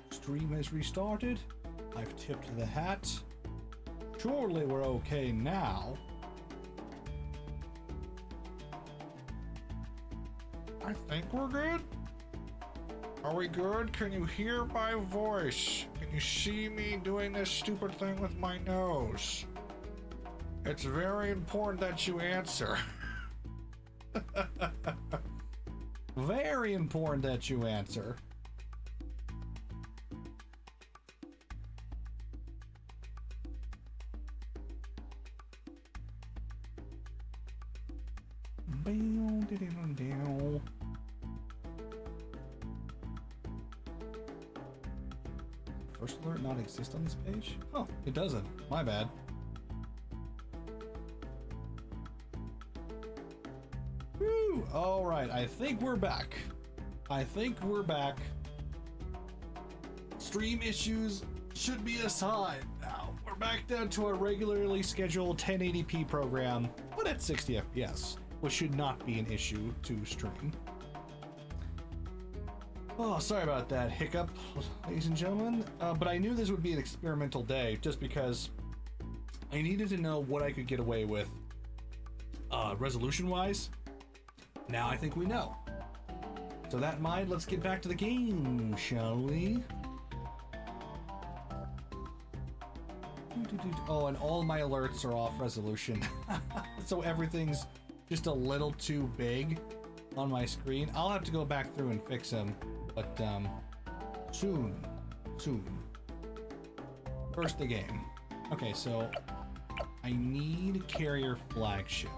Stream has restarted. I've tipped the hat. Surely we're okay now. I think we're good. Are we good? Can you hear my voice? Can you see me doing this stupid thing with my nose? It's very important that you answer. Very important that you answer. First alert not exist on this page? Oh, it doesn't. My bad. Woo! All right, I think we're back. I think we're back. Stream issues should be aside now. We're back down to our regularly scheduled 1080p program, but at 60 FPS, which should not be an issue to stream. Oh, sorry about that hiccup, ladies and gentlemen. But I knew this would be an experimental day just because I needed to know what I could get away with resolution-wise. Now I think we know. So that in mind, let's get back to the game, shall we? Oh, and all my alerts are off resolution. So everything's just a little too big on my screen. I'll have to go back through and fix them, but soon. First the game. Okay, so I need carrier flagship.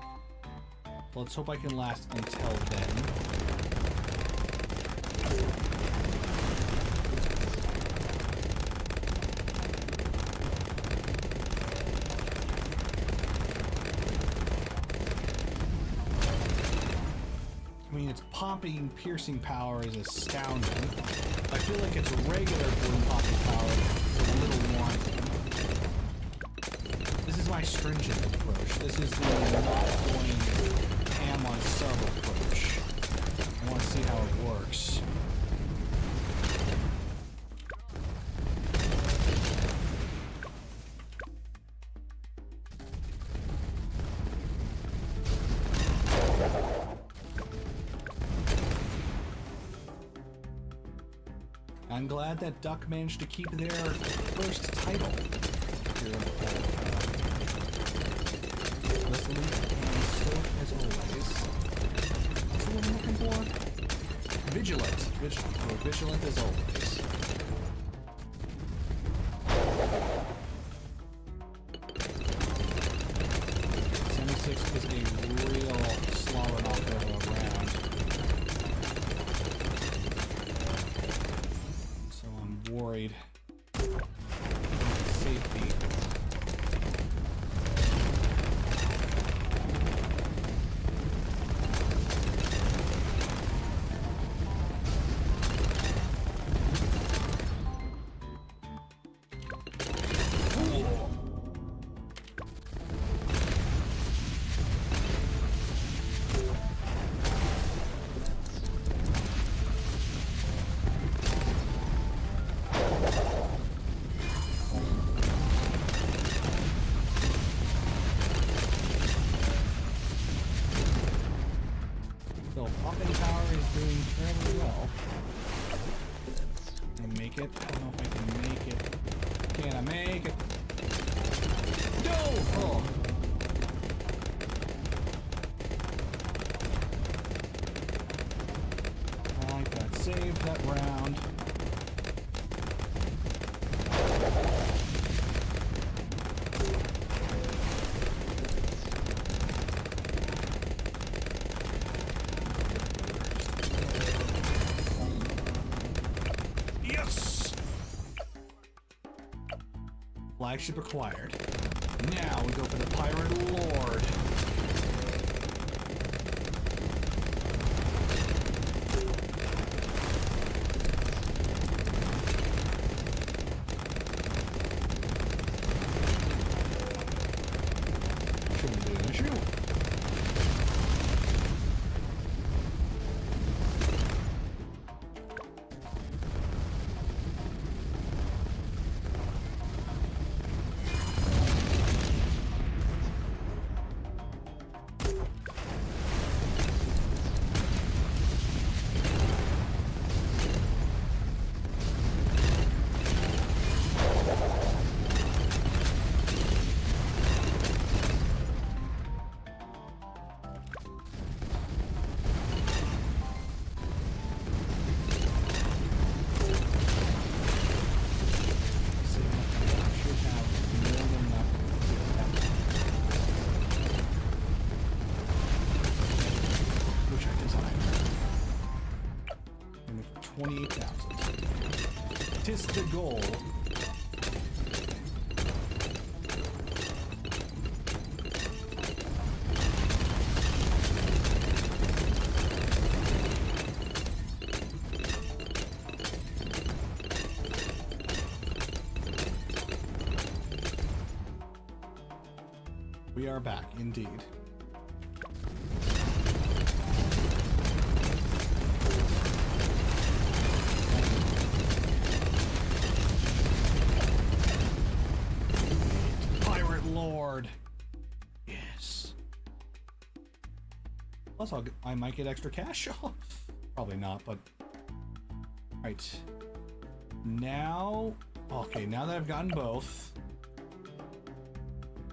Let's hope I can last until then. I mean, its popping, piercing power is astounding. I feel like its regular balloon popping power is a little wanting. This is my stringent approach. This is the not going ham on sub approach. I want to see how it works. I'm glad that Duck managed to keep their first title. As always. What's the one I'm looking for? Vigilant. Vigilant as always. '76 is a real slobber knocker around. So I'm worried. Safety. Flagship acquired. Now we go for the Pirate Lord. Shouldn't be an issue. missed the goal. We are back, indeed. Pirate Lord. Yes. Plus, I might get extra cash. Probably not, but right. Now, okay. Now that I've gotten both,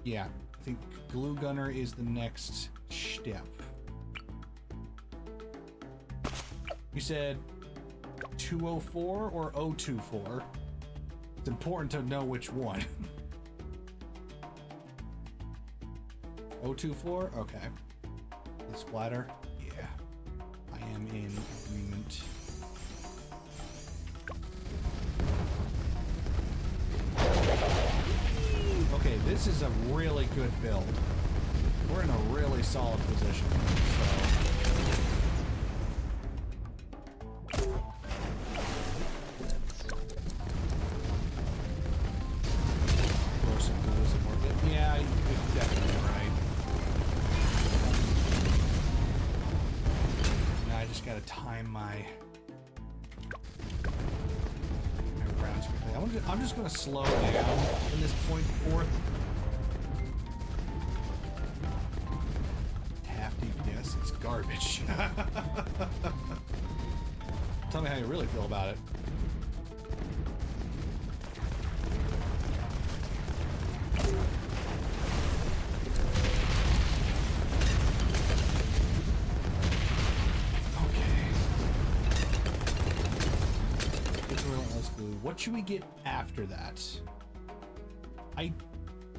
yeah. I think glue gunner is the next step. You said 204 or 024? It's important to know which one. 024? Okay. The splatter? Yeah. I am in agreement. Okay, this is a really good build. We're in a really solid position. Yeah, you're definitely right. Now I just gotta time my rounds quickly. I'm just gonna slow down in this point forth. Half DPS, it's garbage. Tell me how you really feel about it. What should we get after that? I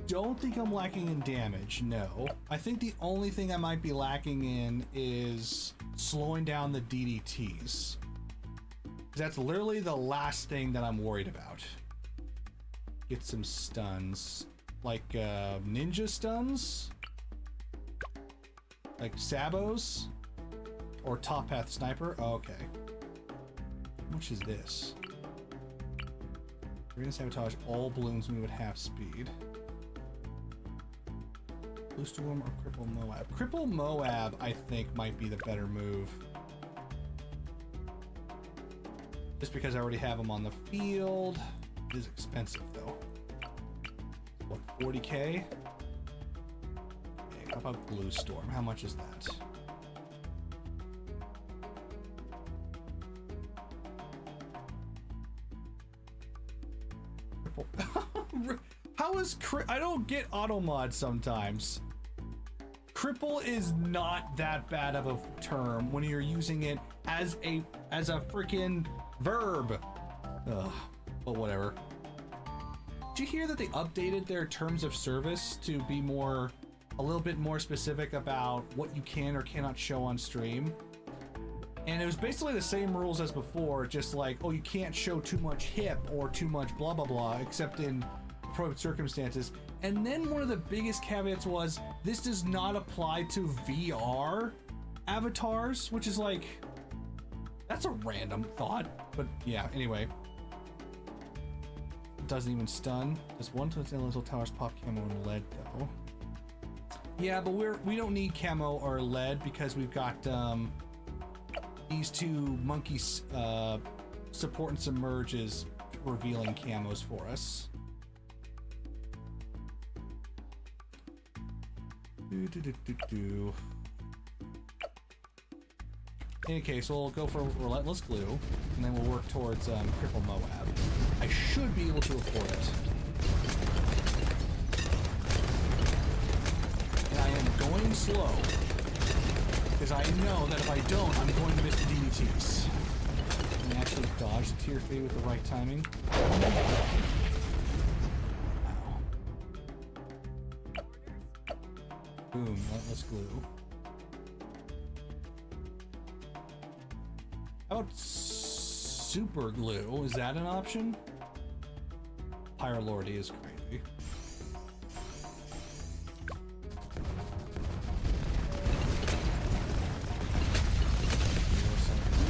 don't think I'm lacking in damage, no. I think the only thing I might be lacking in is slowing down the DDTs. That's literally the last thing that I'm worried about. Get some stuns. Like ninja stuns? Like sabos? Or top path sniper? Oh, okay. How much is this? We're gonna sabotage all balloons when we would half speed. Boost them or cripple Moab? Cripple Moab, I think, might be the better move. Just because I already have them on the field. It is expensive though. What, 40k? Okay, how about Blue Storm? How much is that? How is I don't get auto mod sometimes. Cripple is not that bad of a term when you're using it as a freaking verb. Ugh, but whatever. Did you hear that they updated their terms of service to be a little bit more specific about what you can or cannot show on stream? And it was basically the same rules as before, just like, oh, you can't show too much hip or too much blah, blah, blah, except in appropriate circumstances. And then one of the biggest caveats was, this does not apply to VR avatars, which is like, that's a random thought. But yeah, anyway. It doesn't even stun. Does one to the little towers pop camo and lead though? Yeah, but we don't need camo or lead because we've got these two monkeys support and submerge is revealing camos for us. In any case, we'll go for Relentless Glue, and then we'll work towards Cripple Moab. I should be able to afford it. And I am going slow, because I know that if I don't, I'm going to miss the DDTs. Can I actually dodge the tier fade with the right timing? Wow. Boom, Relentless Glue. How about super glue? Is that an option? Pyrolordy is crazy.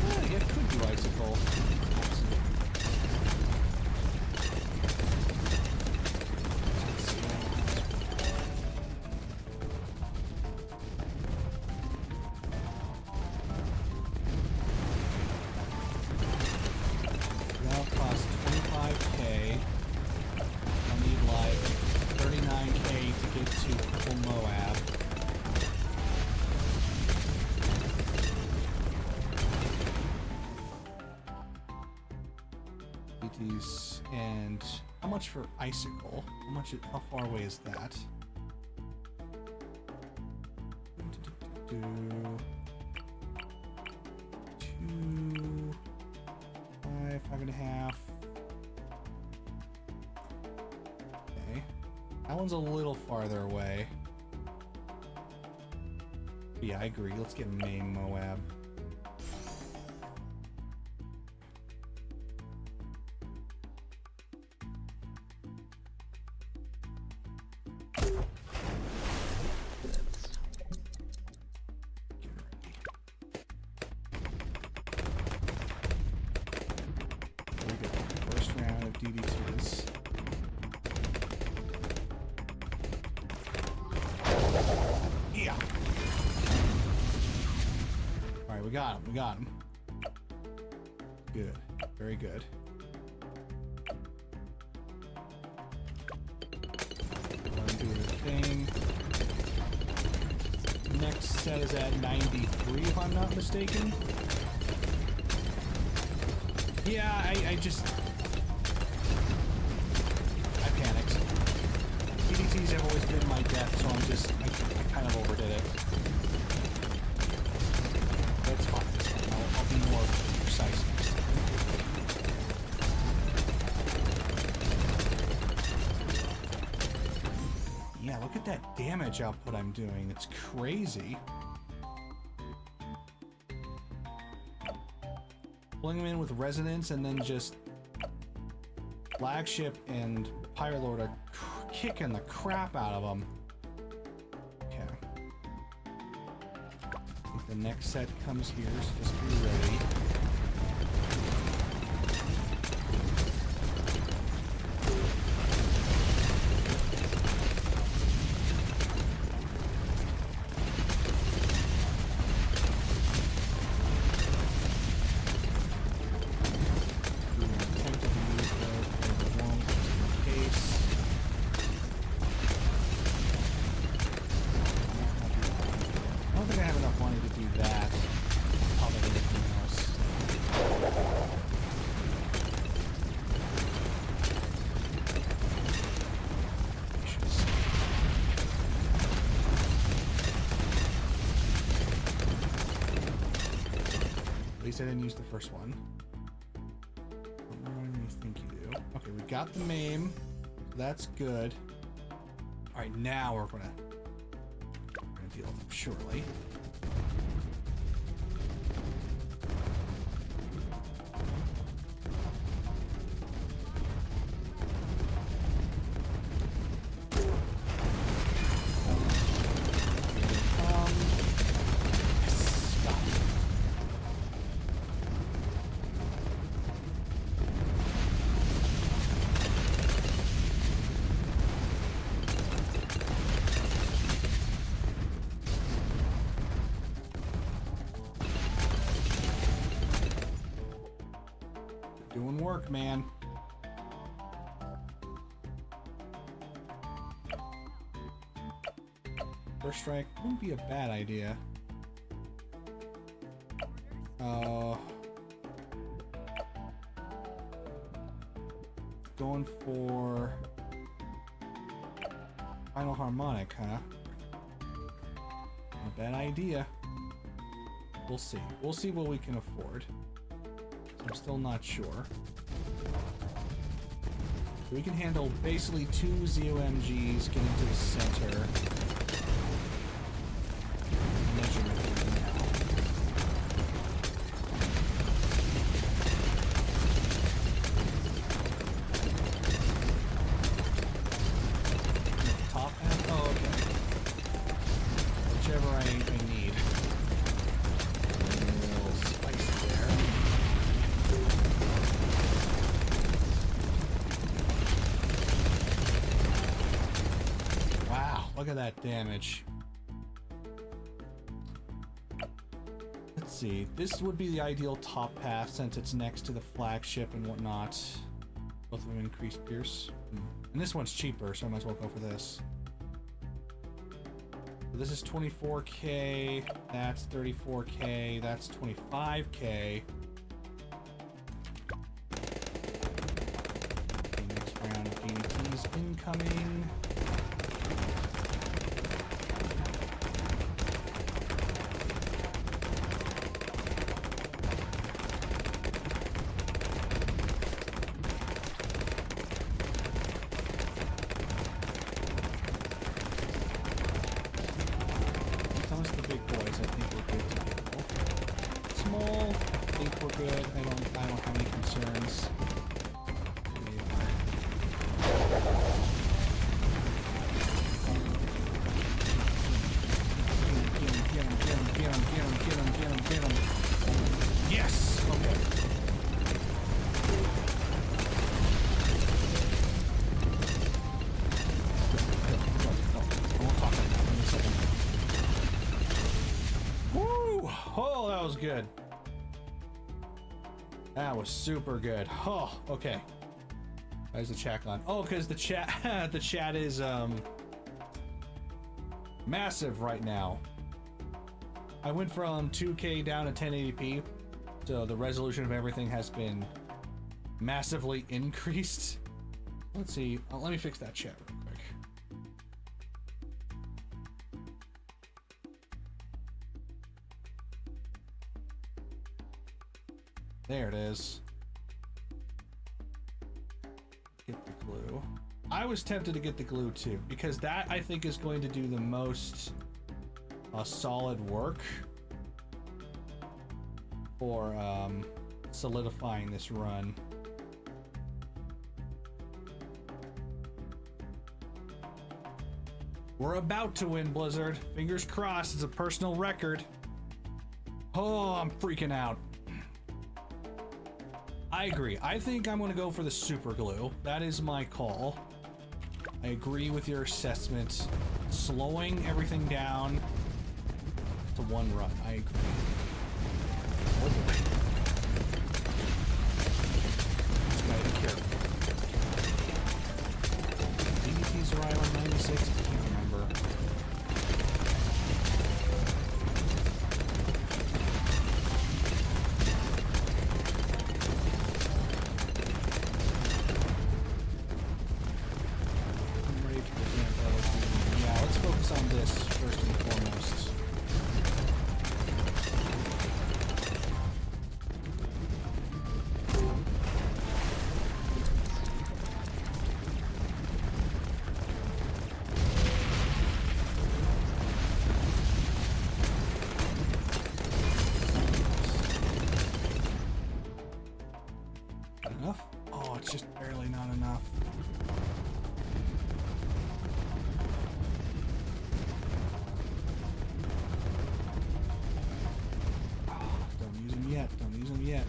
Yeah, it could do icicle. That'll cost 25k. I'll need like 39k to get to Purple Moab. And how much for icicle? How far away is that? 2, 5.5. Okay, that one's a little farther away. Yeah, I agree. Let's get main Moab. DD2s. Yeah. All right, we got him. We got him. Good. Very good. Do the thing. Next set is at 93, if I'm not mistaken. Yeah, I just... panicked. DDTs have always been my death, so I kind of overdid it. That's fine. That's fine. I'll be more precise next time. Yeah, look at that damage output I'm doing. It's crazy. Pulling them in with resonance and then just flagship and Pyrolord are kicking the crap out of them. Okay. I think the next set comes here, so just be ready. I didn't use the first one. What do you think you do? Okay, we got the MAME. That's good. Alright, now we're gonna deal with them shortly. Doing work, man. First strike wouldn't be a bad idea. Going for final harmonic, huh? Not a bad idea. We'll see. We'll see what we can afford. I'm still not sure. We can handle basically 2 ZOMGs getting to the center. Measurement now. look at that damage. Let's see. This would be the ideal top path since it's next to the flagship and whatnot. Both of them increase pierce. And this one's cheaper, so I might as well go for this. So this is 24k, that's 34k, that's 25k. Next round of DDTs incoming. Good. That was super good. Oh, okay. Where's the chat on? Oh, because the chat the chat is massive right now. I went from 2K down to 1080p, so the resolution of everything has been massively increased. Let's see. Let me fix that chat real quick. There it is. Get the glue. I was tempted to get the glue too, because that I think is going to do the most solid work for solidifying this run. We're about to win, Blizzard. Fingers crossed, it's a personal record. Oh, I'm freaking out. I agree. I think I'm going to go for the super glue. That is my call. I agree with your assessment. Slowing everything down to one run. I agree. Oh boy. Just gotta be careful. DDTs are on 96. I can't remember. On this first and foremost. Enough? Oh, it's just barely not enough. Don't use them yet.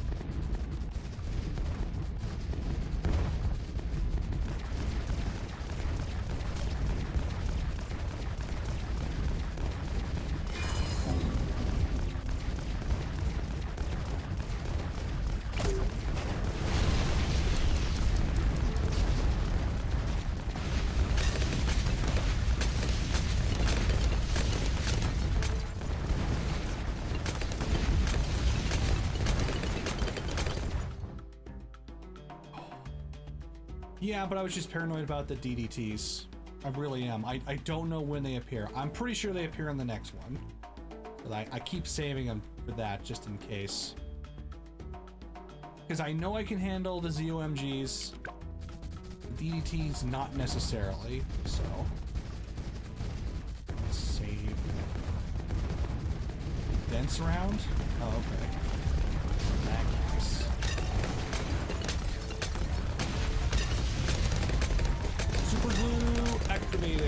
Yeah, but I was just paranoid about the DDTs. I really am. I don't know when they appear. I'm pretty sure they appear in the next one. But I keep saving them for that just in case. Because I know I can handle the ZOMGs. The DDTs not necessarily, so. Let's save. Dense round? Oh, okay. In that case. Super glue activated.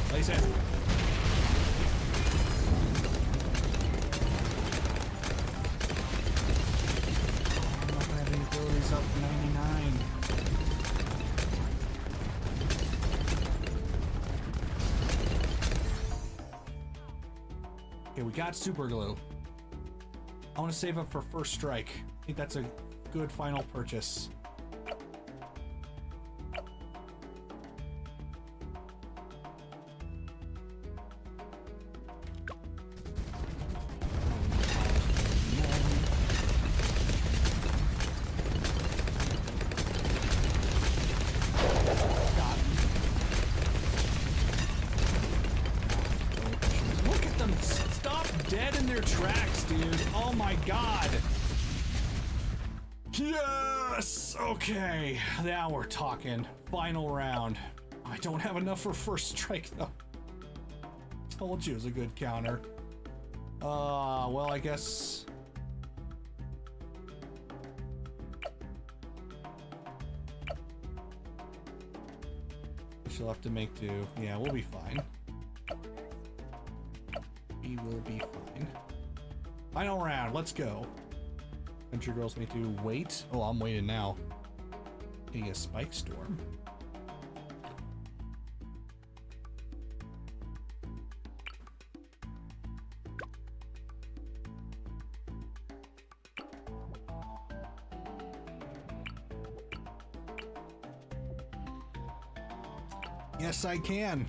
Place it. Okay, we got super glue. I want to save up for first strike. I think that's a good final purchase. Yes! Okay, now we're talking. Final round. I don't have enough for first strike though. Told you it was a good counter. Well, I guess. She'll have to make do. Yeah, we'll be fine. We will be fine. Final round, let's go. Country girls make do wait. Oh, I'm waiting now. Getting a spike storm. Yes, I can.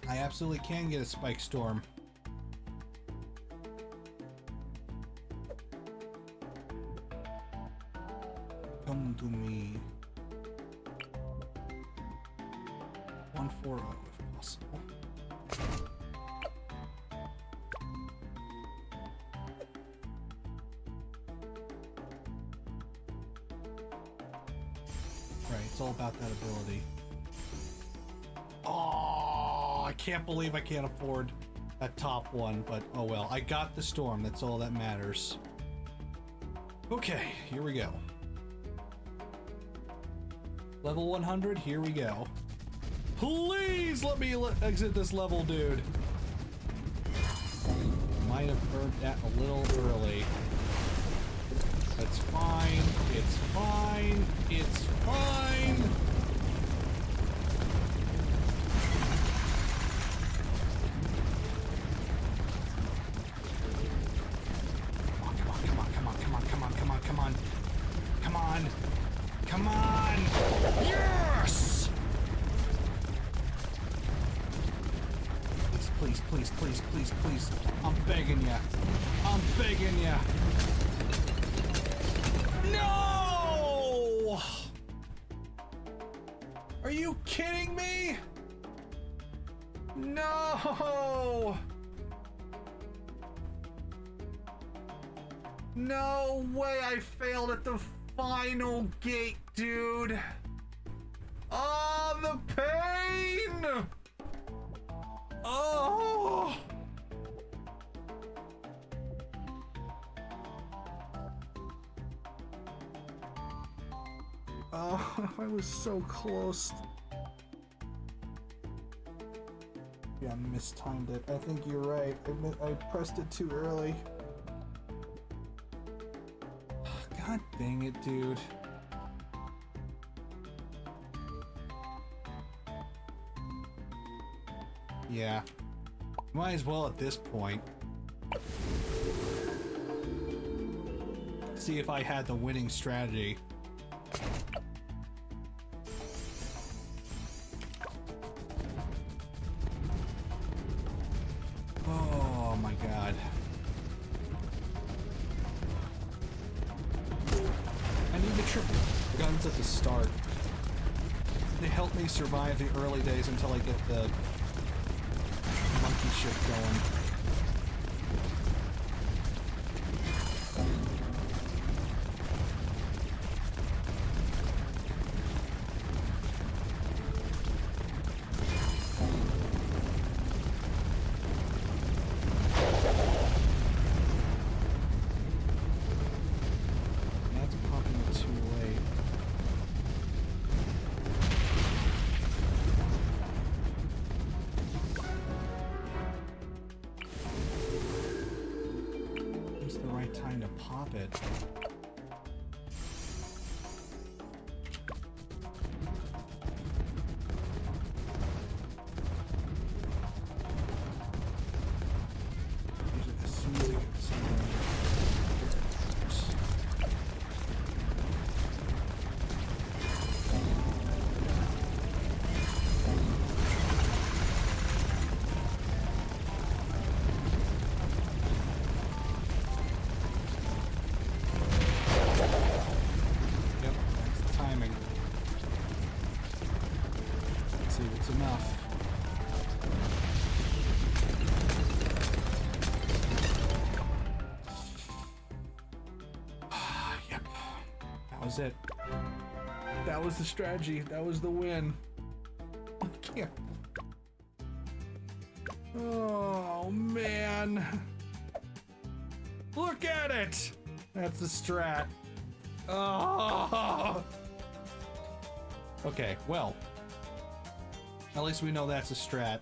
I absolutely can get a spike storm. Come to me. 140 if possible. Right, it's all about that ability. Oh, I can't believe I can't afford that top one, but oh well. I got the storm, that's all that matters. Okay, here we go. Level 100, here we go. Please let me exit this level, dude. Might have burned that a little early. That's fine. It's fine. It's fine. Come on. Yes! Please, please, please, please, please. I'm begging ya. I'm begging ya. No! Are you kidding me? No! No way I failed at the final gate, dude. Oh, the pain! Oh! Oh, I was so close. Yeah, I mistimed it. I think you're right. I pressed it too early. God dang it, dude. Yeah. Might as well at this point. See if I had the winning strategy. Oh my god. I need the triple guns at the start. They help me survive the early days until I get the monkey ship going. Time to pop it. was it. That was the strategy. That was the win. I can't. Oh, man. Look at it. That's the strat. Oh. Okay, well. At least we know that's a strat.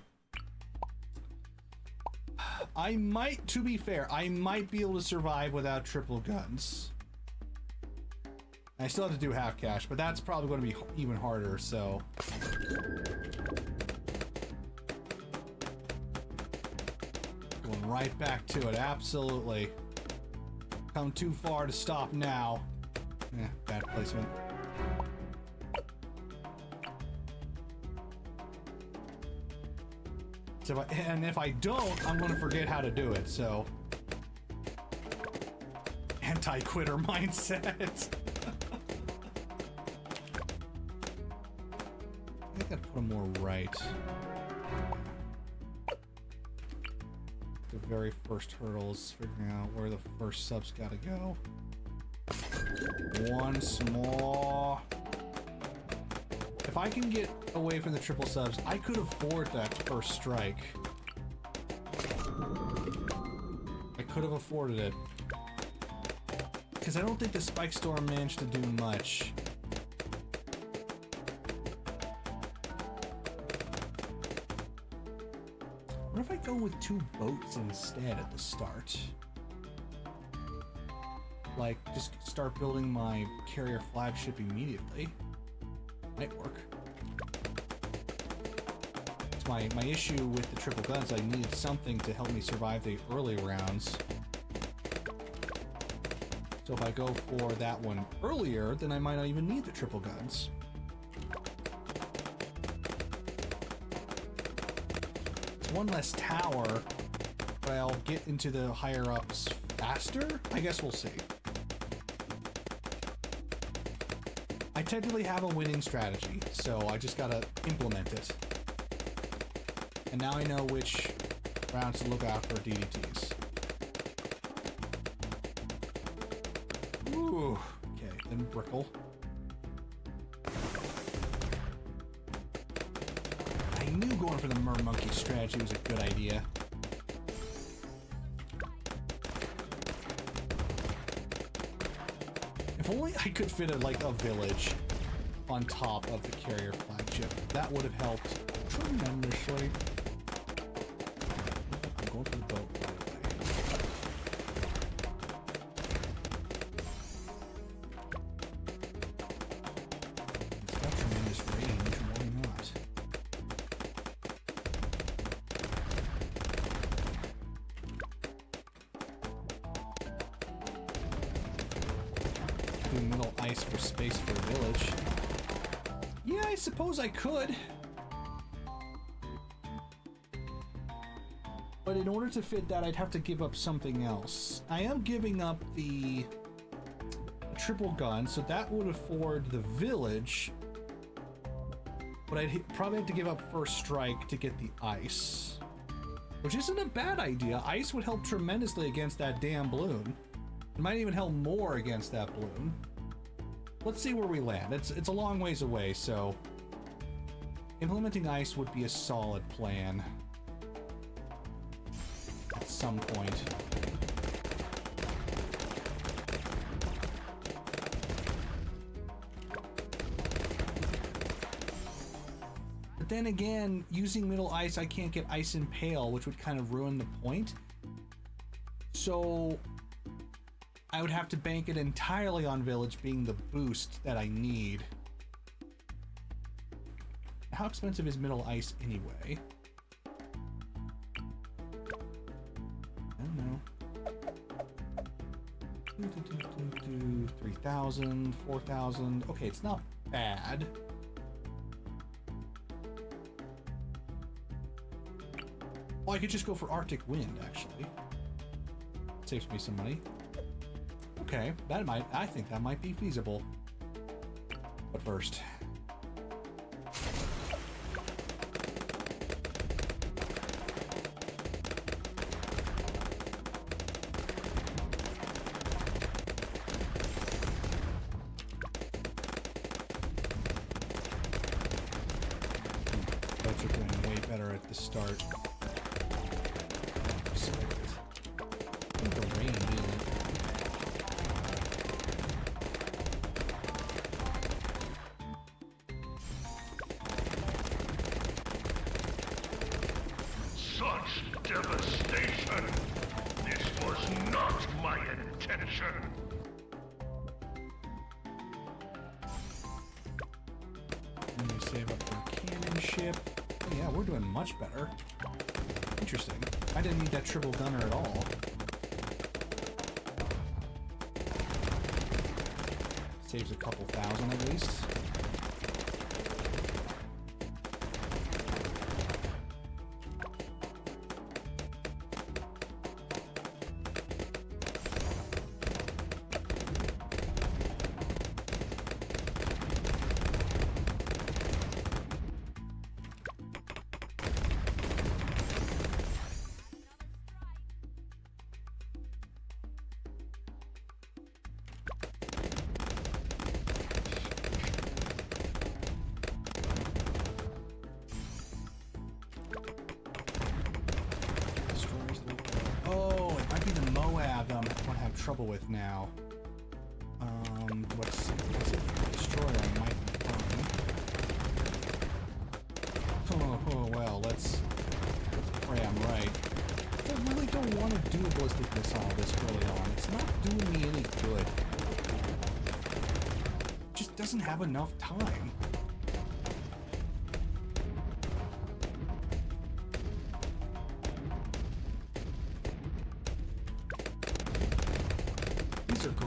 I might, to be fair, I might be able to survive without triple guns. I still have to do half cash, but that's probably going to be even harder, so. Going right back to it, absolutely. Come too far to stop now. Bad placement. So if I don't, I'm going to forget how to do it, so. Anti-quitter mindset. I think I'd put them more right. The very first hurdles, figuring out where the first sub's got to go. Once more. If I can get away from the triple subs, I could afford that first strike. I could have afforded it. Because I don't think the Spike Storm managed to do much. What if I go with 2 boats instead at the start? Like, just start building my carrier flagship immediately. Might work. It's my issue with the triple guns. I needed something to help me survive the early rounds. So if I go for that one earlier, then I might not even need the triple guns. It's one less tower, but I'll get into the higher ups faster? I guess we'll see. I technically have a winning strategy, so I just gotta implement it. And now I know which rounds to look out for DDTs. Ooh, okay, then Brickle. I knew going for the Mermonkey strategy was a good idea. If only I could fit a village on top of the carrier flagship. That would have helped tremendously. I'm going for the boat, by the way. It's got tremendous range, why not? Do middle ice for space for a village. Yeah, I suppose I could. But in order to fit that, I'd have to give up something else. I am giving up the triple gun, so that would afford the village. But I'd probably have to give up first strike to get the ice. Which isn't a bad idea. Ice would help tremendously against that damn balloon. It might even help more against that balloon. Let's see where we land. It's a long ways away, so implementing ice would be a solid plan at some point. But then again, using middle ice, I can't get ice impale, which would kind of ruin the point. So I would have to bank it entirely on village being the boost that I need. How expensive is middle ice anyway? I don't know. 3,000, 4,000. Okay, it's not bad. Well, I could just go for Arctic Wind, actually. Saves me some money. Okay, I think that might be feasible. But first. start. I think the rain, isn't it? Such devastation! This was not my intention! Let me save up our cannon ship. Oh, yeah, we're doing much better. Interesting. I didn't need that triple gunner at all. Saves a couple thousand at least. Trouble with now. What's it? Destroyer I might find. Oh well, let's pray I'm right. I really don't want to do a ballistic missile this early on. It's not doing me any good. It just doesn't have enough time.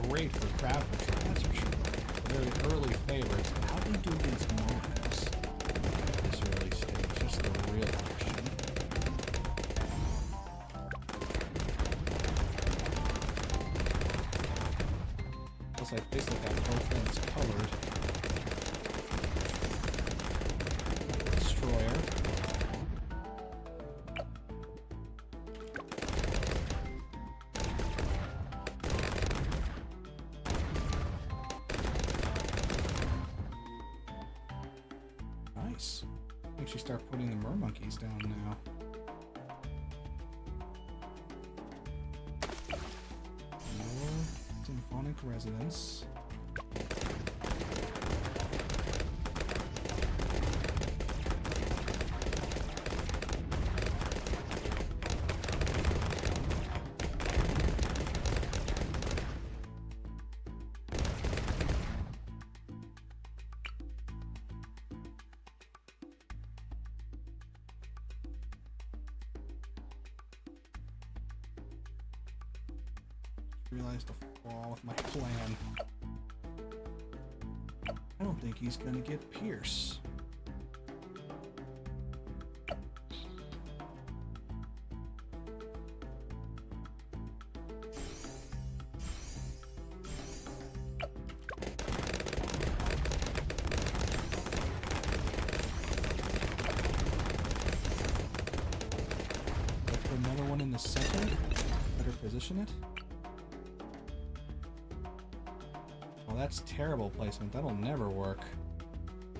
Great for crowd control, that's for sure. Very early favorites, but how do you do against mobs at this early stage? That's the real question. Plus, I basically got both ends colored. Destroyer. Actually start putting the mermonkeys down now. More symphonic resonance. Realized a flaw with my plan. I don't think he's gonna get Pierce. Put another one in the center. Better position it. Well, that's terrible placement. That'll never work.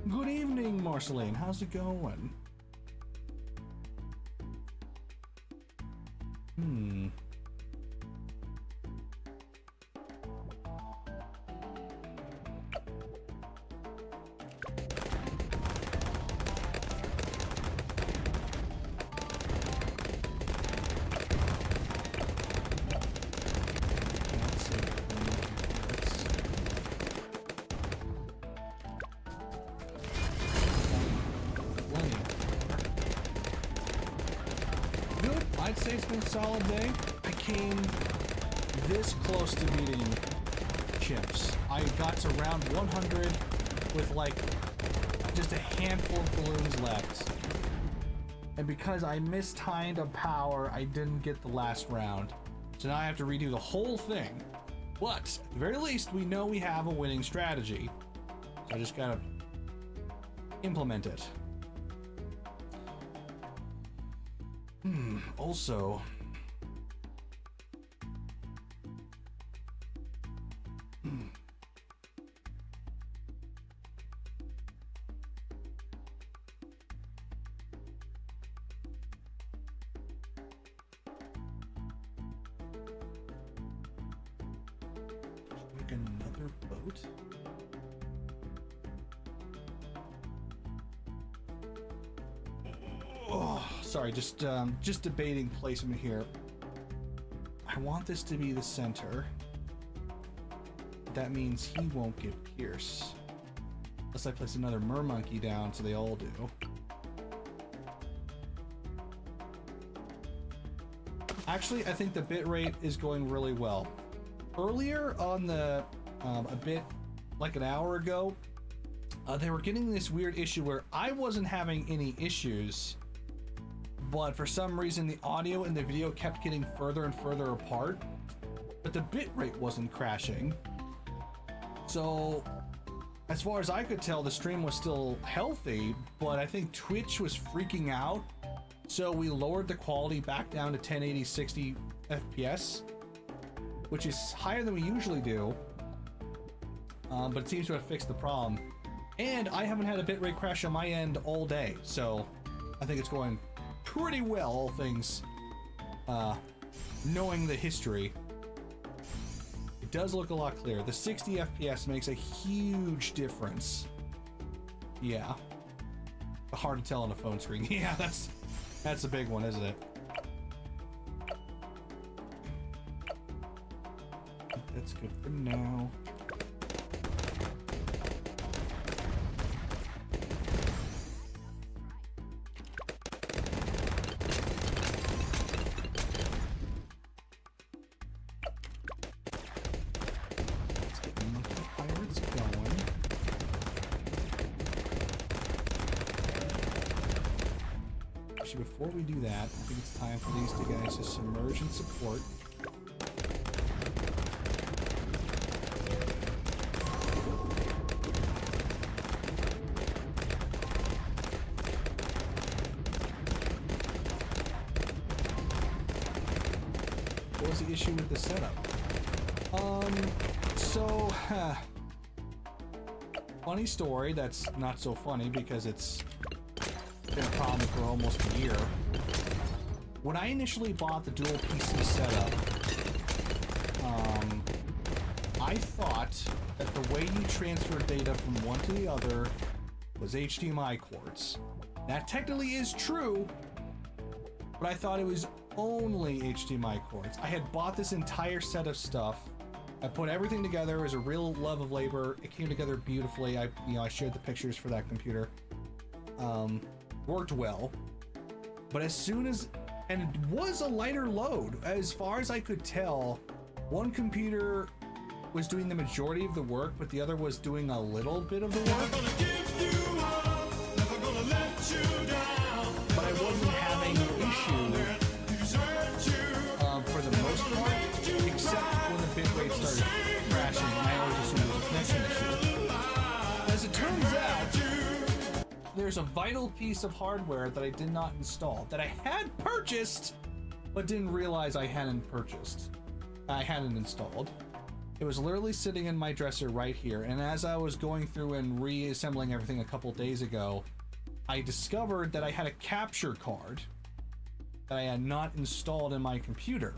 Good evening, Marceline. How's it going? I'd say it's been a solid day. I came this close to beating chimps. I got to round 100 with like just a handful of balloons left. And because I mistimed a power, I didn't get the last round. So now I have to redo the whole thing. But at the very least, we know we have a winning strategy. So I just gotta implement it. Also, another boat. Oh, sorry, just debating placement here. I want this to be the center. That means he won't get pierced. Unless I place another mermonkey down, so they all do. Actually, I think the bitrate is going really well. Earlier on the, a bit like an hour ago, they were getting this weird issue where I wasn't having any issues, but for some reason the audio and the video kept getting further and further apart, but the bitrate wasn't crashing. So as far as I could tell, the stream was still healthy, but I think Twitch was freaking out. So we lowered the quality back down to 1080 60 FPS, which is higher than we usually do, but it seems to have fixed the problem. And I haven't had a bitrate crash on my end all day, so I think it's going pretty well, all things knowing the history. It does look a lot clearer. The 60 FPS makes a huge difference. Yeah. Hard to tell on a phone screen. Yeah, that's a big one, isn't it? That's good for now. Let's get the monkey pirates going. Actually, before we do that, I think it's time for these two guys to submerge and support. What was the issue with the setup? Funny story that's not so funny because it's been a problem for almost a year. When I initially bought the dual PC setup, I thought that the way you transfer data from one to the other was HDMI cords. That technically is true, but I thought it was only HDMI cords. I had bought this entire set of stuff. I put everything together. It was a real love of labor. It came together beautifully. I shared the pictures for that computer. Worked well, but as soon as, and it was a lighter load, as far as I could tell, one computer was doing the majority of the work, but the other was doing a little bit of the work. But I wasn't having an issue for the most part, except when the bitrate started crashing, and I always assumed it was a connection issue. As it turns out, there's a vital piece of hardware that I did not install, that I had purchased, but didn't realize I hadn't installed. It was literally sitting in my dresser right here, and as I was going through and reassembling everything a couple days ago, I discovered that I had a capture card that I had not installed in my computer.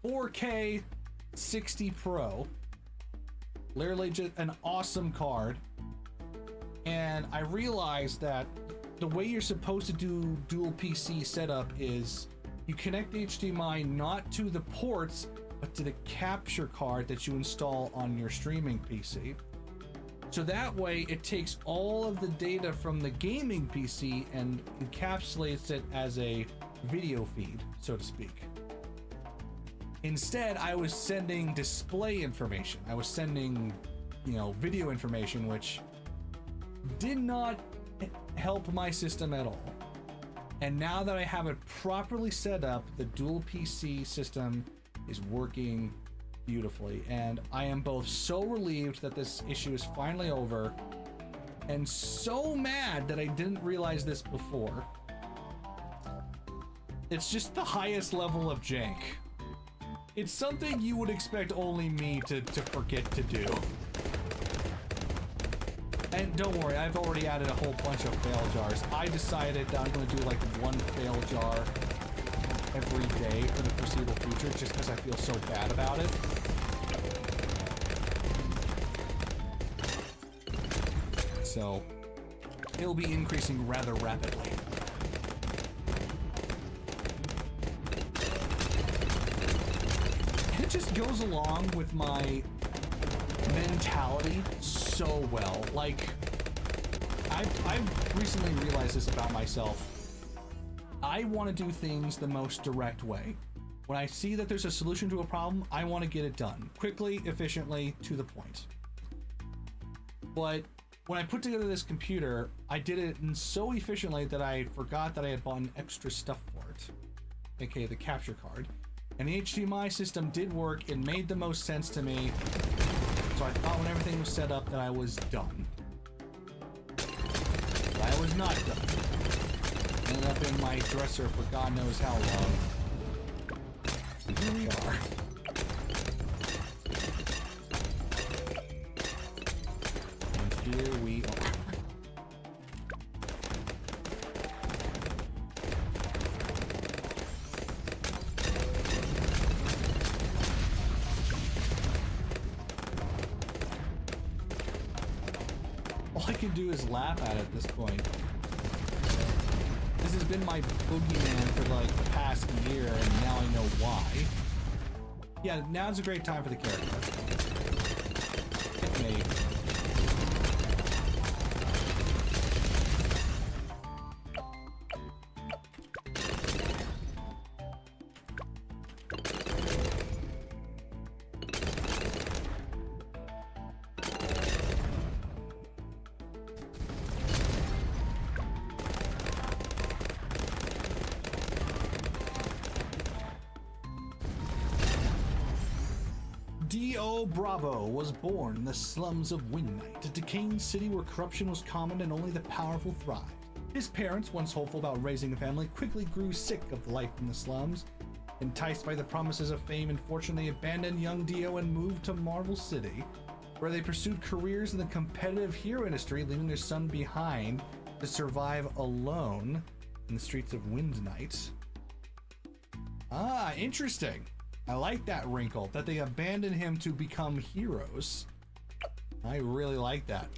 4K 60 Pro, literally just an awesome card. And I realized that the way you're supposed to do dual PC setup is you connect HDMI not to the ports, but to the capture card that you install on your streaming PC. So that way it takes all of the data from the gaming PC and encapsulates it as a video feed, so to speak. Instead, I was sending display information. I was sending, video information, which did not help my system at all. And now that I have it properly set up, the dual PC system is working beautifully, and I am both so relieved that this issue is finally over and so mad that I didn't realize this before. It's just the highest level of jank. It's something you would expect only me to forget to do. And don't worry, I've already added a whole bunch of fail jars. I decided that I'm going to do like one fail jar every day for the foreseeable future, just because I feel so bad about it. so it'll be increasing rather rapidly. And it just goes along with my mentality so well. Like, I've recently realized this about myself. I want to do things the most direct way. When I see that there's a solution to a problem, I want to get it done quickly, efficiently, to the point. But when I put together this computer, I did it so efficiently that I forgot that I had bought extra stuff for it, aka the capture card. And the HDMI system did work. It made the most sense to me. So I thought when everything was set up that I was done. But I was not done. Ended up in my dresser for God knows how long. And here we are. And here we are. All I can do is laugh at it at this point. This has been my boogeyman for like the past year, and now I know why. Yeah, now's a great time for the character. Hit me. D.O. Bravo was born in the slums of Windnight, a decaying city where corruption was common and only the powerful thrived. His parents, once hopeful about raising a family, quickly grew sick of the life in the slums. Enticed by the promises of fame and fortune, they abandoned young D.O. and moved to Marvel City, where they pursued careers in the competitive hero industry, leaving their son behind to survive alone in the streets of Windnight. Ah, interesting. I like that wrinkle, that they abandoned him to become heroes. I really like that.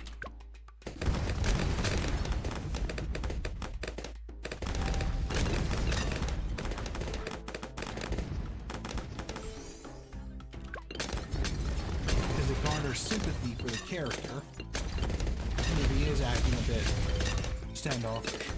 Because it garners sympathy for the character, even if he is acting a bit standoffish.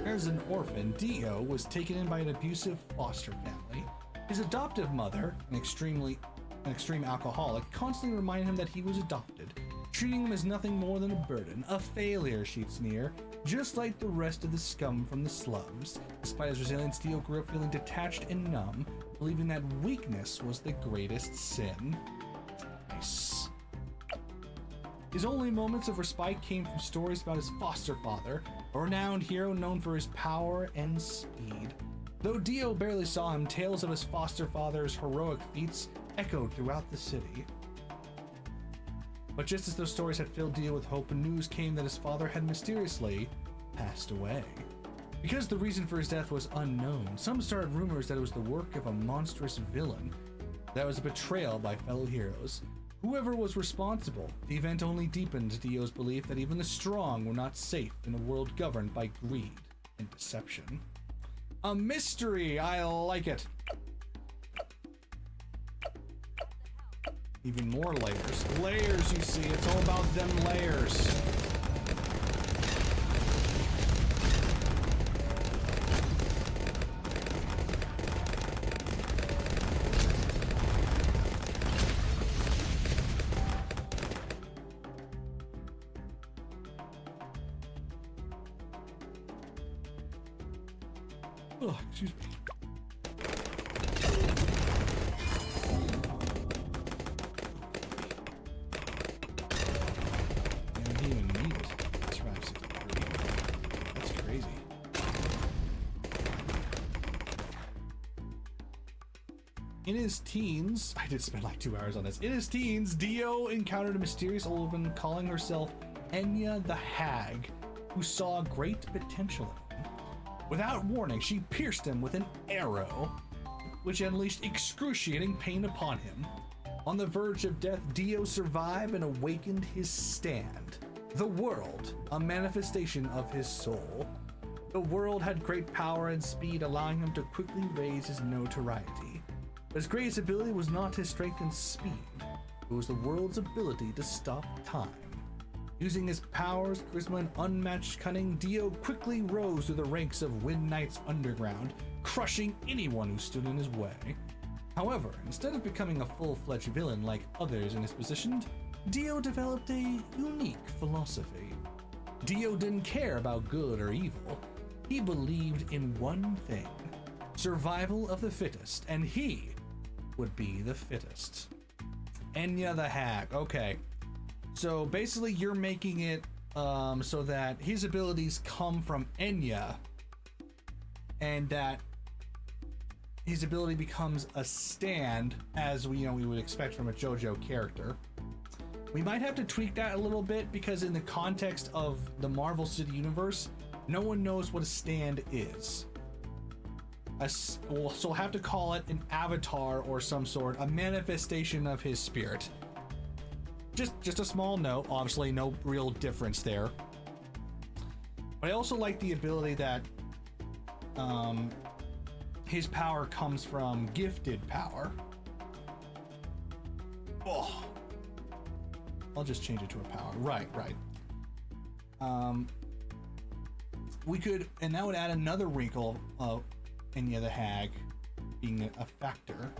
As an orphan, Dio was taken in by an abusive foster family. His adoptive mother, an extreme alcoholic, constantly reminded him that he was adopted, treating him as nothing more than a burden, a failure, she'd sneer, just like the rest of the scum from the slums. Despite his resilience, Dio grew up feeling detached and numb, believing that weakness was the greatest sin. Nice. His only moments of respite came from stories about his foster father, a renowned hero known for his power and speed. Though Dio barely saw him, tales of his foster father's heroic feats echoed throughout the city. But just as those stories had filled Dio with hope, news came that his father had mysteriously passed away. Because the reason for his death was unknown, some started rumors that it was the work of a monstrous villain, that was a betrayal by fellow heroes. Whoever was responsible, the event only deepened Dio's belief that even the strong were not safe in a world governed by greed and deception. A mystery, I like it. Even more layers. Layers, you see, it's all about them layers. Oh, excuse me. In his teens, I did spend like 2 hours on this. In his teens, Dio encountered a mysterious old woman calling herself Enya the Hag, who saw great potential in him. Without warning, she pierced him with an arrow, which unleashed excruciating pain upon him. On the verge of death, Dio survived and awakened his stand. The world, a manifestation of his soul. The world had great power and speed, allowing him to quickly raise his notoriety. But his greatest ability was not his strength and speed. It was the world's ability to stop time. Using his powers, charisma, and unmatched cunning, Dio quickly rose through the ranks of Wind Knight's underground, crushing anyone who stood in his way. However, instead of becoming a full-fledged villain like others in his position, Dio developed a unique philosophy. Dio didn't care about good or evil. He believed in one thing: survival of the fittest, and he would be the fittest. Enya the Hag. Okay, so basically you're making it so that his abilities come from Enya, and that his ability becomes a stand, as we would expect from a JoJo character. We might have to tweak that a little bit because in the context of the Marvel City universe, no one knows what a stand is. So we'll have to call it an avatar or some sort, a manifestation of his spirit. Just a small note, obviously no real difference there. But I also like the ability that his power comes from gifted power. Oh, I'll just change it to a power. Right. We could, and that would add another wrinkle of Enya the Hag being a factor.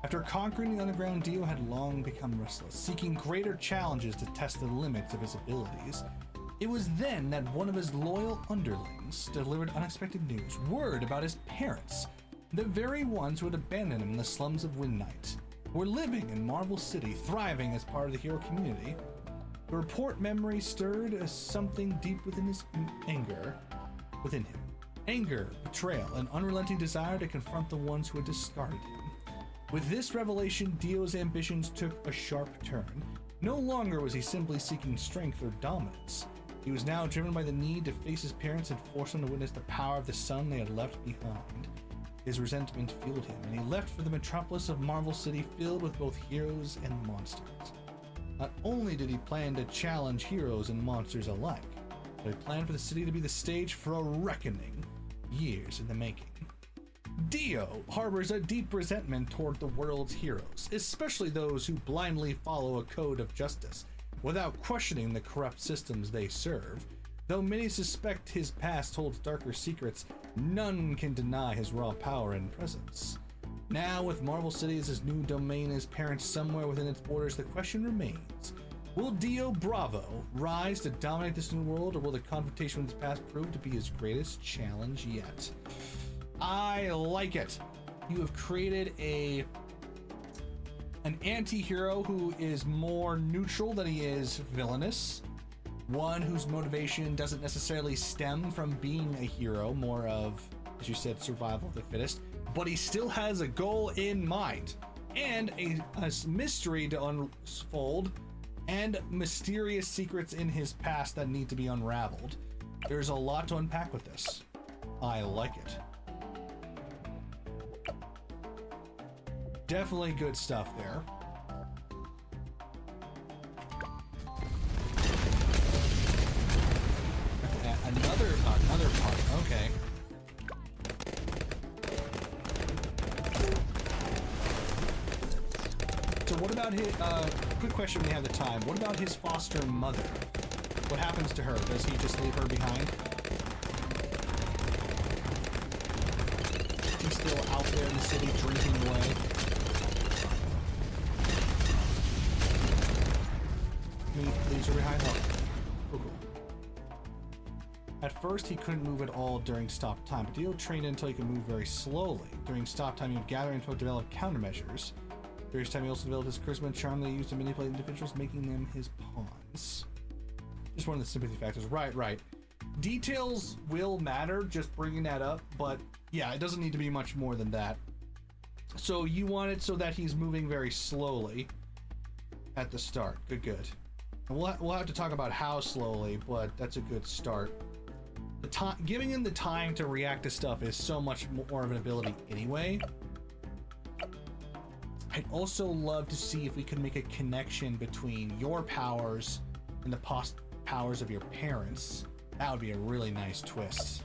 After conquering the underground, Dio had long become restless, seeking greater challenges to test the limits of his abilities. It was then that one of his loyal underlings delivered unexpected news, word about his parents, the very ones who had abandoned him in the slums of Wind Knight, were living in Marvel City, thriving as part of the hero community. The report memory stirred as something deep within him. Anger, betrayal, an unrelenting desire to confront the ones who had discarded him. With this revelation, Dio's ambitions took a sharp turn. No longer was he simply seeking strength or dominance. He was now driven by the need to face his parents and force them to witness the power of the son they had left behind. His resentment fueled him, and he left for the metropolis of Marvel City, filled with both heroes and monsters. Not only did he plan to challenge heroes and monsters alike, but he planned for the city to be the stage for a reckoning, years in the making. Dio harbors a deep resentment toward the world's heroes, especially those who blindly follow a code of justice, without questioning the corrupt systems they serve. Though many suspect his past holds darker secrets, none can deny his raw power and presence. Now, with Marvel City as his new domain, his parents somewhere within its borders, the question remains: will Dio Bravo rise to dominate this new world, or will the confrontation with his past prove to be his greatest challenge yet? I like it. You have created an anti-hero who is more neutral than he is villainous. One whose motivation doesn't necessarily stem from being a hero, more of, as you said, survival of the fittest, but he still has a goal in mind, and a mystery to unfold, and mysterious secrets in his past that need to be unraveled. There's a lot to unpack with this. I like it. Definitely good stuff there. Another part. Okay. So what about his, quick question when you have the time, what about his foster mother? What happens to her? Does he just leave her behind? She's still out there in the city drinking away. He leaves her behind. Oh, cool. At first, he couldn't move at all during stop time, but Dio trained until he could move very slowly. During stop time, he would gather info to develop countermeasures. During this time, he also developed his charisma and charm that he used to manipulate individuals, making them his pawns. Just one of the sympathy factors. Right. Details will matter, just bringing that up, but yeah, it doesn't need to be much more than that. So you want it so that he's moving very slowly at the start. Good, good. And we'll have to talk about how slowly, but that's a good start. The time, giving him the time to react to stuff is so much more of an ability anyway. I'd also love to see if we could make a connection between your powers and the powers of your parents. That would be a really nice twist.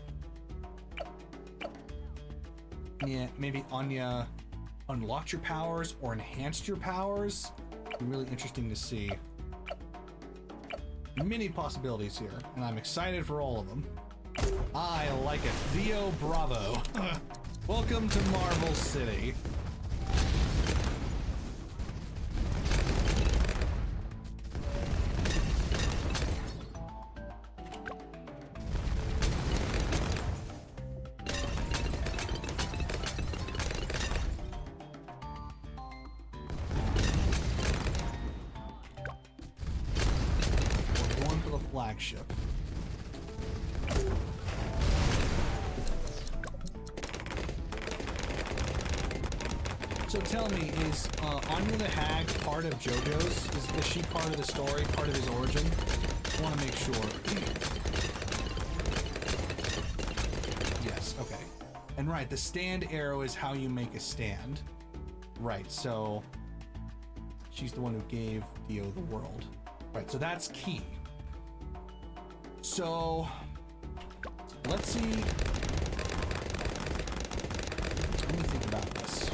Yeah, maybe Anya unlocked your powers or enhanced your powers. It'd be really interesting to see. Many possibilities here, and I'm excited for all of them. I like it. Dio Bravo. Welcome to Marvel City. Flagship. So tell me, is Anya the Hag part of JoJo's? Is she part of the story, part of his origin? I want to make sure. Yes, okay. And right, the stand arrow is how you make a stand. Right, so she's the one who gave Dio the world. Right, so that's key. So let's see. Let me think about this.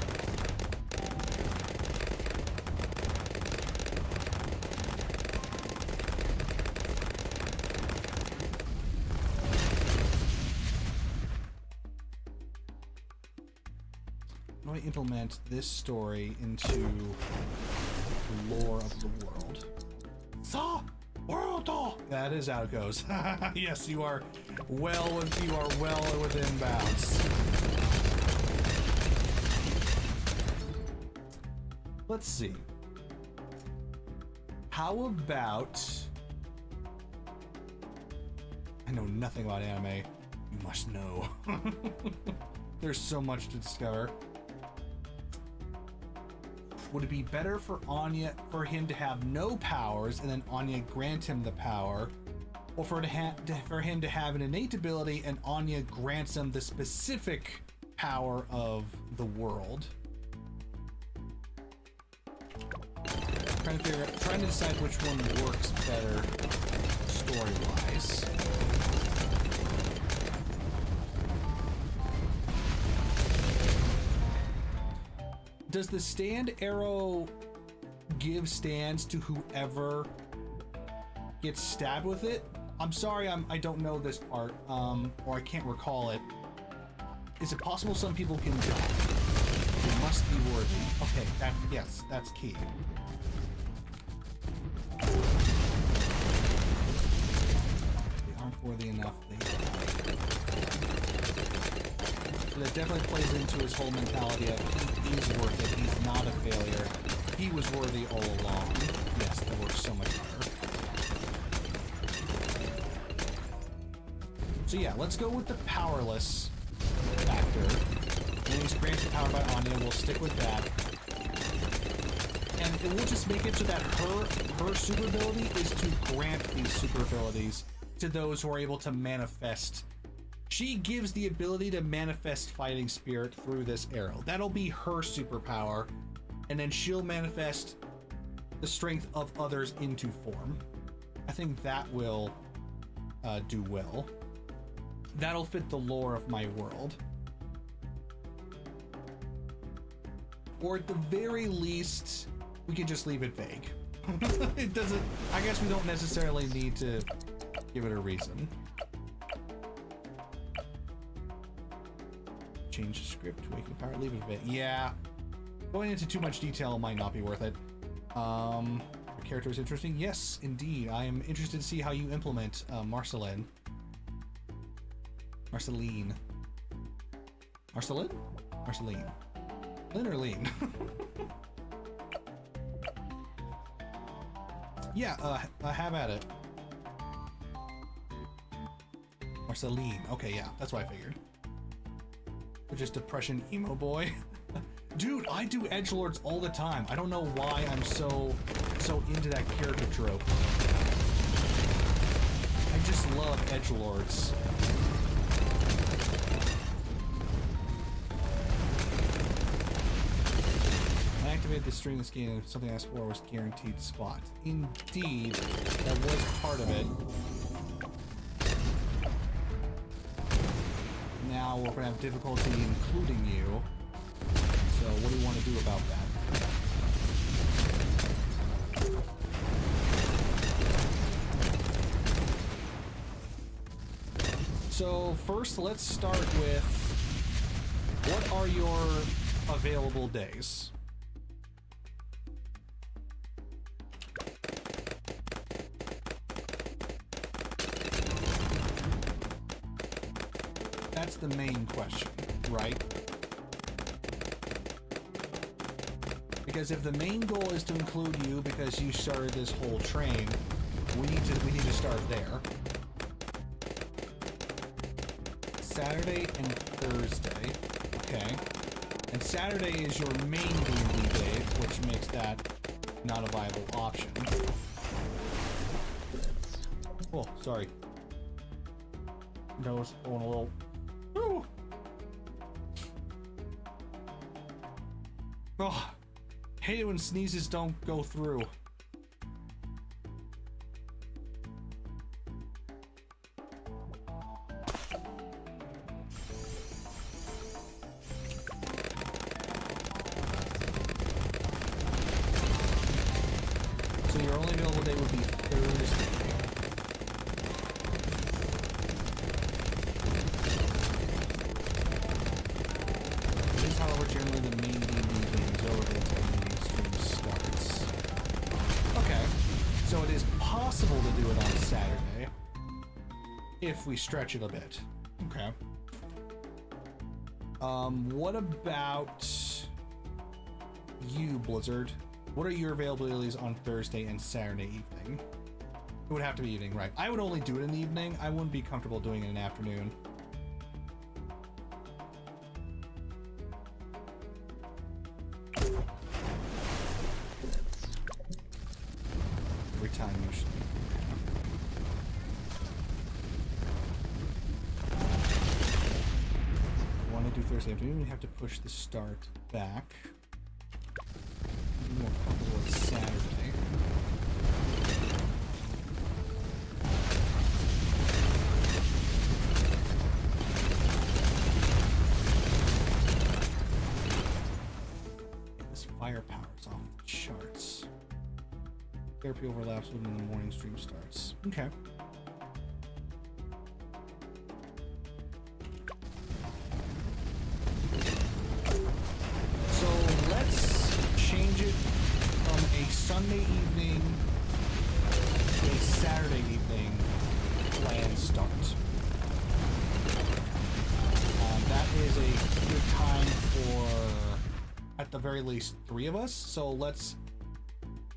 How do I implement this story into the lore of the world? That is how it goes. Yes, you are well within bounds. Let's see. How about... I know nothing about anime. You must know. There's so much to discover. Would it be better for him to have no powers and then Anya grant him the power, or for him to have an innate ability and Anya grants him the specific power of the world? Trying to decide which one works better story-wise. Does the stand arrow give stands to whoever gets stabbed with it? I'm sorry, I don't know this part, or I can't recall it. Is it possible some people can die? They must be worthy. Okay, yes, that's key. They aren't worthy enough. So that definitely plays into his whole mentality of he's worth it, he's not a failure. He was worthy all along. Yes, that works so much better. So yeah, let's go with the powerless factor. When he's granted power by Anya, we'll stick with that. And we'll just make it so that her super ability is to grant these super abilities to those who are able to manifest. She gives the ability to manifest fighting spirit through this arrow. That'll be her superpower, and then she'll manifest the strength of others into form. I think that will do well. That'll fit the lore of my world. Or at the very least, we can just leave it vague. It doesn't, I guess we don't necessarily need to give it a reason. Change the script, awaken power, leave it vague. Yeah, going into too much detail might not be worth it. Your character is interesting. Yes, indeed. I am interested to see how you implement Marceline. Marceline. Marceline? Marceline. Lynn or Lean? Yeah, have at it. Marceline. Okay, yeah, that's what I figured. Just depression emo boy. Dude, I do edgelords all the time. I don't know why I'm so into that character trope. I just love edgelords. I activated the stream this game and something I swore was guaranteed spots. Indeed, that was part of it. Now we're gonna have difficulty including you. So what do you want to do about that? So first, let's start with what are your available days? That's the main question, right? Because if the main goal is to include you because you started this whole train, we need to start there. Saturday and Thursday, okay. And Saturday is your main D&D day, which makes that not a viable option. Oh, sorry. Nose going a little. Woo! Oh. Hate it when sneezes don't go through. So your only available day would be Thursday. It is, however, generally the main D&D games over the stream starts. Okay, so it is possible to do it on Saturday if we stretch it a bit. Okay. What about you, Blizzard? What are your availabilities on Thursday and Saturday evening? It would have to be evening, right? I would only do it in the evening. I wouldn't be comfortable doing it in the afternoon. Every time usually. I want to do Thursday afternoon. We have to push the start back. More comfortable with Saturday. This firepower is off the charts. Therapy overlaps when the morning stream starts. Okay. So let's change it from a Sunday evening to a Saturday evening planned start. That is a good time for, at the very least, 3 of us. So let's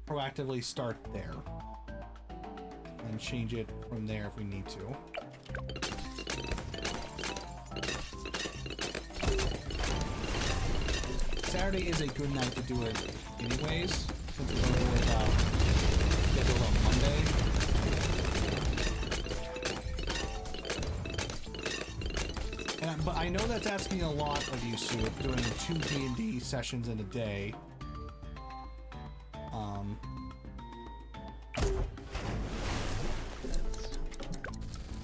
proactively start there and change it from there if we need to. Saturday is a good night to do it anyways, since we're going to do it scheduled on Monday. But I know that's asking a lot of you, Sue, doing 2 D&D sessions in a day.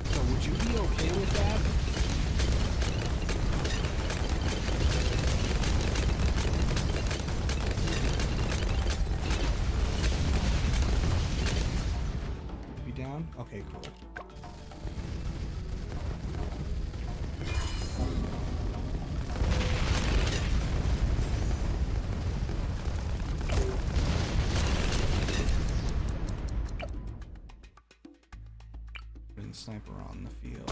So would you be okay with that? Be down? Okay, cool. Sniper on the field.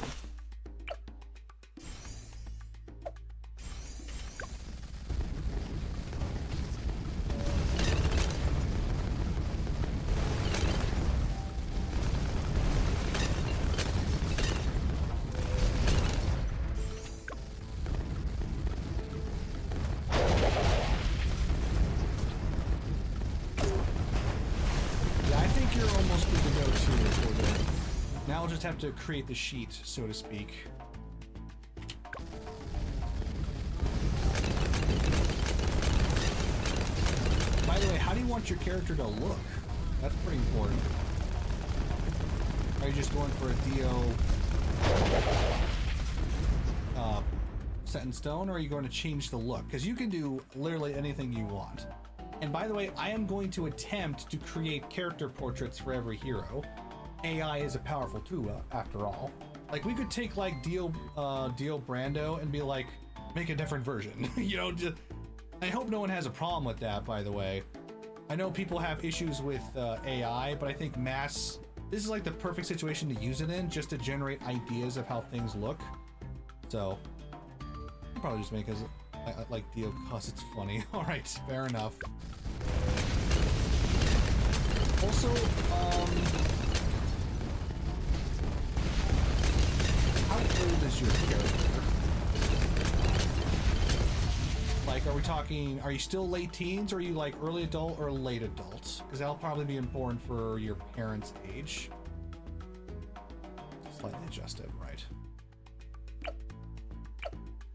just have to create the sheet, so to speak. By the way, how do you want your character to look? That's pretty important. Are you just going for a DO set in stone, or are you going to change the look? Because you can do literally anything you want. And by the way, I am going to attempt to create character portraits for every hero. AI is a powerful tool, after all. Like, we could take like Dio Brando and be like, make a different version. You know, just, I hope no one has a problem with that, by the way. I know people have issues with AI, but I think this is like the perfect situation to use it in, just to generate ideas of how things look. So, I'll probably just make as like Dio cause it's funny. All right, fair enough. Also, how old is your character? Like, are you still late teens, or are you like early adult or late adult? Because that'll probably be important for your parents' age. Slightly adjusted, right.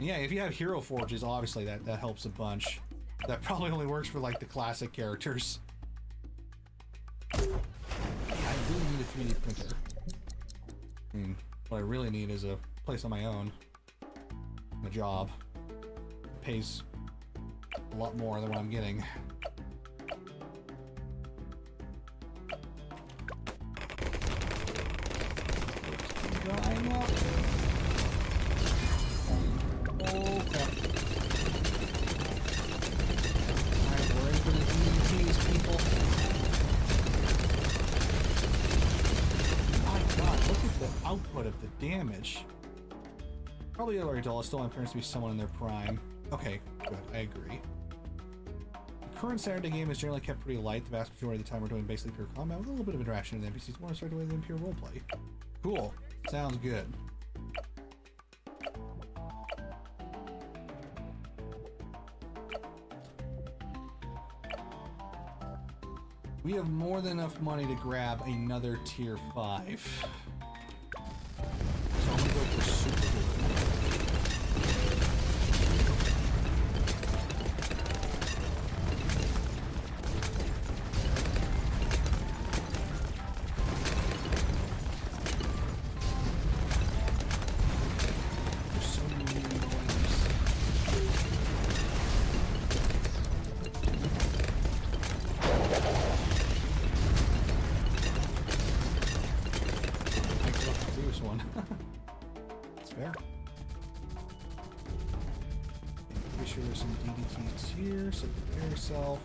Yeah, if you have hero forges, obviously that helps a bunch. That probably only works for like the classic characters. Yeah, I really need a 3D printer. I mean, what I really need is a place on my own. A job. It pays a lot more than what I'm getting. Drying up. Oh crap. Alright, we're in for the DDTs, people. My god, look at the output of the damage. Probably already dull. I still want my parents to be someone in their prime. Okay, good. I agree. The current Saturday game is generally kept pretty light. The vast majority of the time we're doing basically pure combat with a little bit of interaction with NPCs. More start doing than pure roleplay. Cool. Sounds good. We have more than enough money to grab another tier 5. So I'm gonna go for super good. So prepare yourself.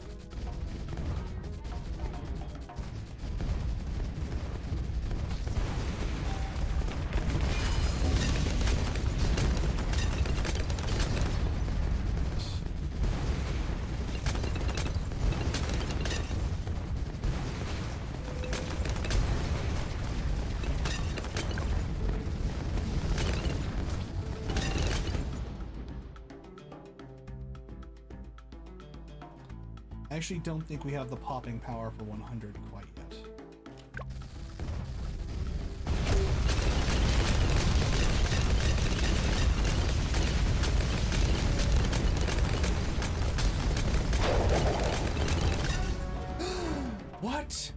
I actually don't think we have the popping power for 100 quite yet. What?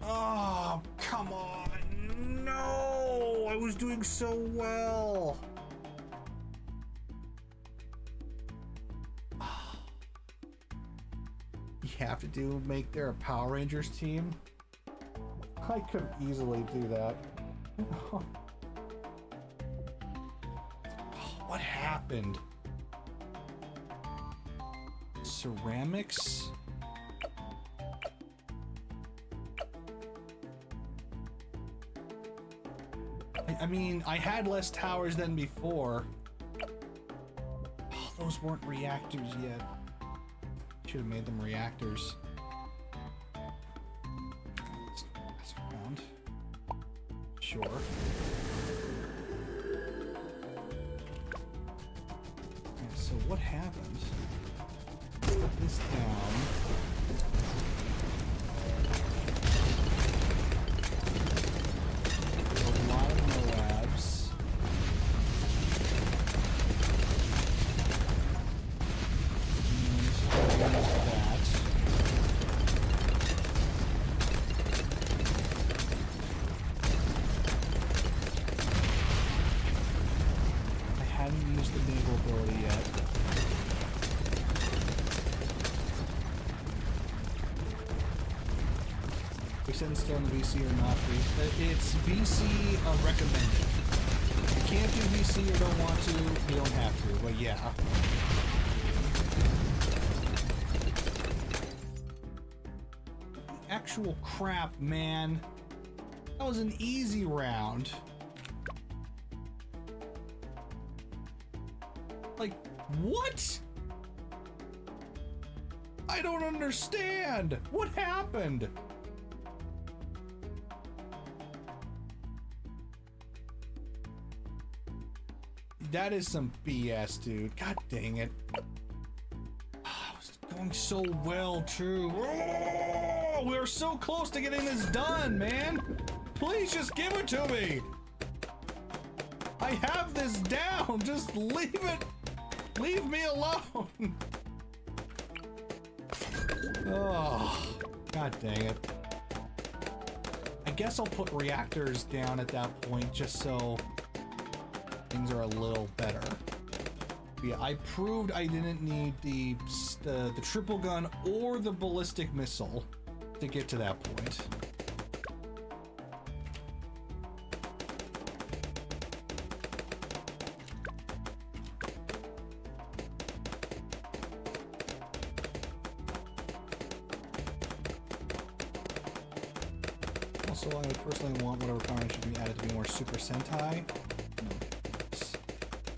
Oh, come on. No, I was doing so well. Have to make there a Power Rangers team. I could easily do that. What happened? Ceramics? I mean, I had less towers than before. Oh, those weren't reactors yet. Should have made them reactors. That's around. Sure. Yeah, so what happened? Put this down. 1, hadn't used the naval ability yet. We said still in the VC or not. It's VC recommended. If you can't do VC or don't want to, you don't have to, but yeah. Actual crap, man. That was an easy round. Like, what? I don't understand. What happened? That is some BS, dude. God dang it. I was going so well, too. Oh, we were so close to getting this done, man. Please just give it to me. I have this down. Just leave it. Leave me alone. Oh, god dang it. I guess I'll put reactors down at that point just so things are a little better. But yeah, I proved I didn't need the triple gun or the ballistic missile to get to that point. Also, I would personally want whatever power should be added to be more Super Sentai.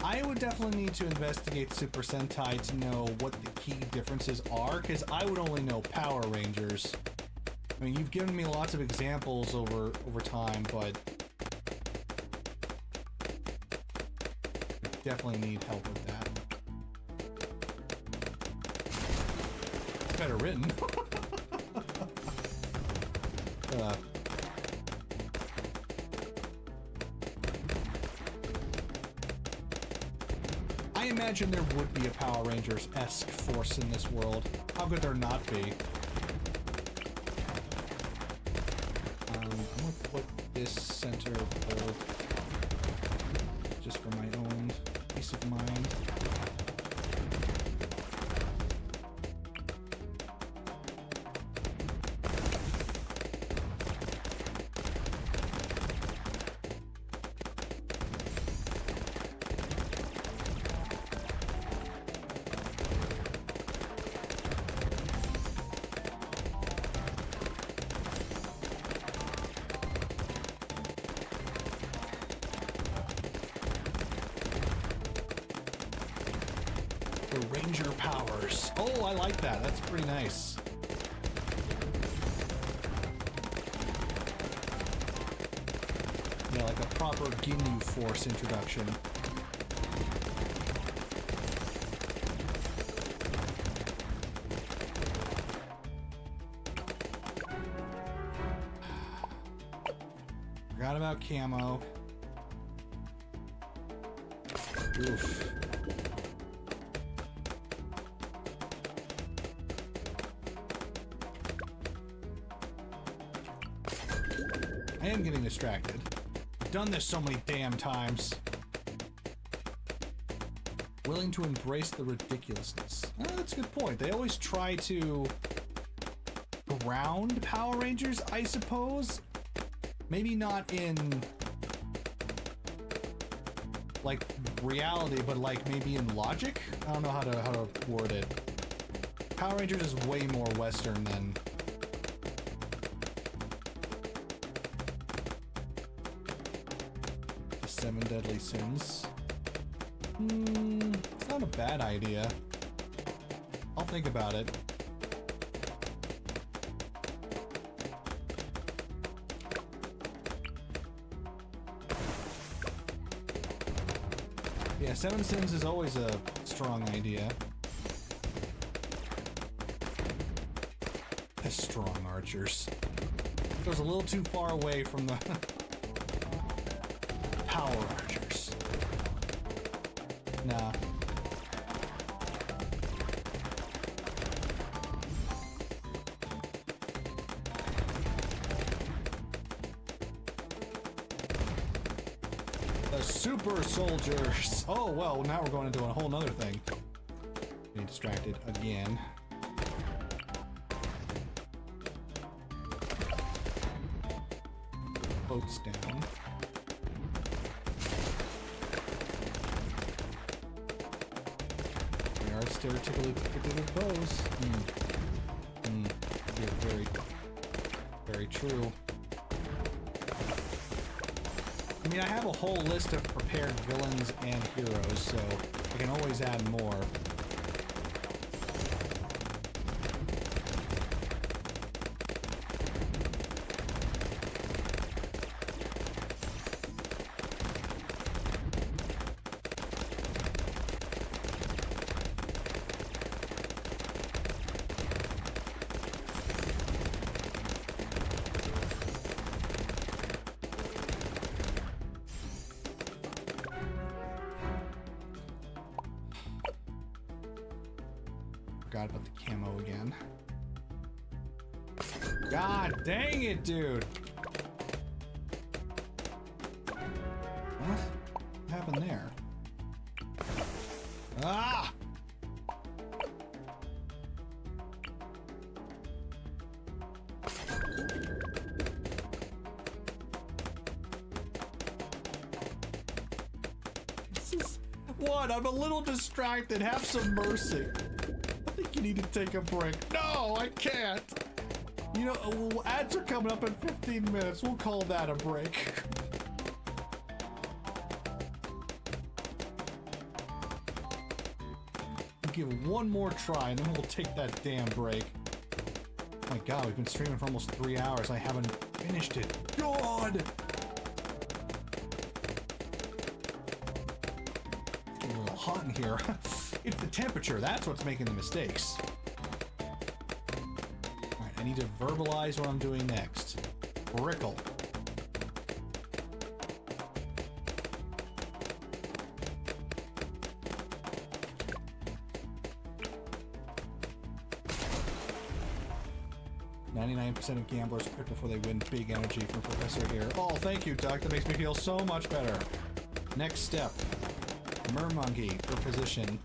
I would definitely need to investigate Super Sentai to know what the key differences are, because I would only know Power Rangers. I mean, you've given me lots of examples over time, but I definitely need help with that. It's better written. I imagine there would be a Power Rangers-esque force in this world. How could there not be? I'm gonna put this center of gold just for my own peace of mind. Ranger powers. Oh, I like that. That's pretty nice. Yeah, like a proper Ginyu Force introduction. Forgot about camo. Oof. I am getting distracted. I've done this so many damn times. Willing to embrace the ridiculousness. Oh, that's a good point. They always try to ground Power Rangers, I suppose. Maybe not in like reality, but like maybe in logic. I don't know how to word it. Power Rangers is way more Western than the 7 Deadly Sins. It's not a bad idea. I'll think about it. Yeah, 7 Sins is always a strong idea. The strong archers. Goes a little too far away from the power archers. Nah. Super soldiers. Oh, well, now we're going into a whole nother thing. Getting distracted again. Boats down. They are stereotypically equipped with bows. You're very, very true. I mean, I have a whole list of prepared villains and heroes, so I can always add more. Forgot about the camo again. God dang it, dude! What happened there? Ah! This is what? I'm a little distracted. Have some mercy. I think you need to take a break. No, I can't. You know, ads are coming up in 15 minutes. We'll call that a break. We'll give one more try and then we'll take that damn break. Oh my god, we've been streaming for almost 3 hours. I haven't finished it. God! It's getting a little hot in here. It's the temperature. That's what's making the mistakes. Alright, I need to verbalize what I'm doing next. Brickle. %, of gamblers quit before they win. Big energy from Professor here. Oh, thank you, Doc. That makes me feel so much better. Next step. Mermonkey for position.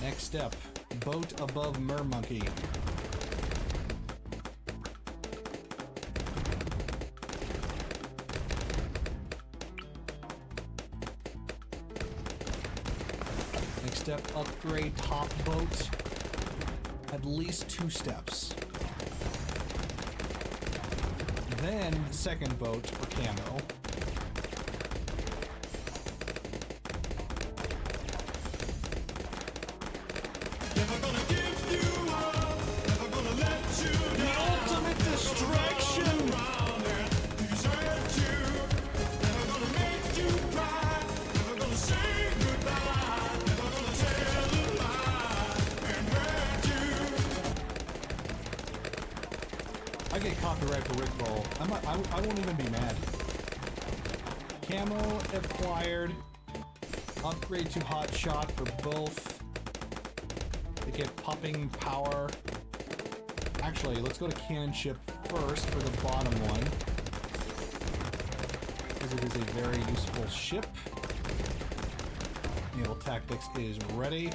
Next step. Boat above Mermonkey. Step upgrade top boat. At least 2 steps. Then second boat for camo. Never gonna give you up, never gonna let you down. The ultimate distraction. Desert you, never gonna make you cry, never gonna say goodbye. I get copyright for Rickroll. I won't even be mad. Camo acquired. Upgrade to hot shot for both. They get popping power. Actually, let's go to cannon ship first for the bottom one, because it is a very useful ship. Naval Tactics is ready.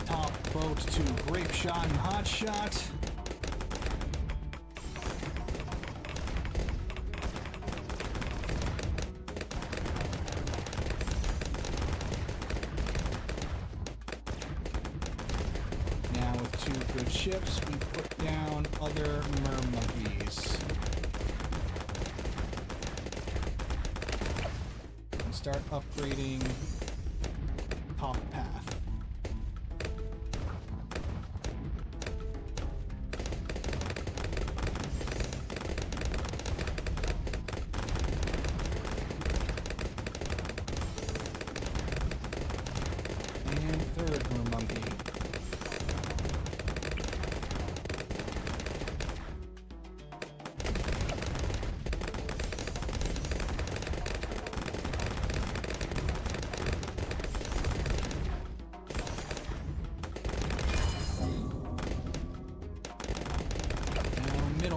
Top boat to grape shot and hot shot. Now with 2 good ships, we put down other mermonkeys. And start upgrading top path.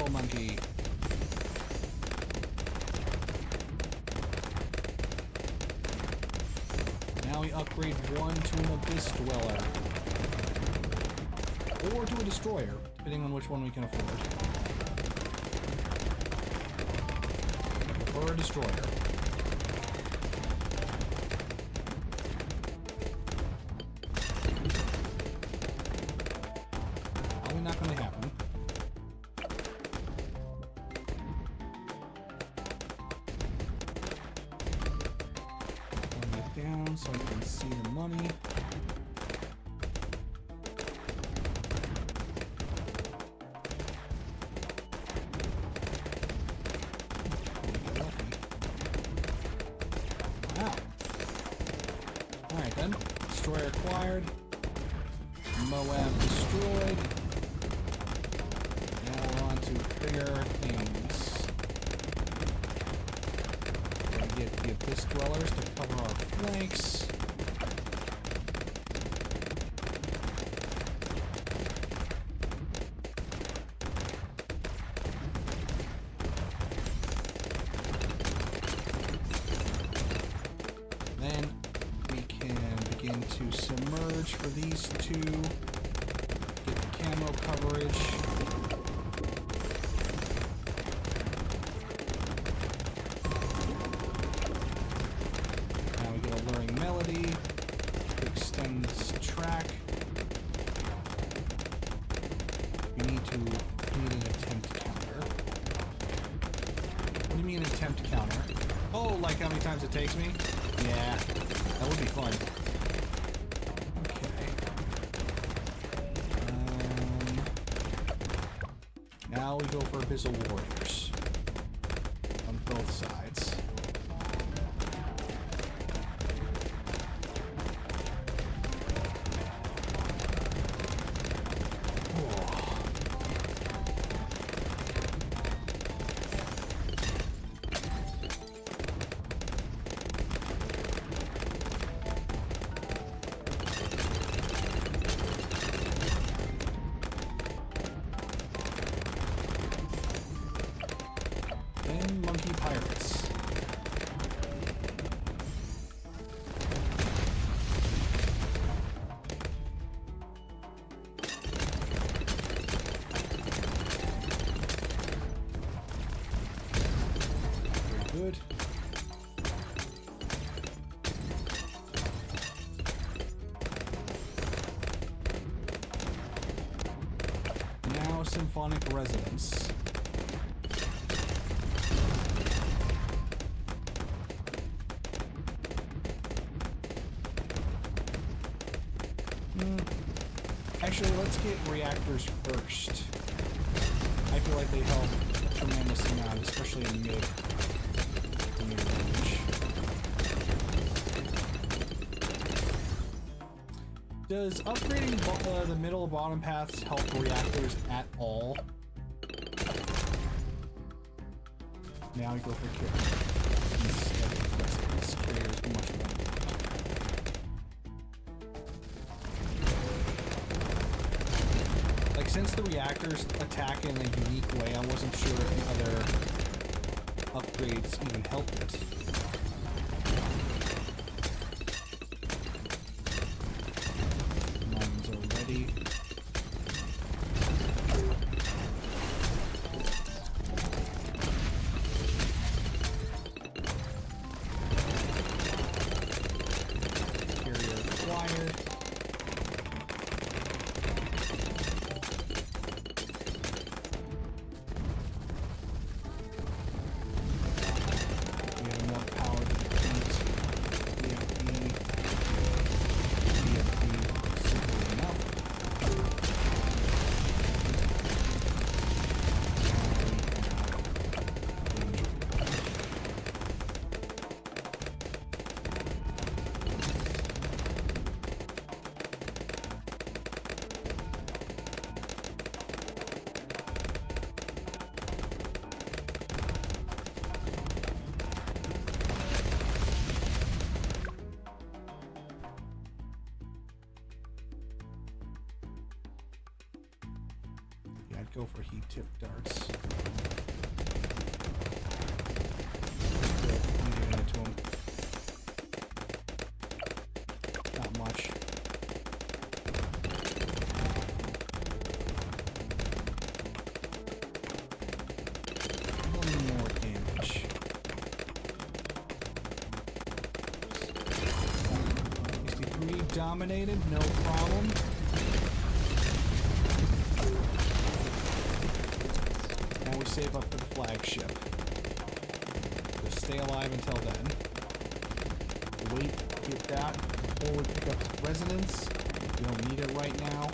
Go, monkey. Now we upgrade one to an Abyss Dweller. Or to a Destroyer, depending on which one we can afford. Or a Destroyer. Probably not going to happen. Turn it down so I can see the money. Alright then, Destroyer acquired, Moab destroyed, now we're on to bigger things. We're gonna get the Abyss Dwellers to cover our flanks. Then we can begin to submerge for these two. Get the camo coverage. Now we get Alluring Melody to extend this track. We need an attempt counter. What do you mean attempt counter? Oh, like how many times it takes me? Yeah, that would be fun. Okay. Now we go for Abyssal Warriors. On both sides. Then Monkey Pirates. Very good. Now Symphonic Resonance. Actually, let's get reactors first. I feel like they help a tremendous amount, especially in mid range. Does upgrading the middle or bottom paths help reactors at all? Now we go for cure. This carrier is much better. Since the reactors attack in a unique way, I wasn't sure if the other upgrades even helped it. Mines are ready. Carrier acquired. go for heat tip darts. Good. I'm giving it to him. Not much. One more damage. 63 dominated, no problem. Now we save up for the flagship. Just stay alive until then. Wait, get that before we pick up resonance. We don't need it right now.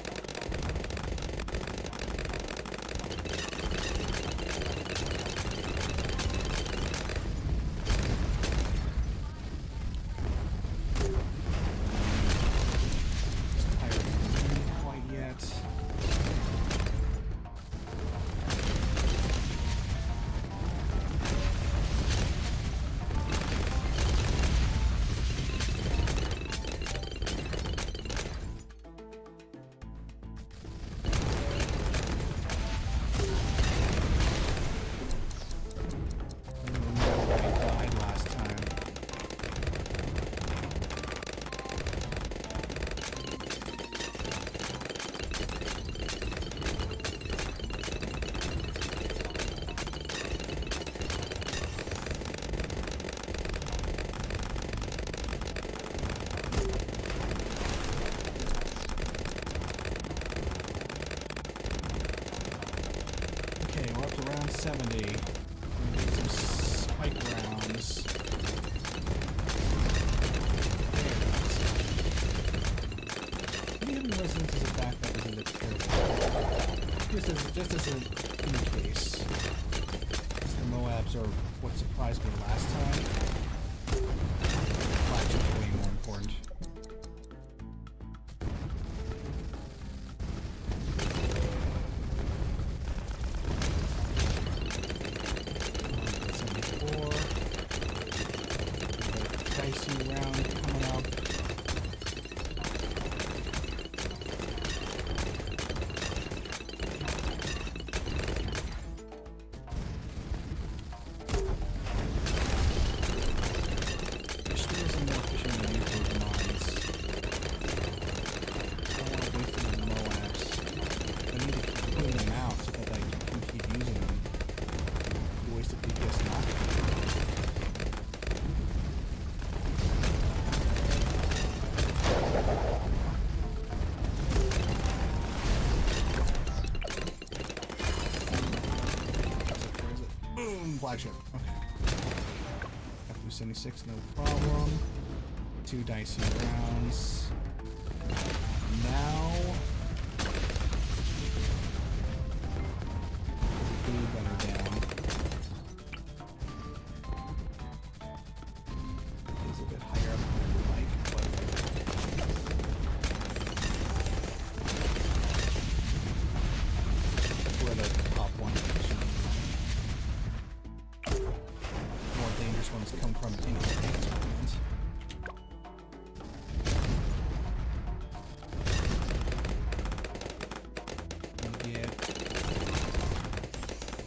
Around 70. Get some spike rounds. Maybe having resonance as a backup isn't a terrible. Just as in case. Because the Moabs are what surprised me last time. Flagship's way more important. Round coming up. Wish there was a more efficient way to use those mines. I don't want to waste them on Moabs. I need to keep putting them out so that I can keep using them. Waste of DPS not. Flagship. Okay. Got 76, no problem. 2 dicey rounds. Now. Blue gunner down. He's a bit higher up than I would like, but. That's where the top one is. Ones come from in experiment. We'll get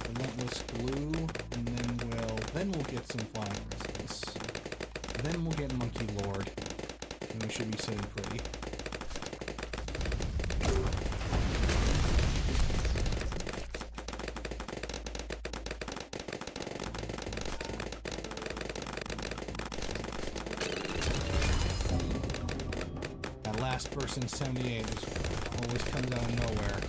relentless glue, and then we'll get some flying resistance. Then we'll get monkey lord, and we should be sitting pretty. Last person 78 always comes out of nowhere.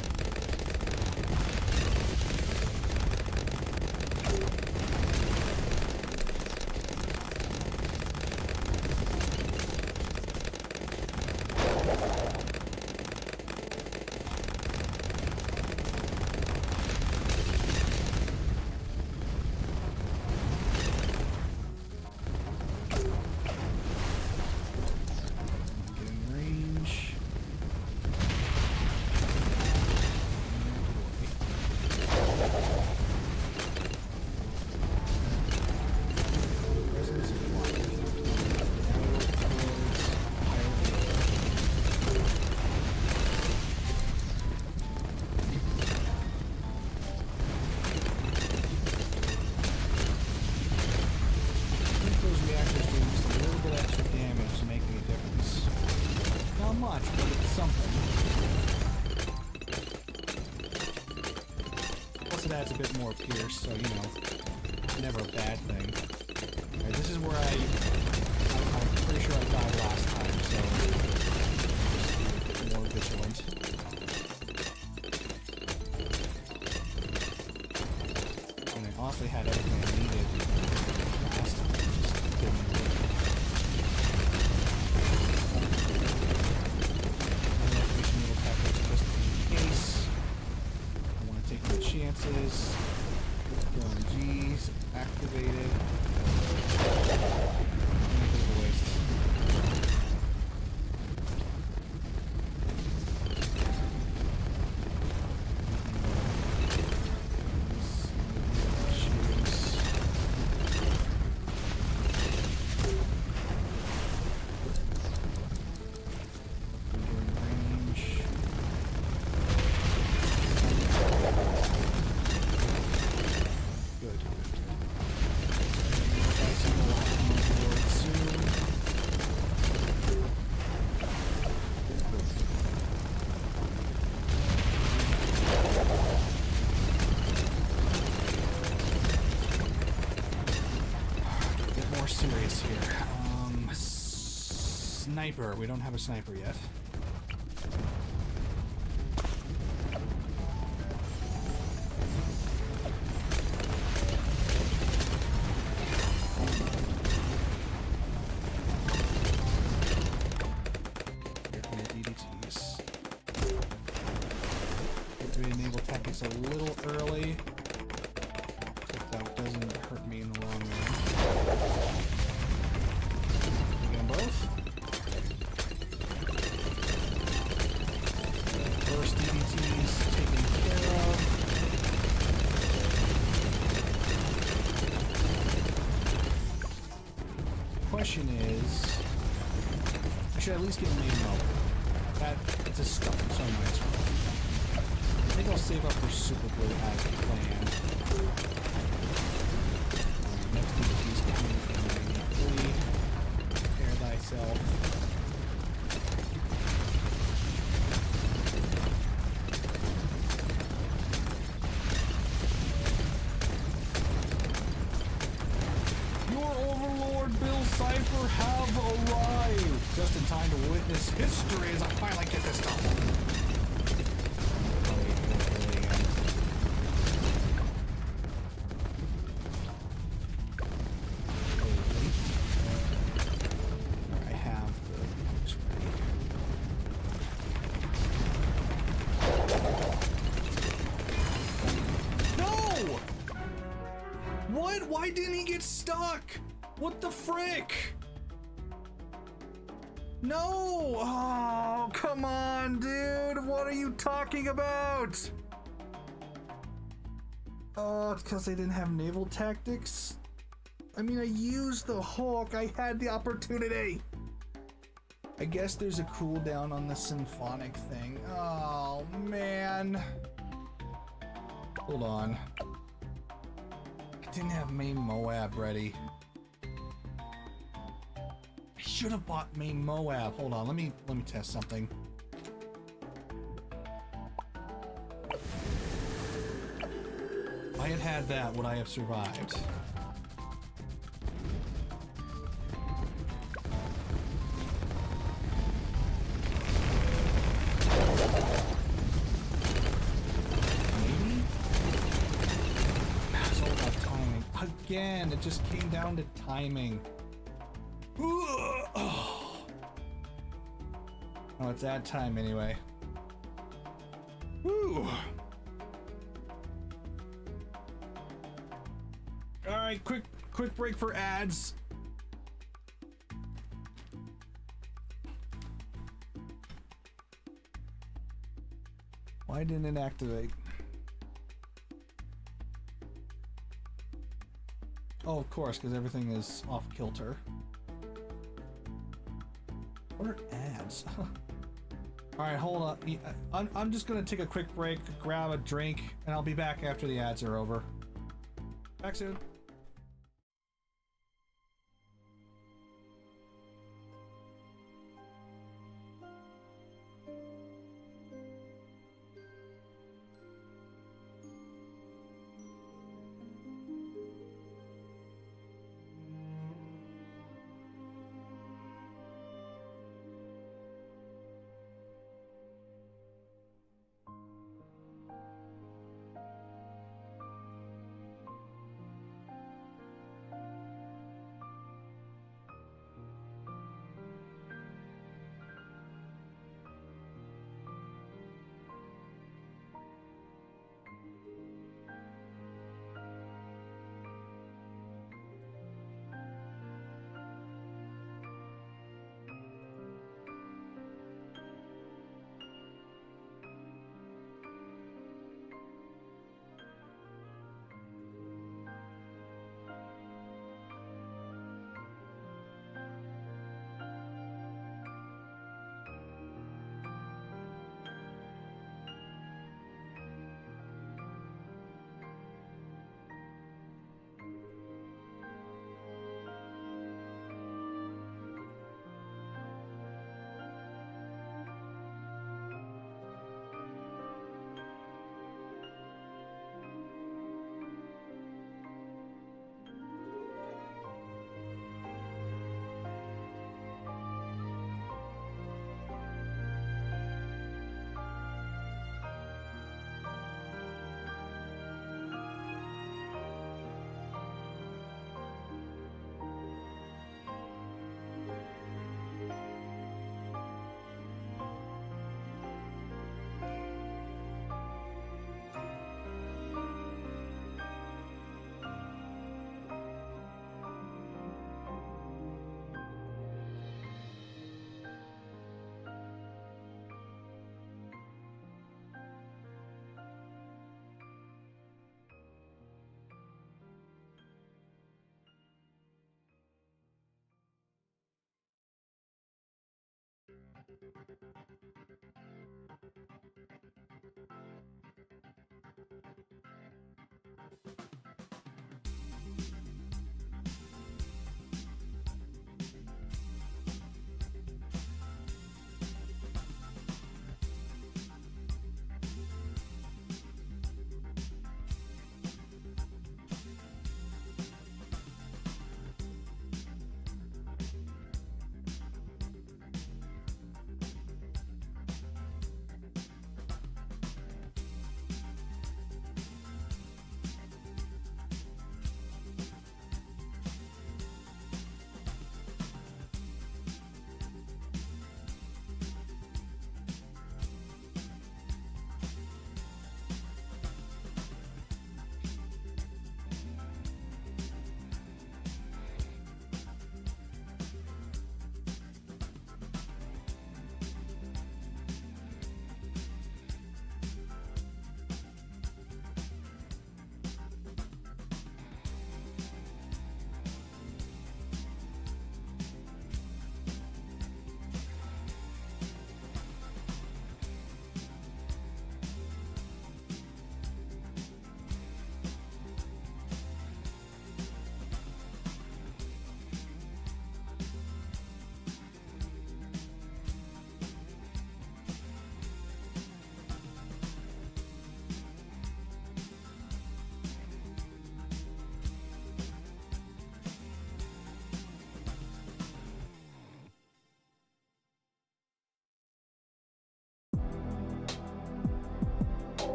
it adds a bit more pierce, so, you know, never a bad thing. Alright, this is where I'm pretty sure I died last time, so just be more vigilant. And I honestly had everything I needed last time, just didn't work. Chances. G's activated. Serious here. Sniper. We don't have a sniper yet. DDTs. Maybe enable tactics a little early. If that doesn't hurt me in the long run. Both. First DDTs taken care of. Question is, I should at least get main mode. It's a stuff, so nice. I think I'll save up for super glue as planned. Next DDT's coming immediately. Thyself. Your overlord Bill Cipher have arrived! Just in time to witness history as I finally get this done. Why didn't he get stuck? What the frick? No! Oh, come on, dude. What are you talking about? Oh, it's because they didn't have naval tactics? I mean, I used the hook. I had the opportunity. I guess there's a cooldown on the symphonic thing. Oh, man. Hold on. Didn't have main Moab ready. I should have bought main Moab. Hold on, let me test something. If I had that, would I have survived? Again, it just came down to timing. Oh, it's that time anyway. Woo. All right, quick break for ads. Why didn't it activate? Oh, of course, because everything is off kilter. What are ads? Alright, hold on. I'm just gonna take a quick break, grab a drink, and I'll be back after the ads are over. Back soon.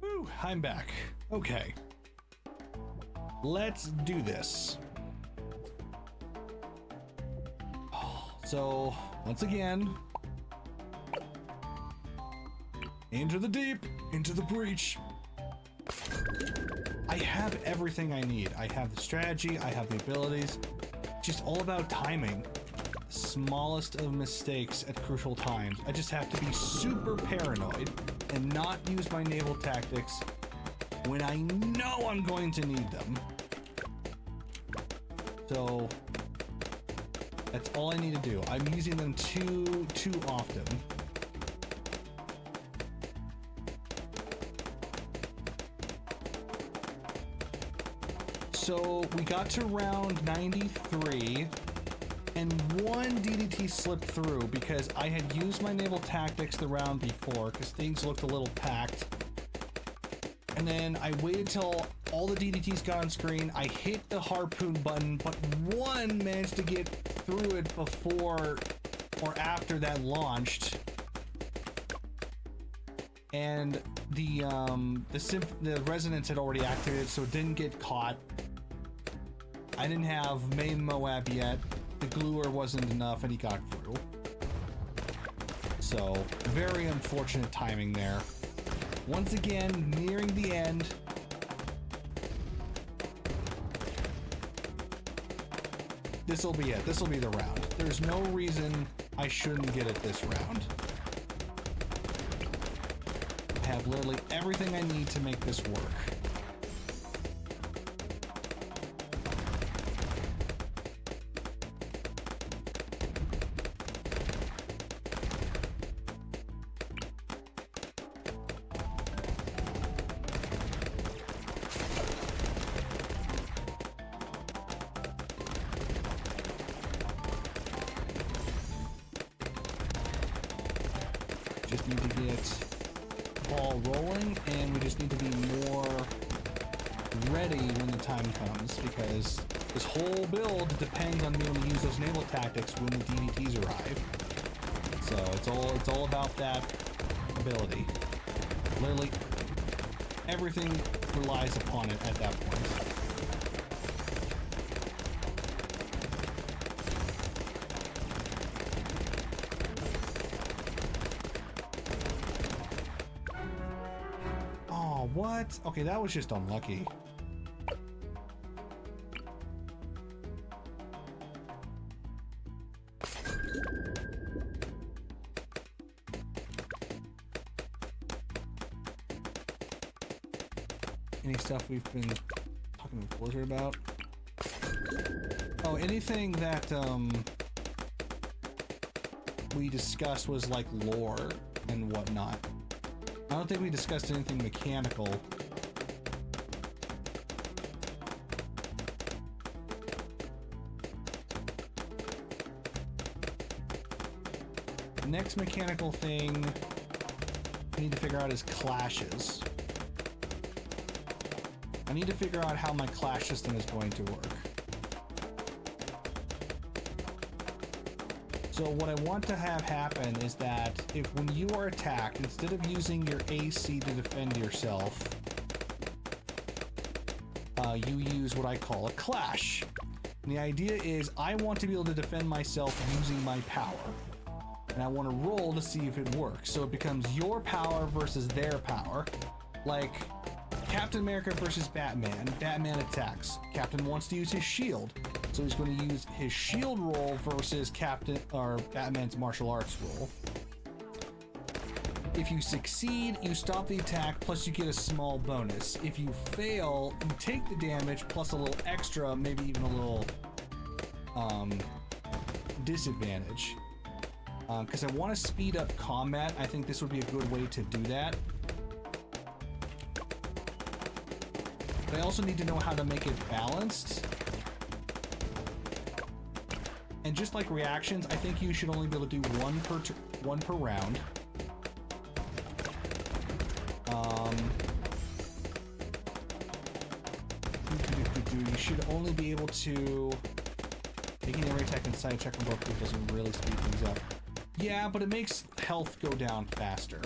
Whew, I'm back. Okay. Let's do this. So, once again, into the deep, into the breach. I have everything I need. I have the strategy, I have the abilities. It's just all about timing. The smallest of mistakes at crucial times. I just have to be super paranoid and not use my naval tactics when I know I'm going to need them. So that's all I need to do. I'm using them too often. So we got to round 93 and one DDT slipped through because I had used my naval tactics the round before because things looked a little packed. And then I waited till all the DDTs got on screen. I hit the harpoon button, but one managed to get through it before or after that launched. And the resonance had already activated, so it didn't get caught. I didn't have main Moab yet. The gluer wasn't enough, and he got through. So very unfortunate timing there. Once again, nearing the end. This'll be it. This'll be the round. There's no reason I shouldn't get it this round. I have literally everything I need to make this work. Just need to get the ball rolling, and we just need to be more ready when the time comes, because this whole build depends on being able to use those naval tactics when the DDTs arrive. So it's all about that ability. Literally everything relies upon it at that point. What? Okay, that was just unlucky. Any stuff we've been talking with Blizzard about? Oh, anything that we discussed was like lore and whatnot. I don't think we discussed anything mechanical. The next mechanical thing I need to figure out is clashes. I need to figure out how my clash system is going to work. So what I want to have happen is that if when you are attacked, instead of using your AC to defend yourself, you use what I call a clash. And the idea is I want to be able to defend myself using my power. And I want to roll to see if it works. So it becomes your power versus their power. Like Captain America versus Batman. Batman attacks. Captain wants to use his shield. So he's going to use his shield roll versus Batman's martial arts roll. If you succeed, you stop the attack, plus you get a small bonus. If you fail, you take the damage, plus a little extra, maybe even a little disadvantage. Because I want to speed up combat. I think this would be a good way to do that. But I also need to know how to make it balanced. And just like reactions, I think you should only be able to do one per round. You should only be able to making every attack and side check on both people doesn't really speed things up. Yeah, but it makes health go down faster.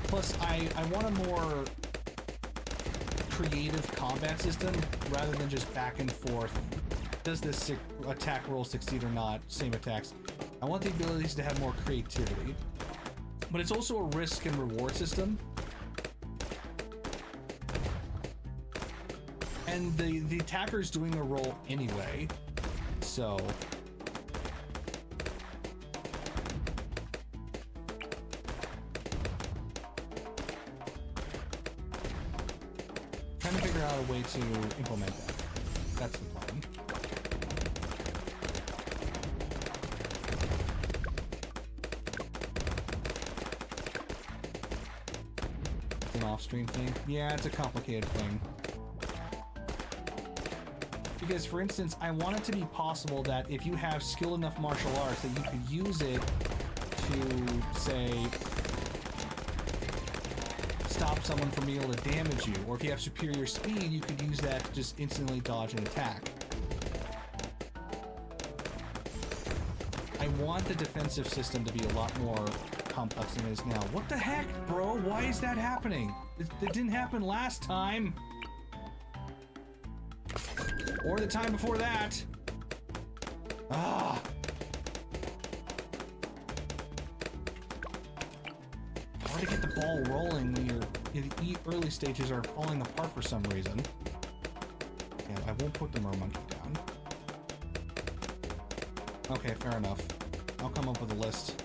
Plus, I want a more creative combat system rather than just back and forth. Does this attack roll succeed or not? Same attacks. I want the abilities to have more creativity. But it's also a risk and reward system. And the attacker's doing a roll anyway. So trying to figure out a way to implement that. That's the plan. It's an off-stream thing. Yeah, it's a complicated thing. Because, for instance, I want it to be possible that if you have skilled enough martial arts that you could use it to, say, stop someone from being able to damage you. Or if you have superior speed, you could use that to just instantly dodge an attack. I want the defensive system to be a lot more complex than it is now. What the heck, bro? Why is that happening? It didn't happen last time. Or the time before that. Ah. Hard to get the ball rolling when the early stages are falling apart for some reason. Yeah, I won't put the mermonkey down. Okay, fair enough. I'll come up with a list.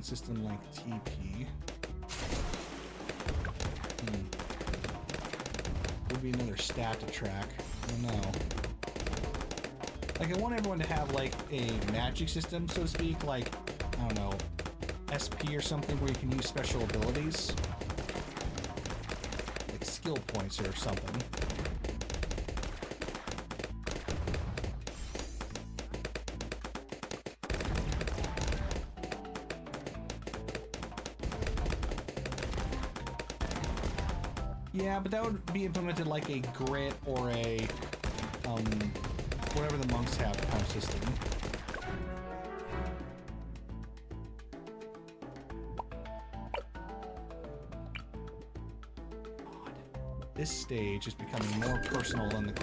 System like TP. Would be another stat to track. I don't know. Like, I want everyone to have like a magic system, so to speak, like, I don't know, SP or something where you can use special abilities. Like skill points or something. Yeah, but that would be implemented like a grit or a, whatever the monks have kind of system. this stage is becoming more personal than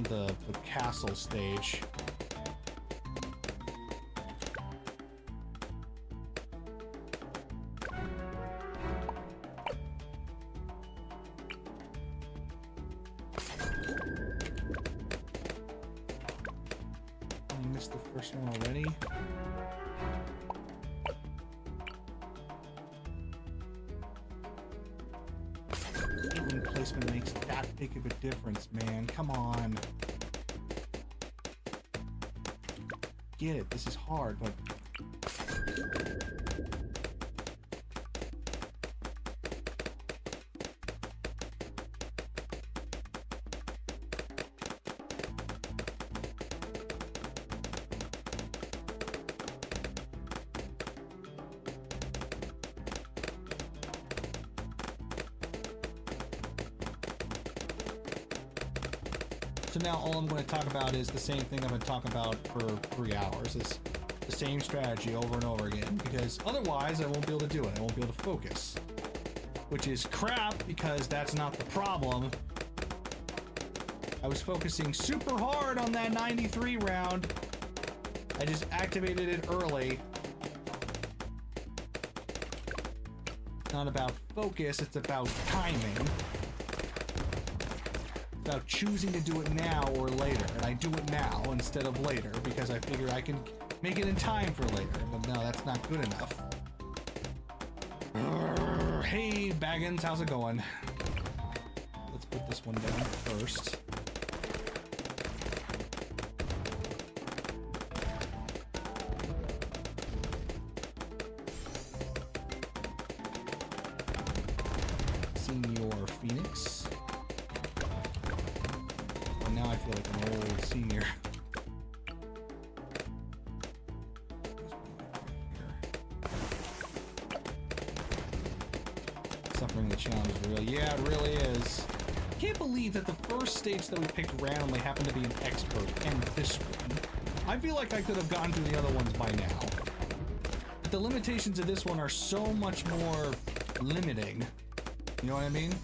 the castle stage. I missed the first one already. Placement makes that big of a difference, man. Come on. Get it. This is hard, but so now all I'm going to talk about is the same thing I've been talking about for 3 hours. It's the same strategy over and over again, because otherwise I won't be able to do it. I won't be able to focus, which is crap because that's not the problem. I was focusing super hard on that 93 round. I just activated it early. It's not about focus, it's about timing. About choosing to do it now or later, and I do it now instead of later because I figure I can make it in time for later, but no, that's not good enough. Hey Baggins, how's it going? Let's put this one down first. Senior Phoenix. Now I feel like an old senior. Suffering the challenge is real. Yeah, it really is. I can't believe that the first stage that we picked randomly happened to be an expert, and this one. I feel like I could have gotten through the other ones by now. But the limitations of this one are so much more limiting. You know what I mean?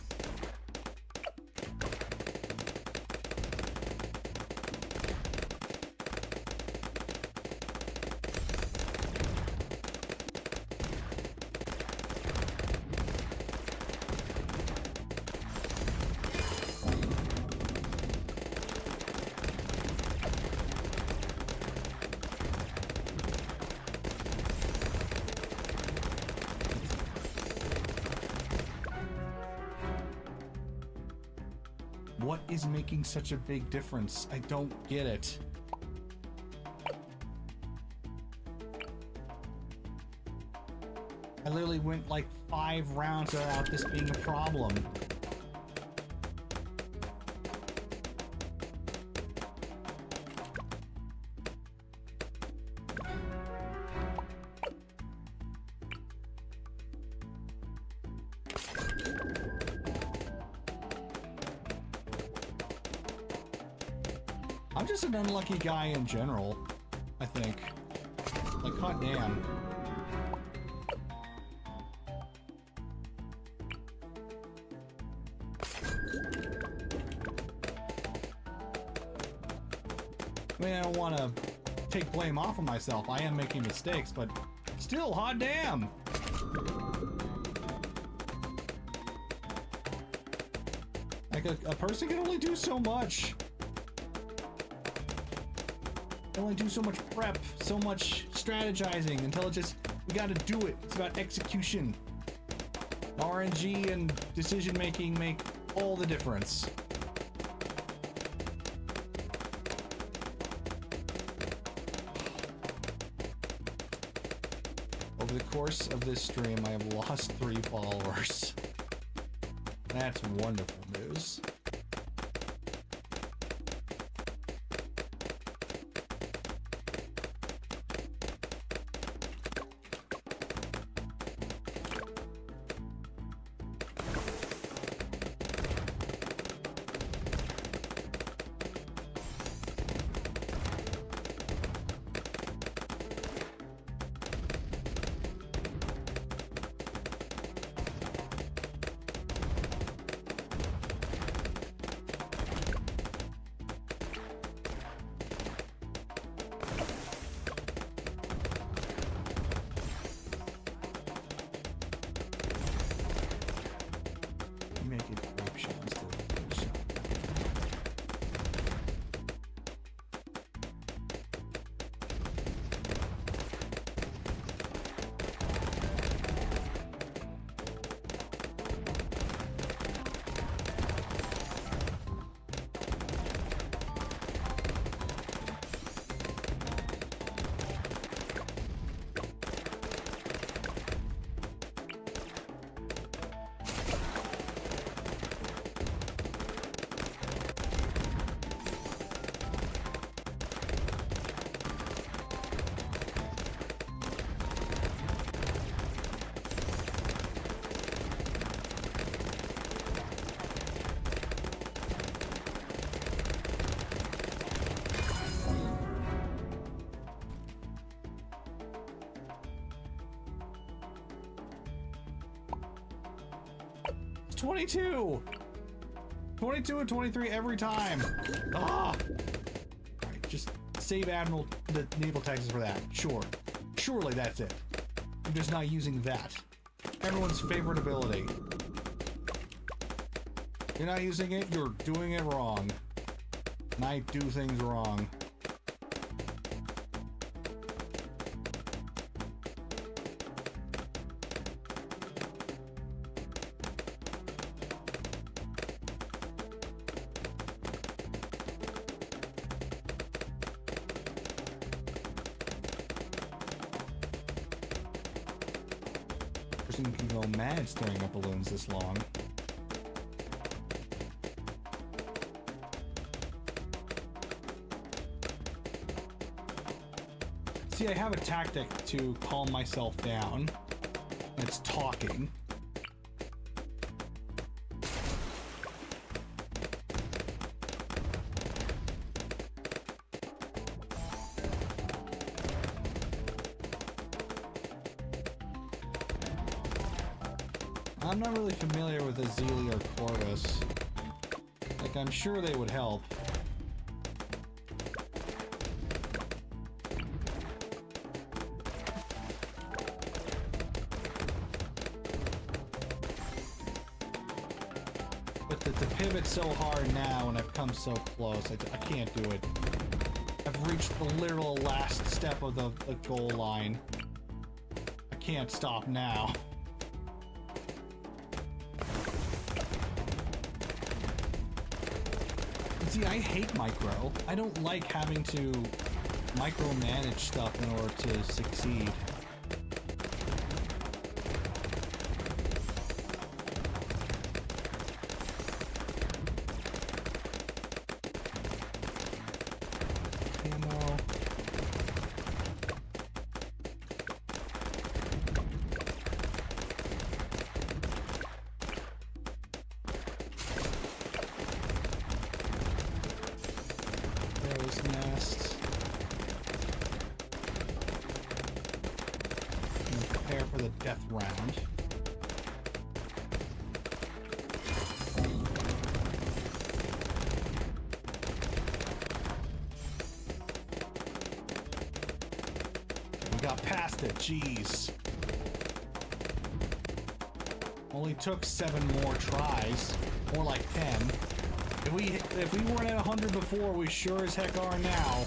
What is making such a big difference? I don't get it. I literally went like 5 rounds without this being a problem. I'm just an unlucky guy in general, I think. Like, hot damn. I mean, I don't want to take blame off of myself. I am making mistakes, but still, hot damn. Like, a person can only do so much. Only do so much prep, so much strategizing until it just, we gotta do it. It's about execution. RNG and decision making make all the difference. Over the course of this stream, I have lost 3 followers. That's wonderful news. make it grape shot instead of grape shot. It's 22! 22 and 23 every time. Ah! Alright, just save Admiral the naval taxes for that. Sure. Surely that's it. I'm just not using that. Everyone's favorite ability. You're not using it, you're doing it wrong. And I do things wrong. Person can go mad staring at balloons this long. See, I have a tactic to calm myself down. It's talking. I'm not really familiar with Azalea or Corvus. Like, I'm sure they would help. But to pivot so hard now and I've come so close, I can't do it. I've reached the literal last step of the goal line. I can't stop now. See, I hate micro. I don't like having to micromanage stuff in order to succeed. Ammo. Crow's nest. And prepare for the death round. We got past it, jeez. Only took 7 more tries, more like 10. If we weren't at 100 before, we sure as heck are now.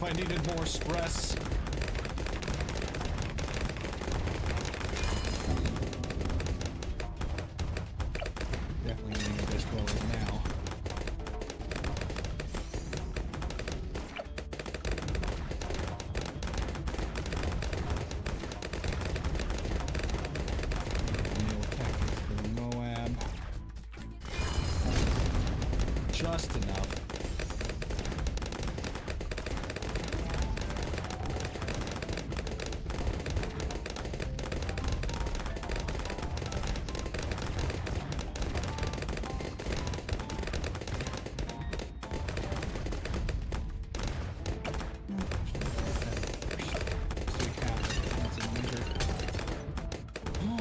if I needed more stress. Definitely need this roller now. Just enough.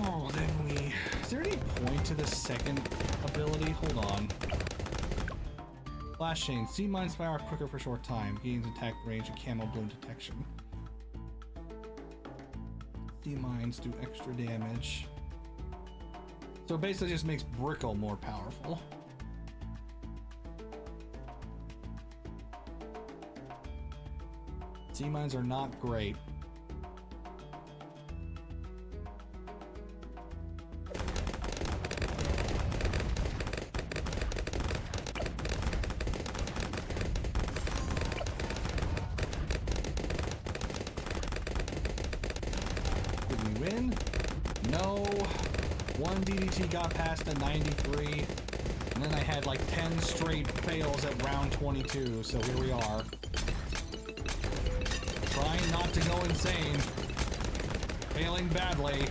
Oh, then we... Is there any point to the second ability? Hold on. Flashing. Sea mines fire quicker for a short time. Gains attack range and camo bloom detection. Sea mines do extra damage. So it basically just makes Brickle more powerful. Sea mines are not great. Win? No. One DDT got past the 93, and then I had like 10 straight fails at round 22, so here we are. Trying not to go insane. Failing badly.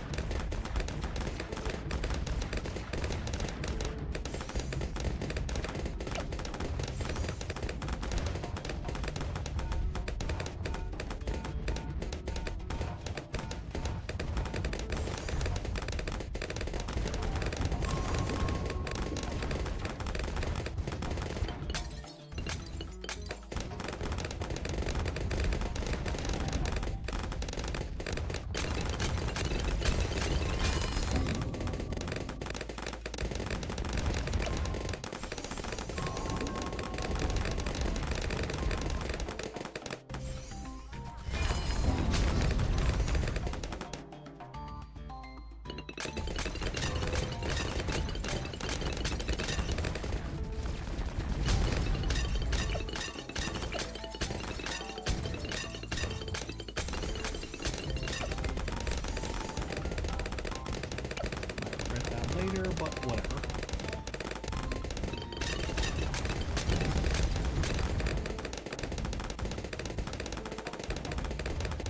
Later, but whatever.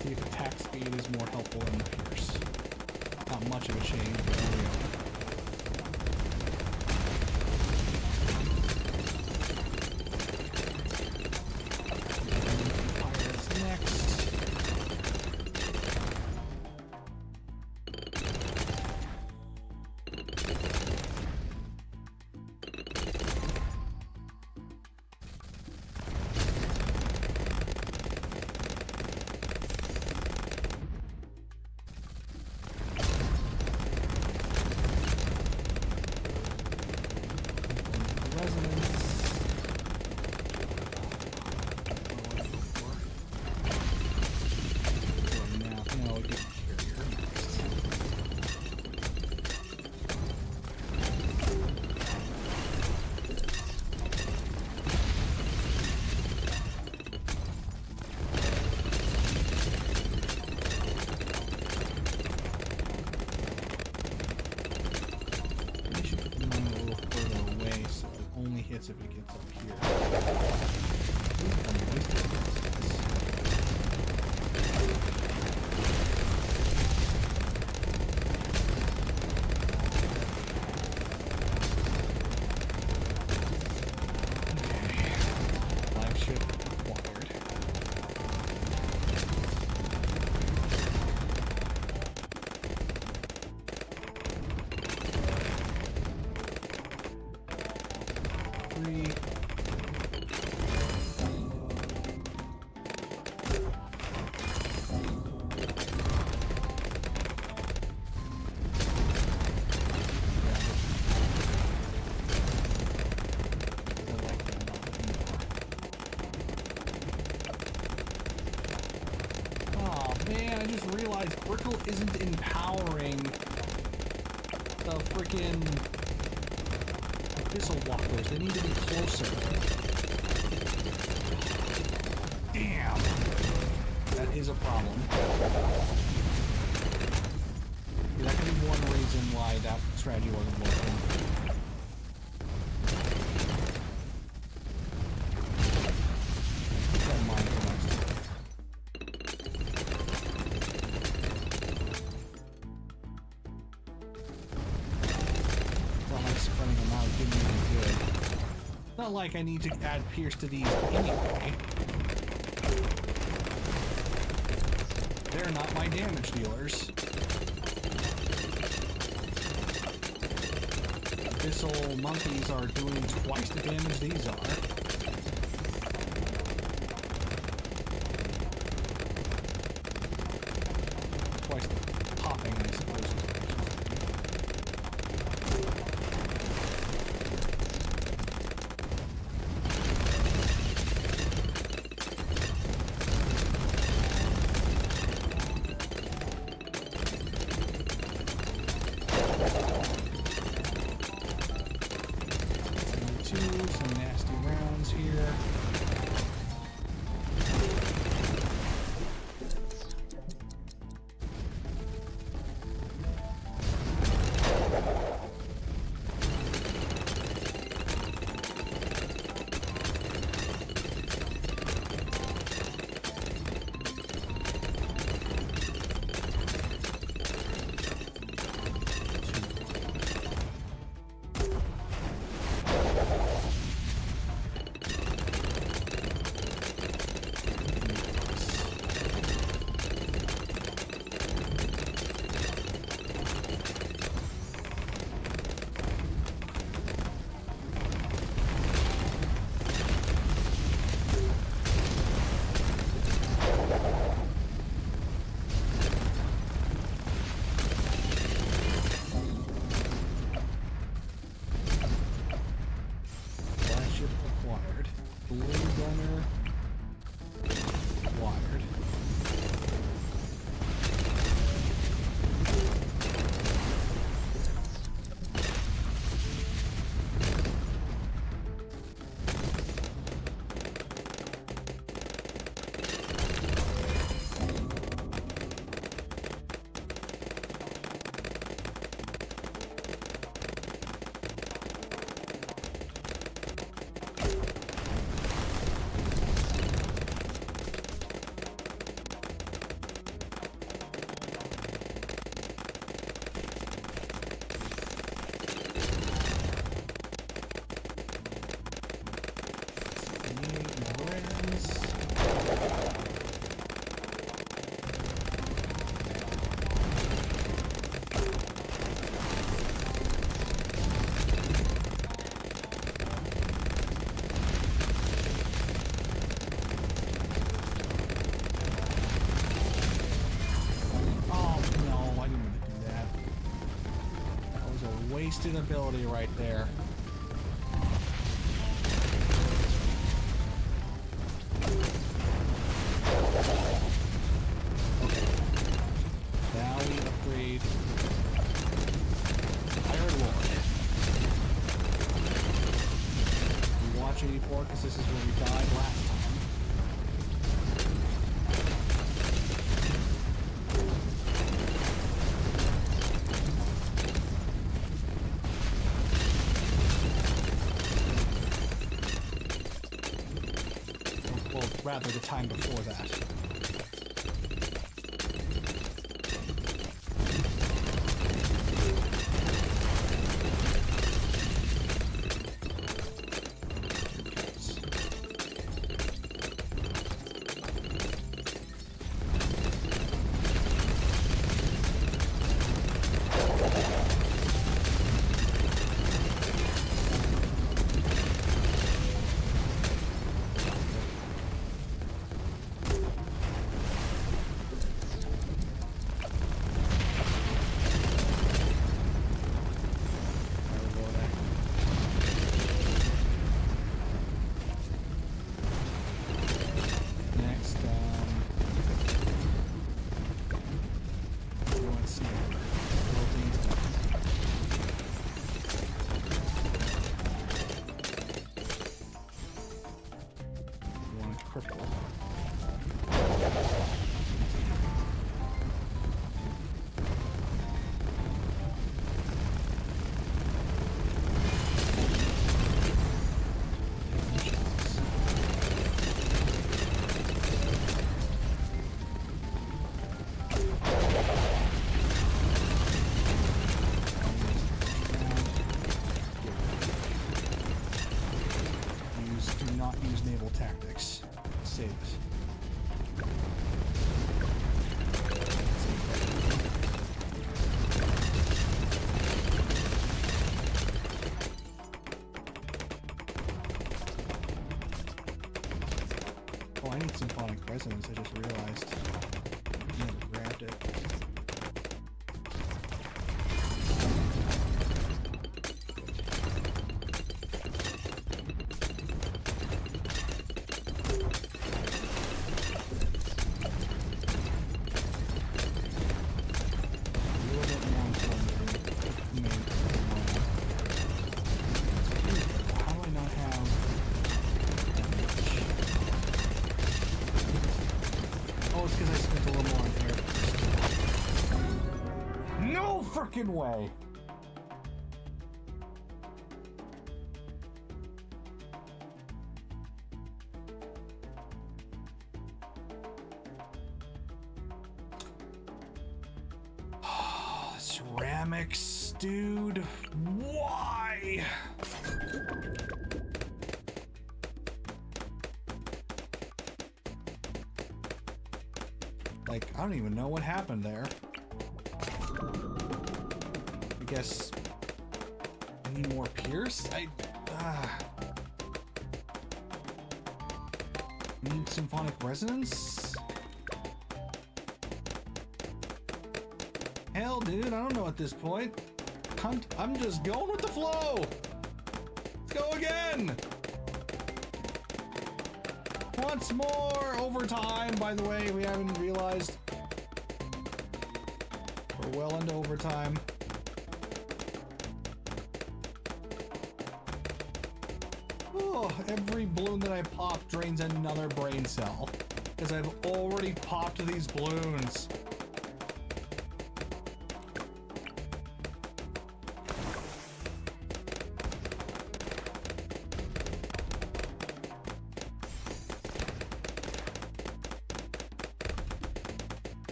See if attack speed is more helpful than Pierce. Not much of a change, but here we are. Pirates next. Man, I just realized Brickle isn't empowering the freaking Abyssal Walkers. They need to be closer. Damn! That is a problem. Yeah, that could be one reason why that strategy wasn't working. Keep that in mind for next time. Not like spreading them out didn't really good. Not like I need to add Pierce to these anyway. They're not my damage dealers. Abyssal monkeys are doing twice the damage these are. Twice the popping, I suppose. Some nasty rounds here. Wasted ability right there. Okay. Now we upgrade Iron Lord. We watch 84 because this is where we died last time. Rather, the time before that. resonance, I just realized. I never grabbed it. Way. Ceramics, dude. Why? Like, I don't even know what happened there. I guess I need more Pierce. I need symphonic resonance. Hell, dude, I don't know at this point. I'm just going with the flow. Let's go again. Once more overtime. By the way, we haven't realized we're well into overtime. Every balloon that I pop drains another brain cell because I've already popped these balloons.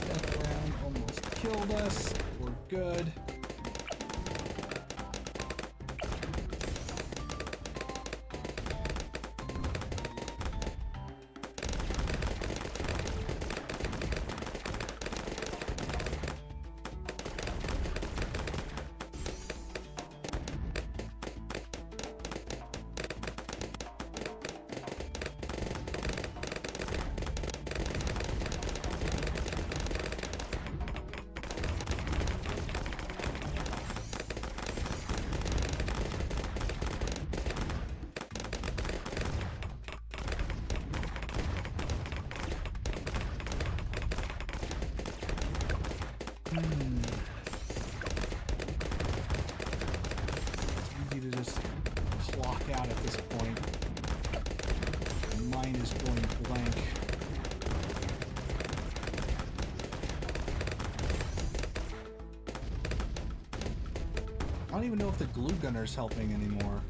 That round almost killed us. We're good. Easy to just clock out at this point. My mind is going blank. I don't even know if the glue gunner's helping anymore.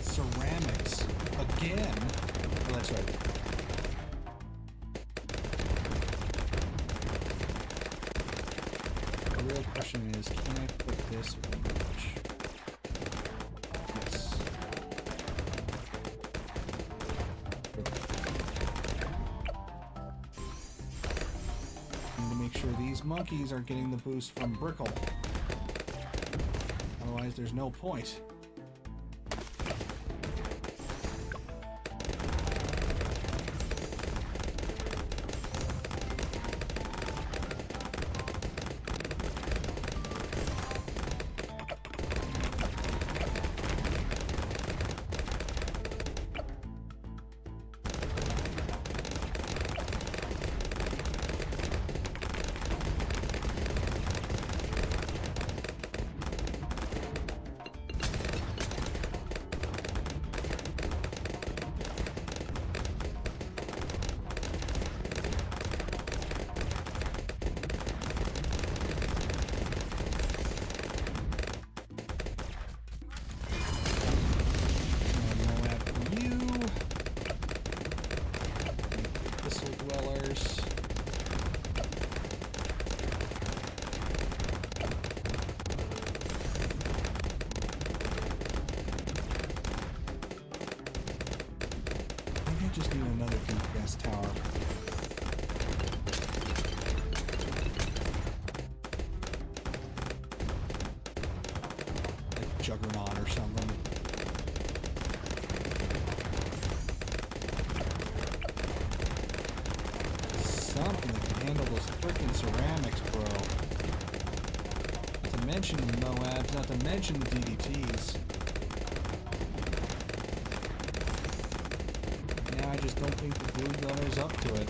Ceramics again. Oh, that's right. The real question is, can I put this range? Yes. make sure these monkeys are getting the boost from Brickle. Otherwise, there's no point. Just need another DPS tower. Like Juggernaut or something. Something that can handle those freaking ceramics, bro. Not to mention the Moabs, not to mention the DDTs. I just don't think the blue gunner's up to it.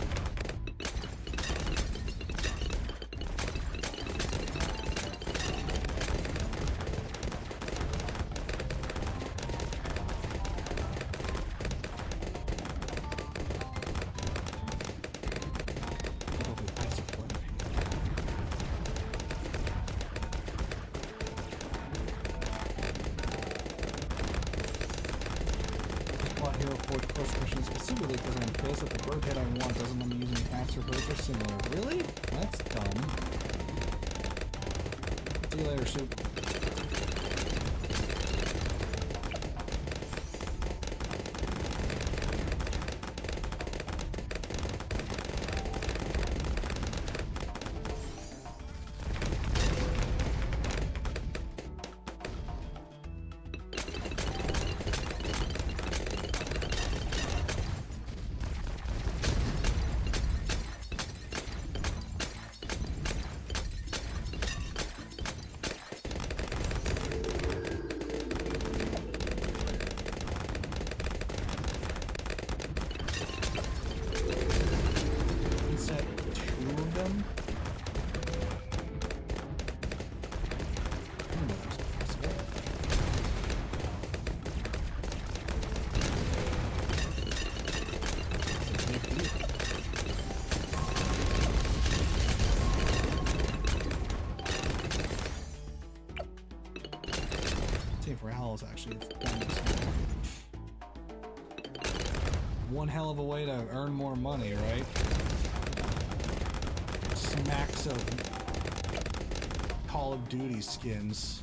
Specifically because I'm pissed that the bird head I want doesn't let me use any hacks or birds or similar. Really? That's dumb. See you later, Soup. Actually, one hell of a way to earn more money, right? Smacks of Call of Duty skins.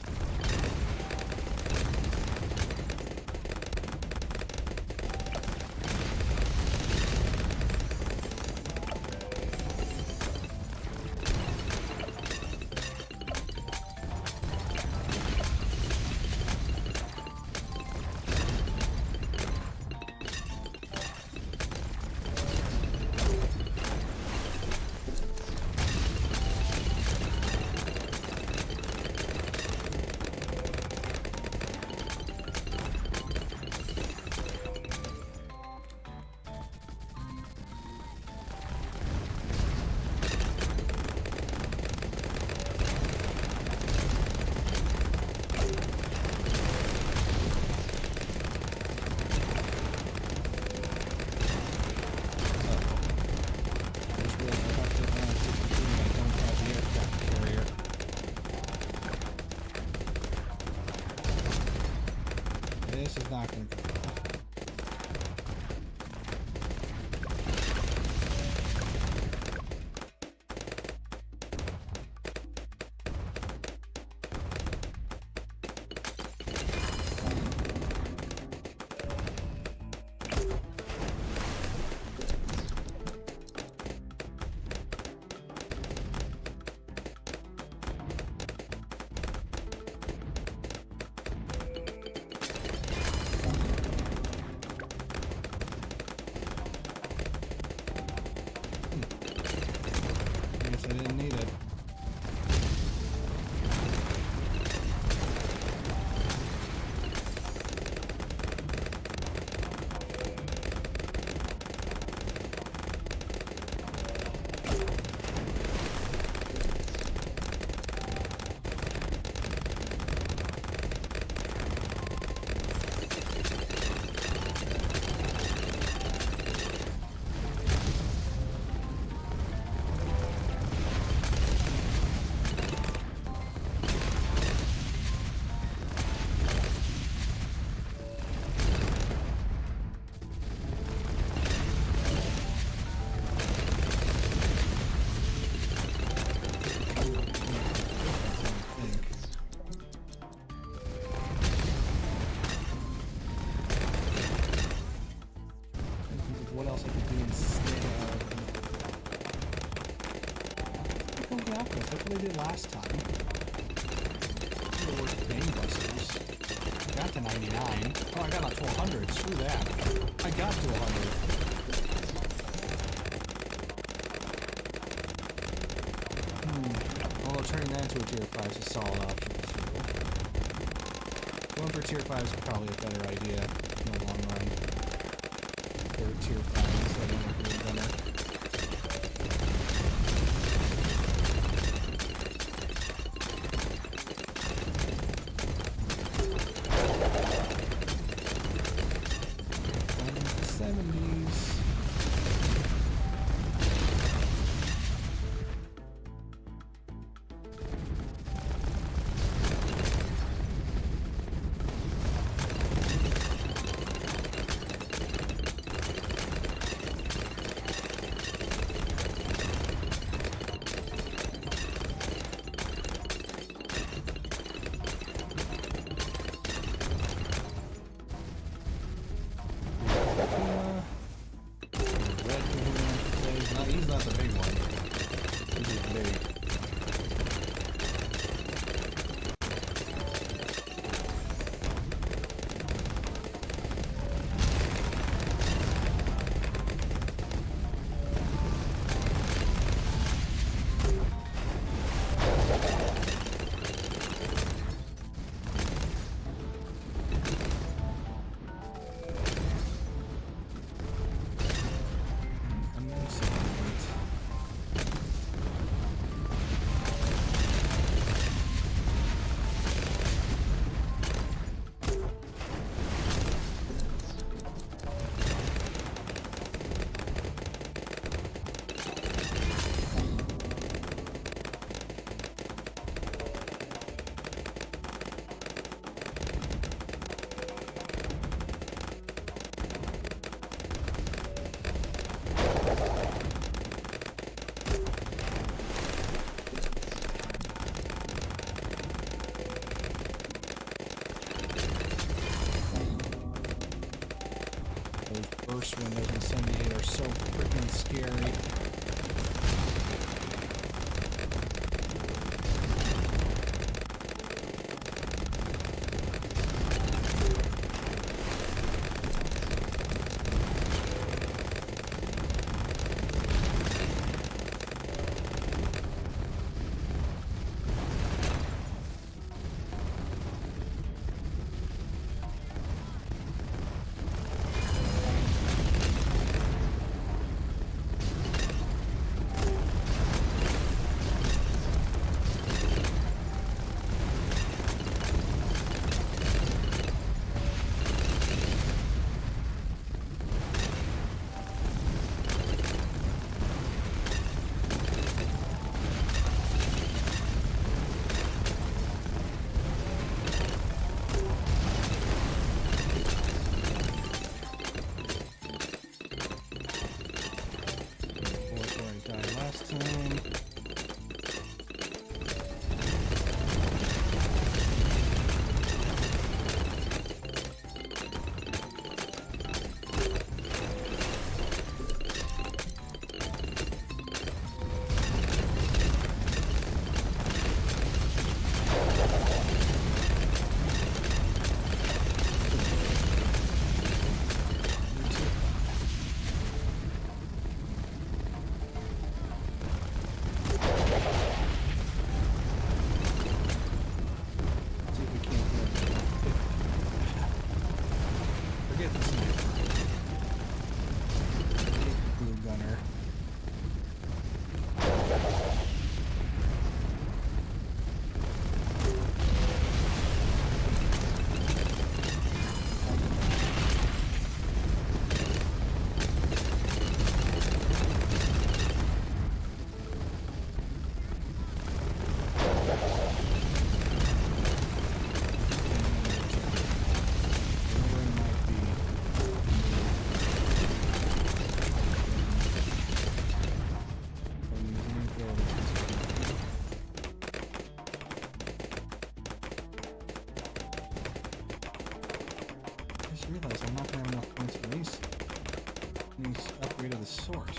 This is not going to go well. That's what I did last time. It worked gangbusters. Got to 99. Oh, I got up to 100. Screw that. I got to 100. Although turning that into a tier 5 is a solid option. Going for tier 5 is probably a better idea in the long run. Or tier 5 instead of a blue gunner. He's not the big one. He's big. Burst windows in 78 are so freaking scary. upgrade of the sort.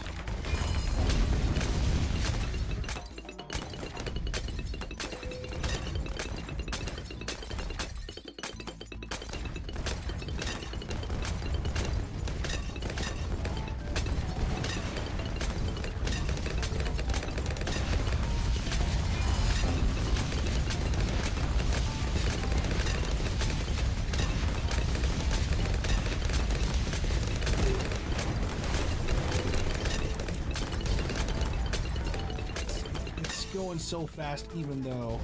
going so fast even though...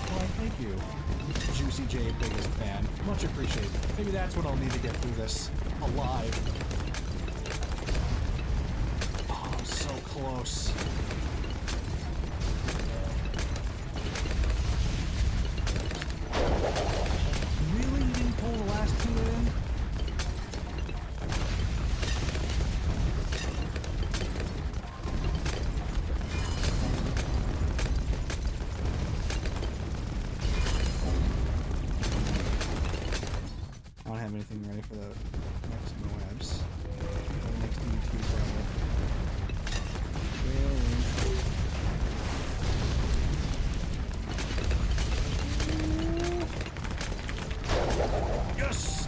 Well, thank you, Juicy J, biggest fan. Much appreciated. Maybe that's what I'll need to get through this alive. Oh, I'm so close. Really? You didn't pull the last two in? I don't have anything ready for the next Moabs. The next vtuber. Yes!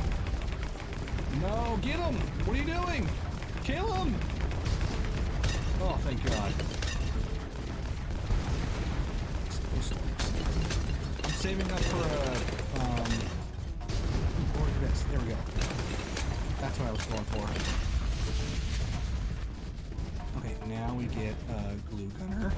No, get him! What are you doing? Kill him! Oh, thank God. I'm saving up for a, there we go. That's what I was going for. Okay, now we get a glue gunner.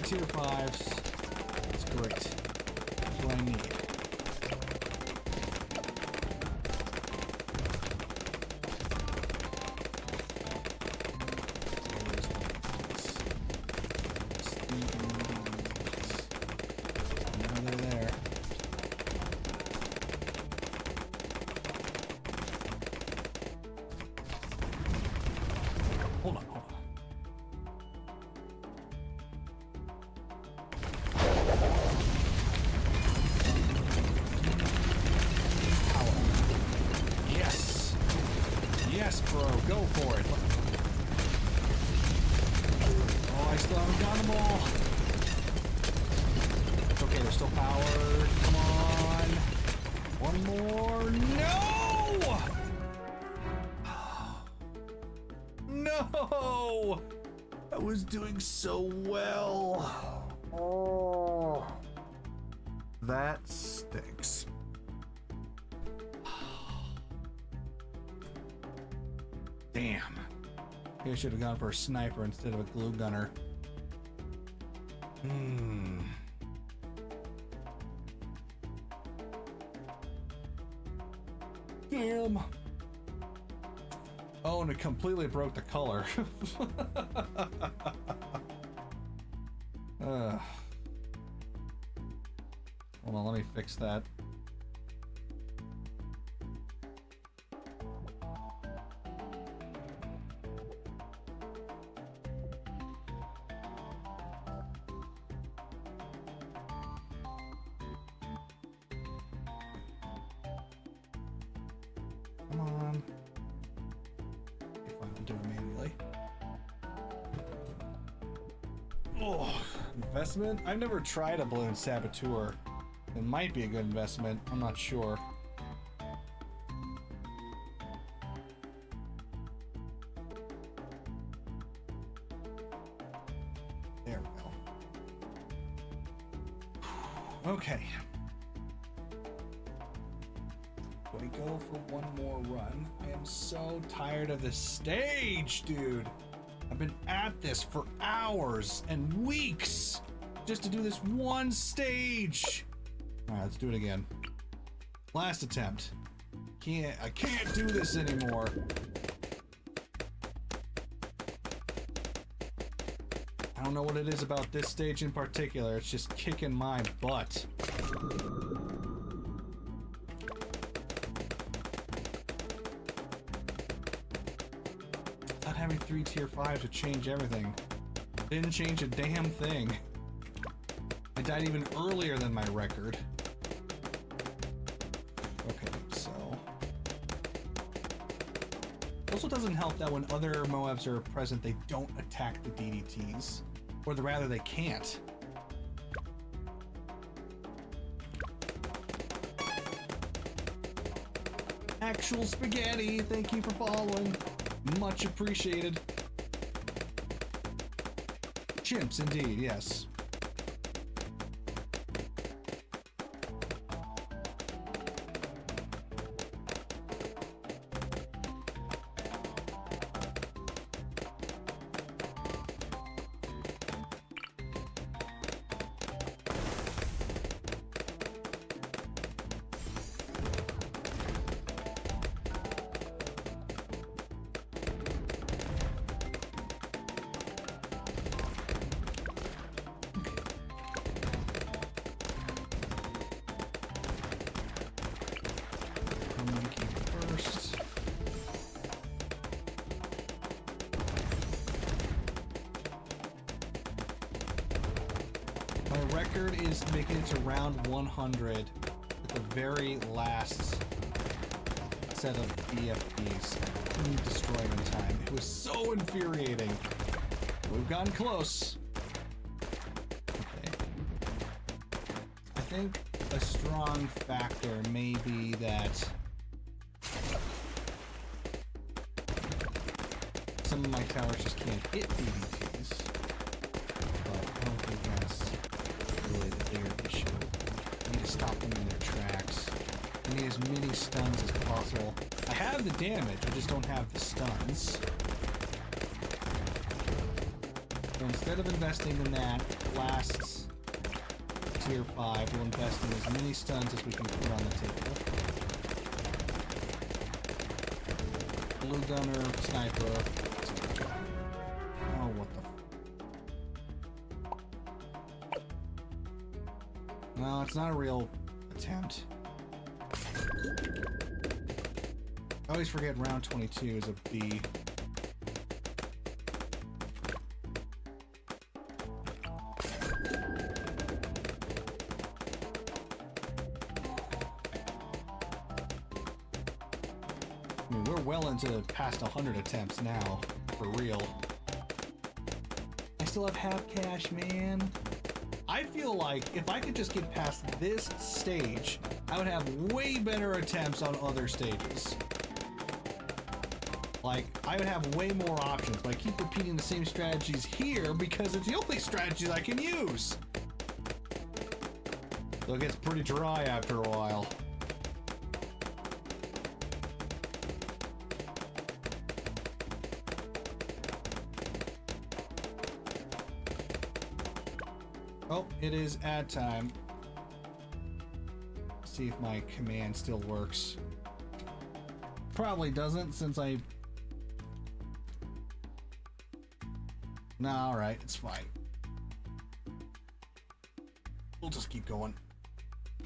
Tier 5s. That's great. That's what I need. Now they're there. Hold on, hold on. Yes, bro, go for it. Oh, I still haven't got them all. It's okay, they're still powered. Come on. One more. No! No! I was doing so well. Oh. That stinks. Damn. Maybe I should have gone for a sniper instead of a glue gunner. Damn. Oh, and it completely broke the color. Hold on, let me fix that. Come on. If I can do it manually. Oh, investment? I've never tried a balloon saboteur. It might be a good investment. I'm not sure. There we go. Okay. We go for one more run. I am so tired of this stage, dude. I've been at this for hours and weeks just to do this one stage. All right, let's do it again. Last attempt. I can't do this anymore. I don't know what it is about this stage in particular. It's just kicking my butt. Not having 3 tier 5s would change everything. Didn't change a damn thing. I died even earlier than my record. Okay, so Also doesn't help that when other Moabs are present, they don't attack the DDTs. Or rather, they can't. Actual spaghetti, thank you for following. Much appreciated. Chimps, indeed, yes. Is making it to round 100 at the very last set of BFPs. Couldn't destroy it in time. It was so infuriating. We've gotten close. Okay. I think a strong factor may be that some of my towers just can't hit DDTs. But I don't think that's really the bigger issue. I need to stop them in their tracks. I need as many stuns as possible. I have the damage, I just don't have the stuns. So instead of investing in that last tier 5, we'll invest in as many stuns as we can put on the table. Blue gunner, sniper. Oh, what the no, it's not a real attempt. I always forget round 22 is a B. I mean, we're well into past 100 attempts now, for real. I still have half cash, man. I feel like if I could just get past this stage, I would have way better attempts on other stages. Like, I would have way more options, but I keep repeating the same strategies here because it's the only strategies I can use. So it gets pretty dry after a while. Oh, it is ad time. See if my command still works. Probably doesn't since I... Nah, alright, it's fine. We'll just keep going.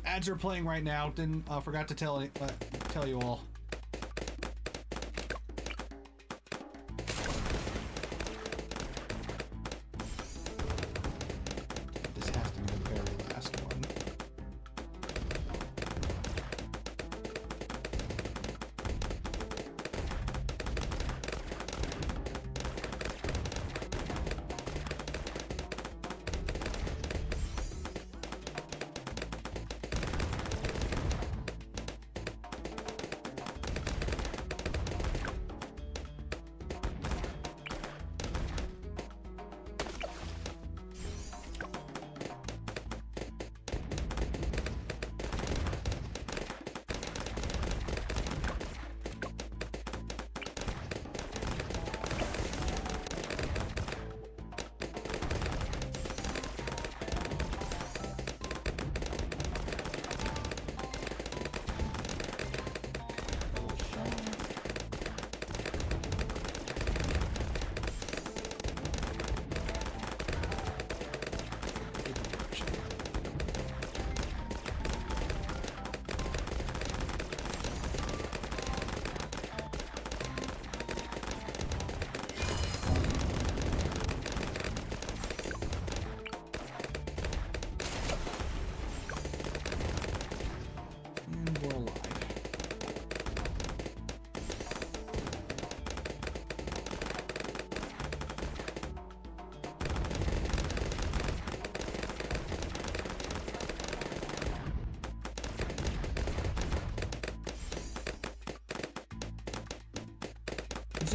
Ads are playing right now. Didn't forgot to tell you all. This has to be the very last one.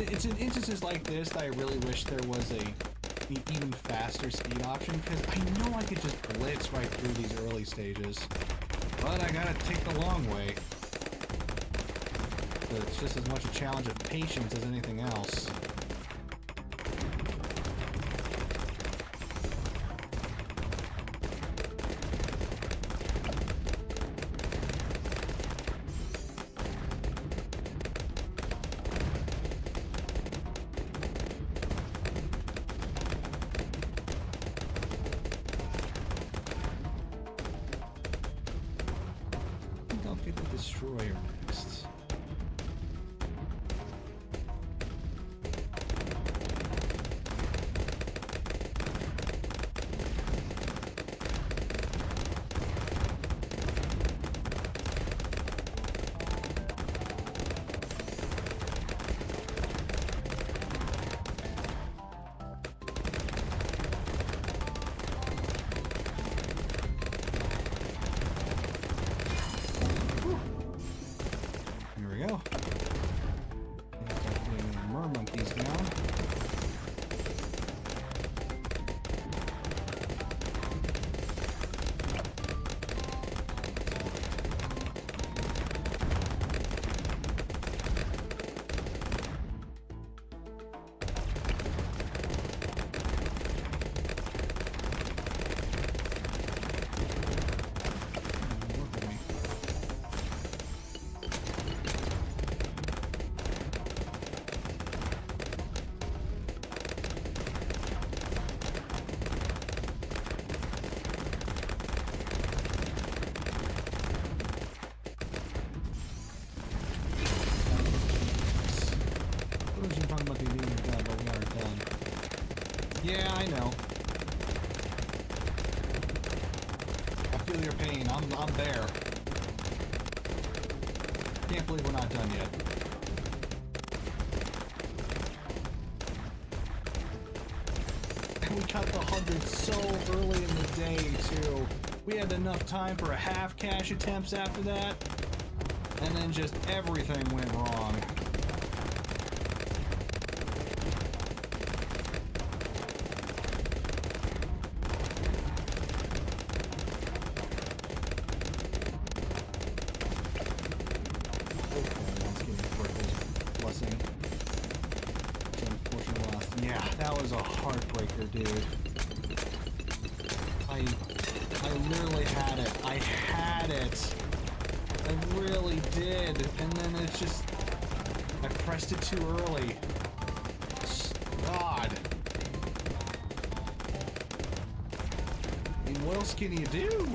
it's in instances like this that I really wish there was an even faster speed option, because I know I could just blitz right through these early stages, but I gotta take the long way. So it's just as much a challenge of patience as anything else. Destroyer next. Yeah, I know. I feel your pain. I'm there. Can't believe we're not done yet. And we cut the 100 so early in the day, too. We had enough time for a half cash attempts after that, and then just everything went wrong. Dude, I literally had it. I had it. I really did. And then it's just, I pressed it too early. God. I mean, what else can you do?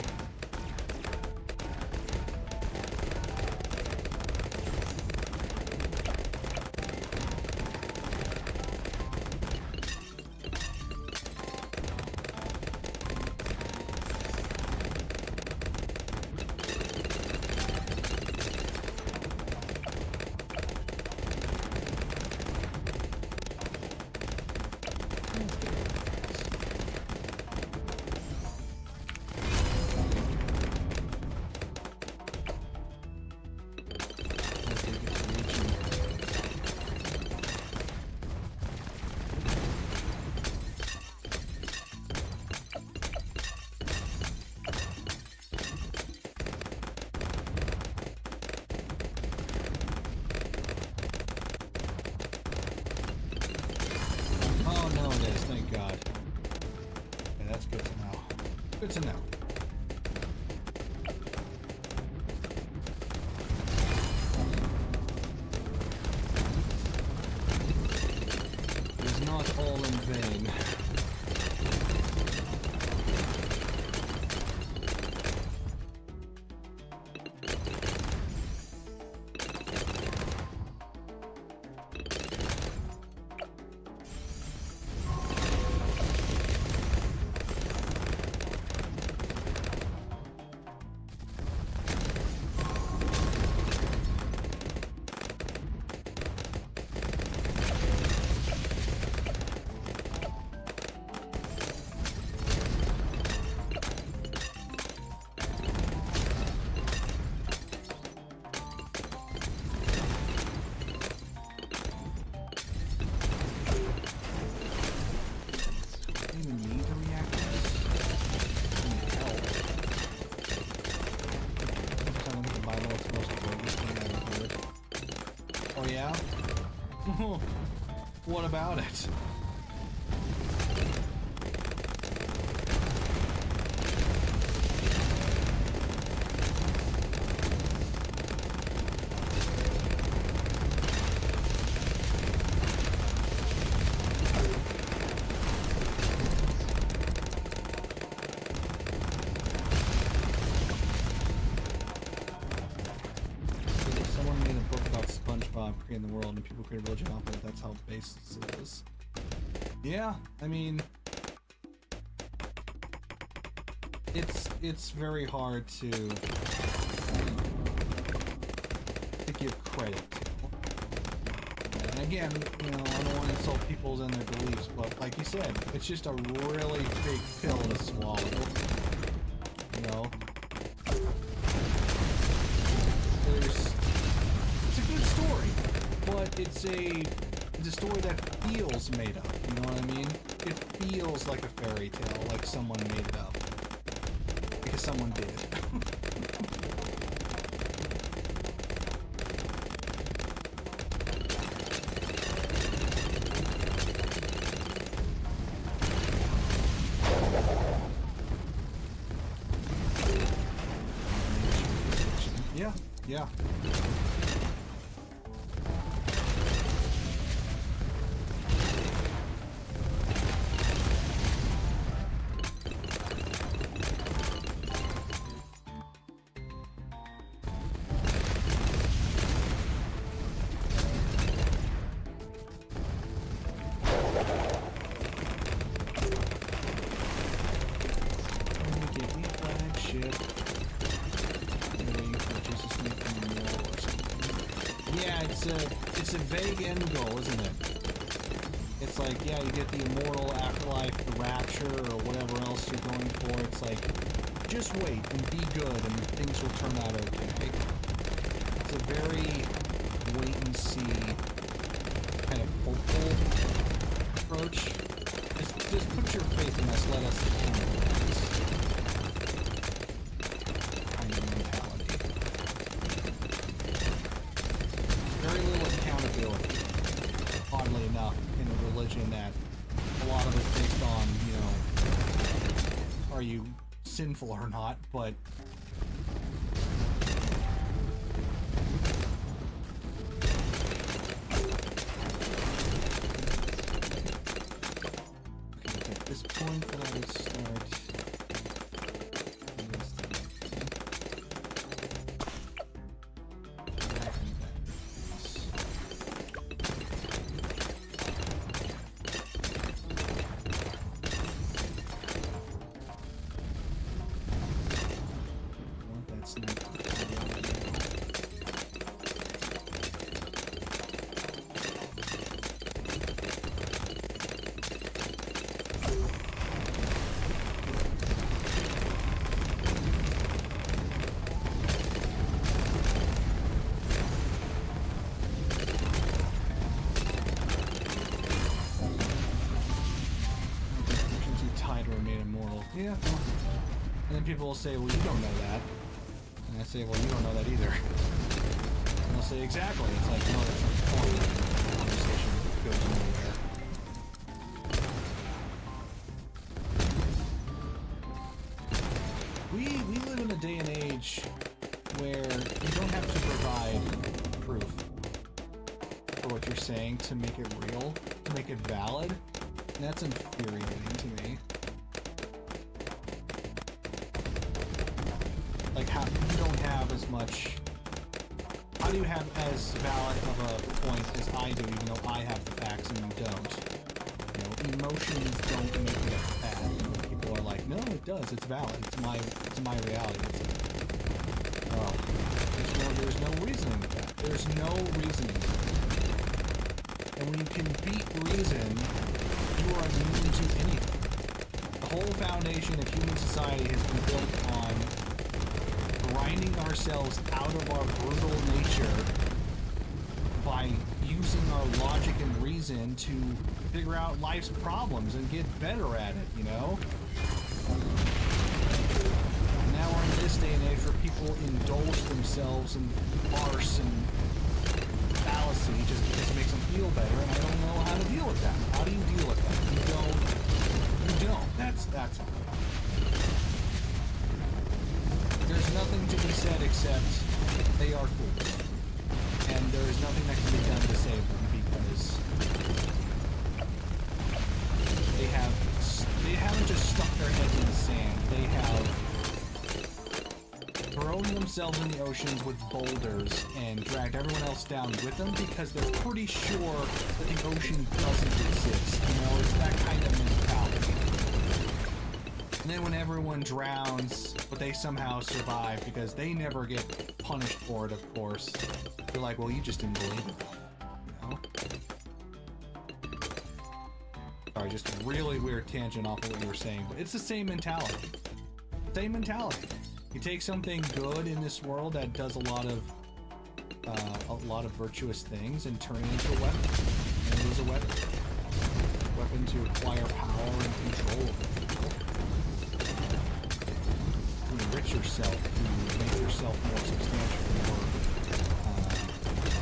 Good to know. It is not all in vain. Yeah? What about it? In the world and people create a religion off of it. That's how basis it is. Yeah, I mean, it's very hard to give credit to. And again, you know, I don't want to insult people's and their beliefs, but like you said, it's just a really big pill to swallow. You know, it's a good story. But it's a story that feels made up, you know what I mean? It feels like a fairy tale, like someone made it up. Because someone did. Yeah, yeah. It's a vague end goal, isn't it? It's like, yeah, you get the immortal afterlife, the rapture, or whatever else you're going for. It's like, just wait and be good and things will turn out okay. It's a very wait and see kind of hopeful approach. Just put your faith in us, let us handle this kind of mentality. Very little accountability, oddly enough, in a religion that a lot of it's based on, you know, are you sinful or not, but okay, at this point I would start yeah. And then people will say, well, you don't know that. And I say, well, you don't know that either. And they'll say, exactly. It's like, no, that's not the point. The conversation goes nowhere. We live in a day and age where you don't have to provide proof for what you're saying to make it real, to make it valid. And that's infuriating to me. Like, how you don't have as much. How do you have as valid of a point as I do, even though I have the facts and you don't? You know, emotions don't make it a fact. People are like, no, it does. It's valid. It's my reality. It's like, oh, there's no reasoning with that. There's no reasoning. And when you can beat reason, you are immune to anything. The whole foundation of human society has been built on grinding ourselves out of our brutal nature by using our logic and reason to figure out life's problems and get better at it, you know? Now we're in this day and age where people indulge themselves in farce and fallacy just because it makes them feel better, and I don't know how to deal with that. How do you deal with that? You don't. You don't. That's all. There's nothing to be said except they are fools. And there is nothing that can be done to save them because they haven't just stuck their heads in the sand. They have thrown themselves in the oceans with boulders and dragged everyone else down with them because they're pretty sure that the ocean doesn't exist. You know, it's that kind of mentality. And then when everyone drowns, but they somehow survive because they never get punished for it, of course, they're like, well, you just didn't believe it. You know? Sorry, just a really weird tangent off of what you were saying, but it's the same mentality. Same mentality. You take something good in this world that does a lot of virtuous things and turn it into a weapon. And it is a weapon. A weapon to acquire power and control over people. To enrich yourself, to make yourself more substantial, more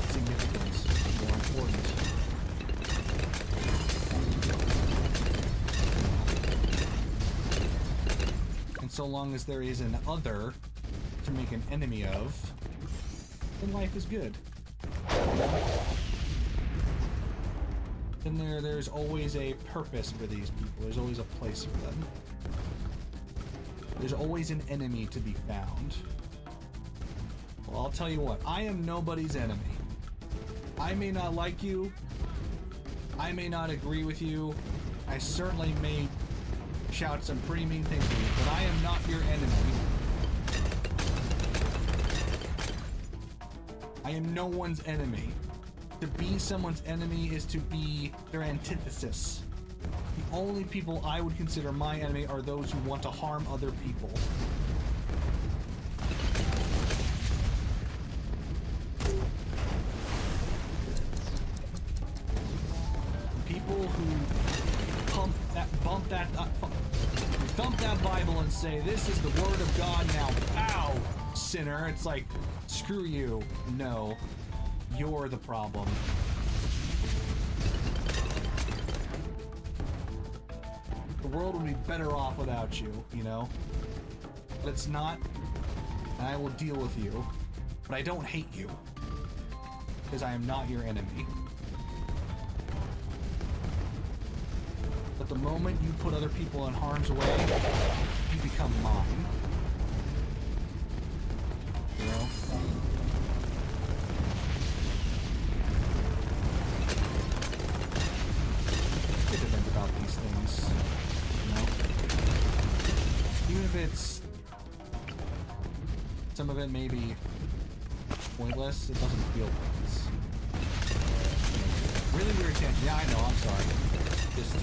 significant, more important. And so long as there is an other to make an enemy of, then life is good. And there's always a purpose for these people. There's always a place for them. There's always an enemy to be found. Well, I'll tell you what, I am nobody's enemy. I may not like you. I may not agree with you. I certainly may shout some pretty mean things to you, but I am not your enemy. I am no one's enemy. To be someone's enemy is to be their antithesis. The only people I would consider my enemy are those who want to harm other people. People who thump that Bible and say, this is the word of God now, ow, sinner. It's like, screw you. No, you're the problem. The world would be better off without you, you know? But it's not, and I will deal with you. But I don't hate you. Because I am not your enemy. But the moment you put other people in harm's way, you become mine. You know? Get to think about these things. You know? Even if it's... some of it may be pointless, it doesn't feel pointless. Really weird tangent. Yeah, I know, I'm sorry. Just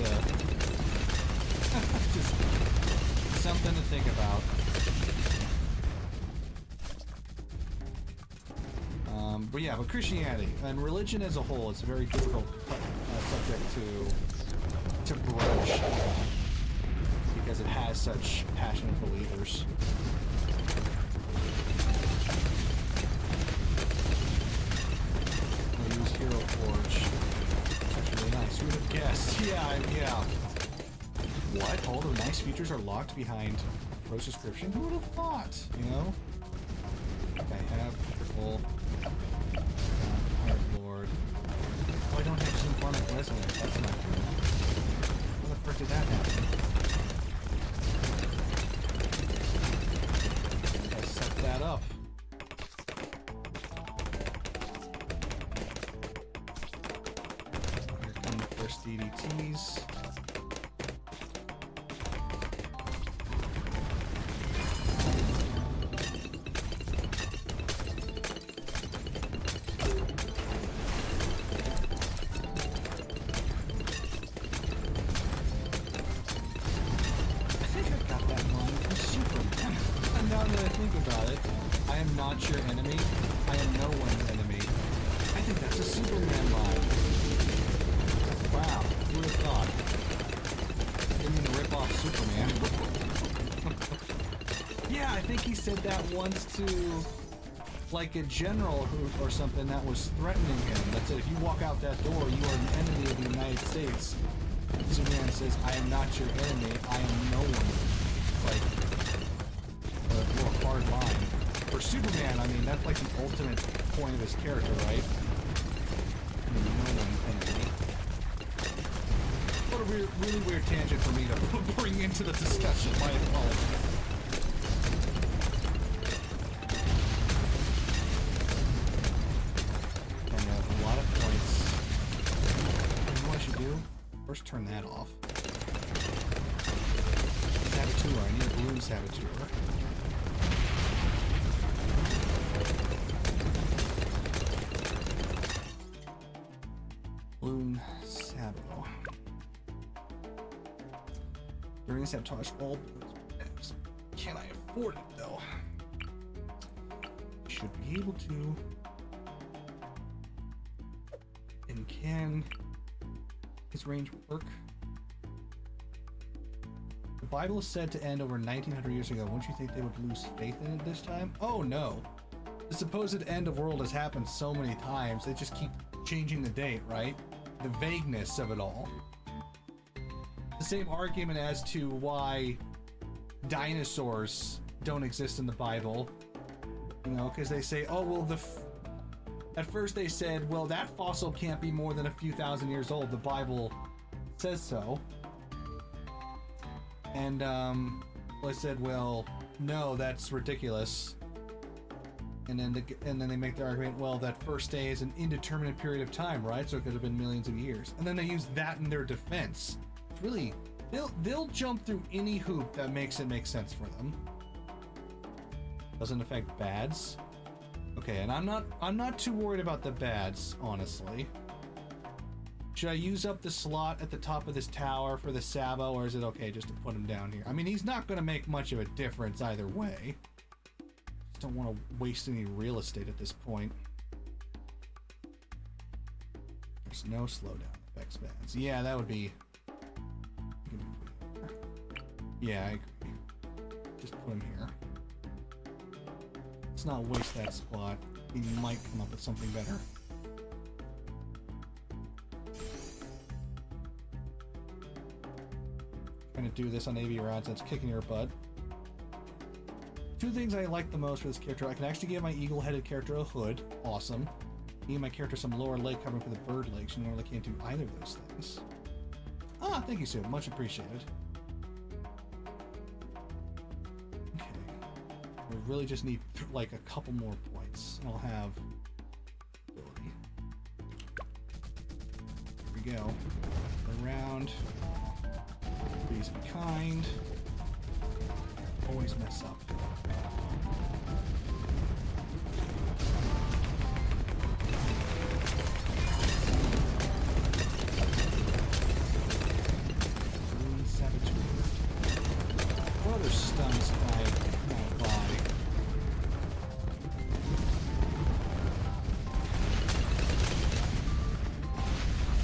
something to think about. But yeah, but Christianity and religion as a whole is a very difficult subject to broach because it has such passionate believers. I'll use Hero Forge. Really nice. Who would have guessed? Yeah. What? All the nice features are locked behind pro subscription? Who would have thought? You know? Okay, have triple. Hard Lord. Oh, I don't have symphonic resonance. That's not good. How the frick did that happen? I set that up. First DDTs. I think I got that line from Superman. And now that I think about it, I am not your enemy. I am no one's enemy. I think that's a Superman line. Wow, who would have thought? I didn't mean to rip off Superman. Yeah, I think he said that once to like a general who or something that was threatening him. That said, if you walk out that door, you are an enemy of the United States. Superman says, I am not your enemy, I am no one. It's like a more hard line. For Superman, I mean, that's like the ultimate point of his character, right? I mean, no one enemy. What a weird, really weird tangent for me to bring into the discussion. My apologies. And I have a lot of points. You know what I should do? First, turn that off. Saboteur. I need a balloon saboteur. Balloon sabo. During the sabotage, all balloons. Can I afford it though? Should be able to. And can his range work? The Bible is said to end over 1900 years ago. Wouldn't you think they would lose faith in it this time? Oh no. The supposed end of world has happened so many times. They just keep changing the date, right? The vagueness of it all. The same argument as to why dinosaurs don't exist in the Bible. You know, because they say, oh, well, at first they said, well, that fossil can't be more than a few thousand years old. The Bible says so. And, I said, well, no, that's ridiculous. And then they make the argument, well, that first day is an indeterminate period of time, right? So it could have been millions of years. And then they use that in their defense. It's really, they'll jump through any hoop that makes it make sense for them. Doesn't affect bads. Okay, and I'm not too worried about the bads, honestly. Should I use up the slot at the top of this tower for the Sabo, or is it okay just to put him down here? I mean, he's not going to make much of a difference either way. Just don't want to waste any real estate at this point. There's no slowdown effects bads. Yeah, that would be... Yeah, I agree. Just put him here. Let's not waste that spot. He might come up with something better. Trying to do this on AV rods, that's kicking your butt. Two things I like the most for this character. I can actually give my eagle-headed character a hood. Awesome. Give my character some lower leg covering for the bird legs. You normally can't do either of those things. Ah, thank you, Sue. Much appreciated. Okay. We really just need like a couple more points. I'll have ability. Here we go. Around. Please be kind. Always mess up. Balloon saboteur. What other stuns can I buy?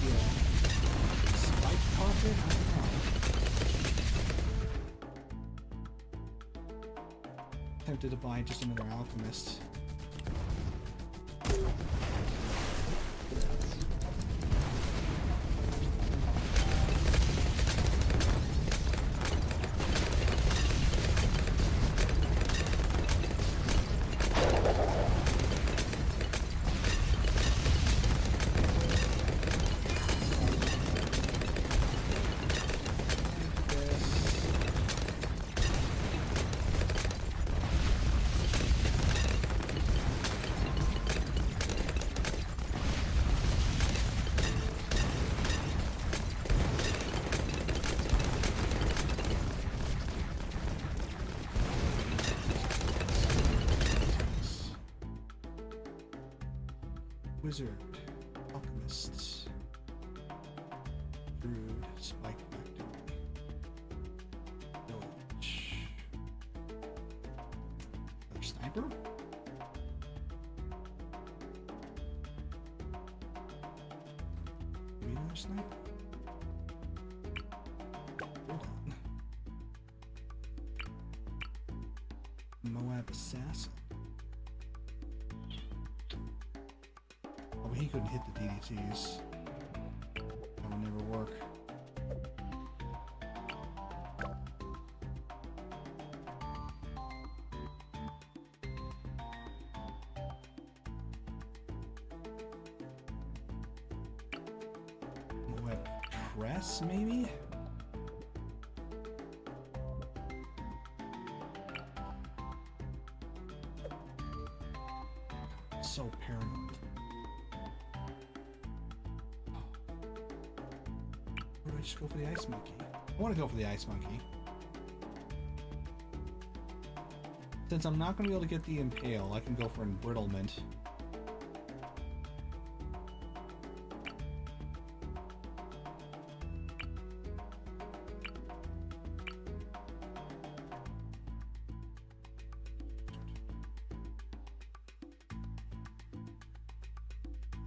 Yeah. Spike pocket? I don't know. Tempted to buy just another alchemist. Wizard, alchemist, druid, spike factory, village, another sniper. Maybe another sniper. Hold on. Moab assassin. he couldn't hit the DDTs. That would never work. Web press, maybe? So paranoid. Or do I just go for the ice monkey? I want to go for the ice monkey. Since I'm not going to be able to get the impale, I can go for embrittlement.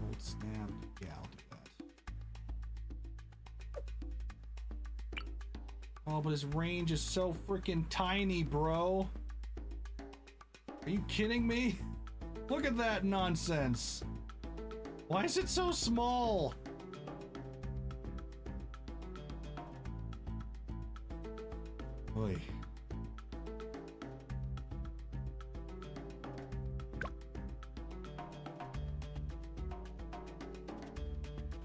Old snap. Yeah, I'll do that. Oh, but his range is so freaking tiny, bro. Are you kidding me? Look at that nonsense. Why is it so small? Oy.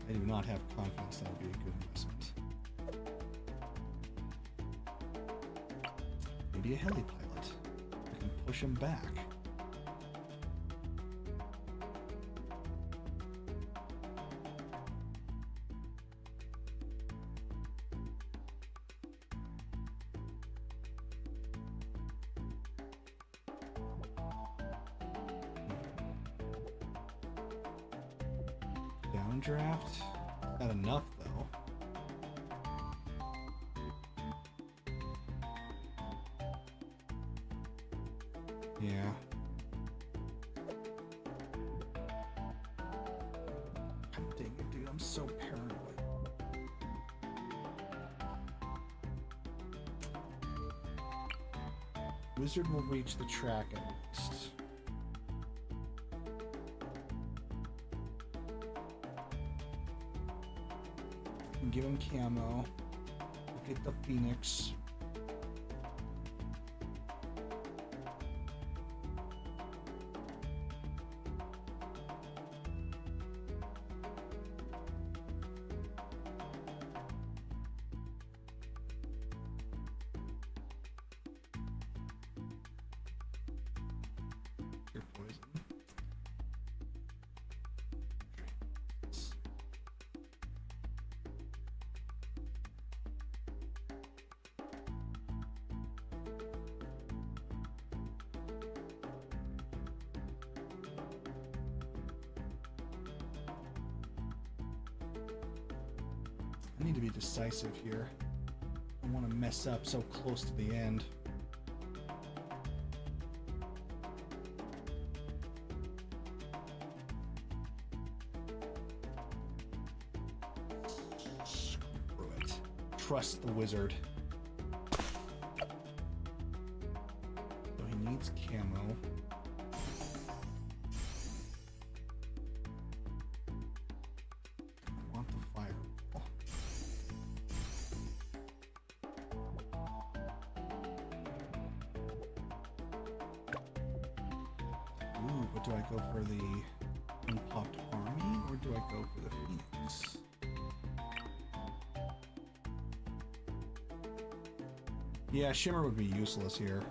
I do not have confidence that would be a good investment. Maybe a heli pilot. I can push him back. Downdraft? Not enough though. Yeah. God dang it, dude. I'm so paranoid. Wizard will reach the track at least. Give him camo. We'll get the Phoenix. Your poison. I need to be decisive here. I don't want to mess up so close to the end. Screw it. Trust the wizard. So he needs camo. I want the fireball. Ooh, but do I go for the unpopped army or do I go for the Phoenix? Yeah, Shimmer would be useless here.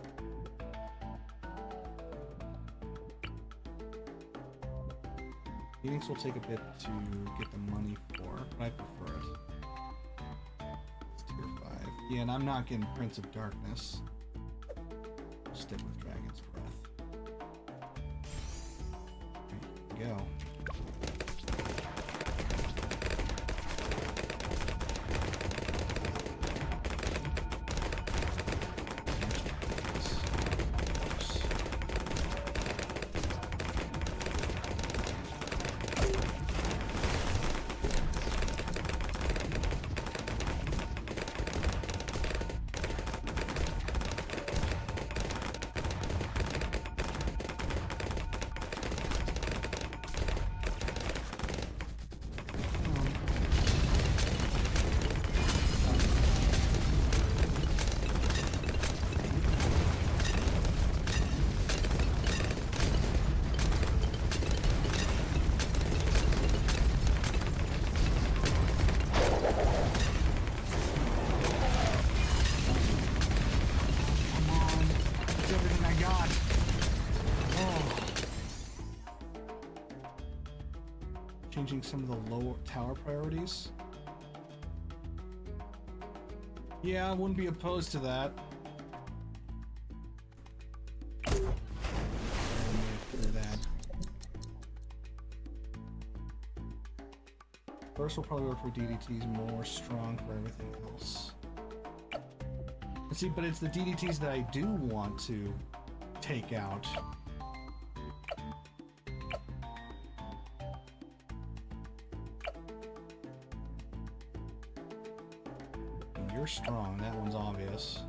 Phoenix will take a bit to get the money for, but I prefer it. It's tier 5. Yeah, and I'm not getting Prince of Darkness. I'll stick with Dragon's Breath. There you go. Changing some of the lower tower priorities. Yeah, I wouldn't be opposed to that. First, we'll probably work for DDTs more strong for everything else. And see, but it's the DDTs that I do want to take out. You're strong, that one's obvious.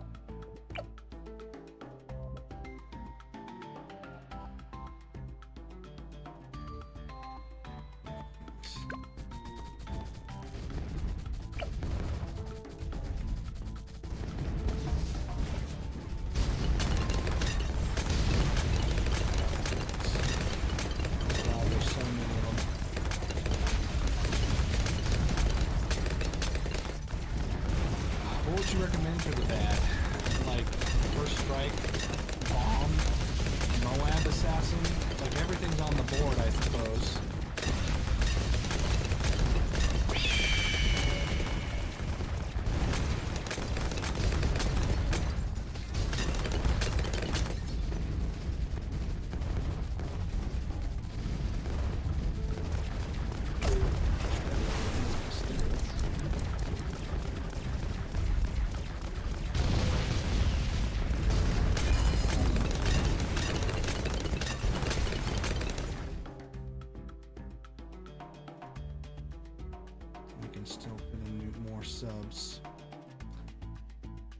Still fit in more subs.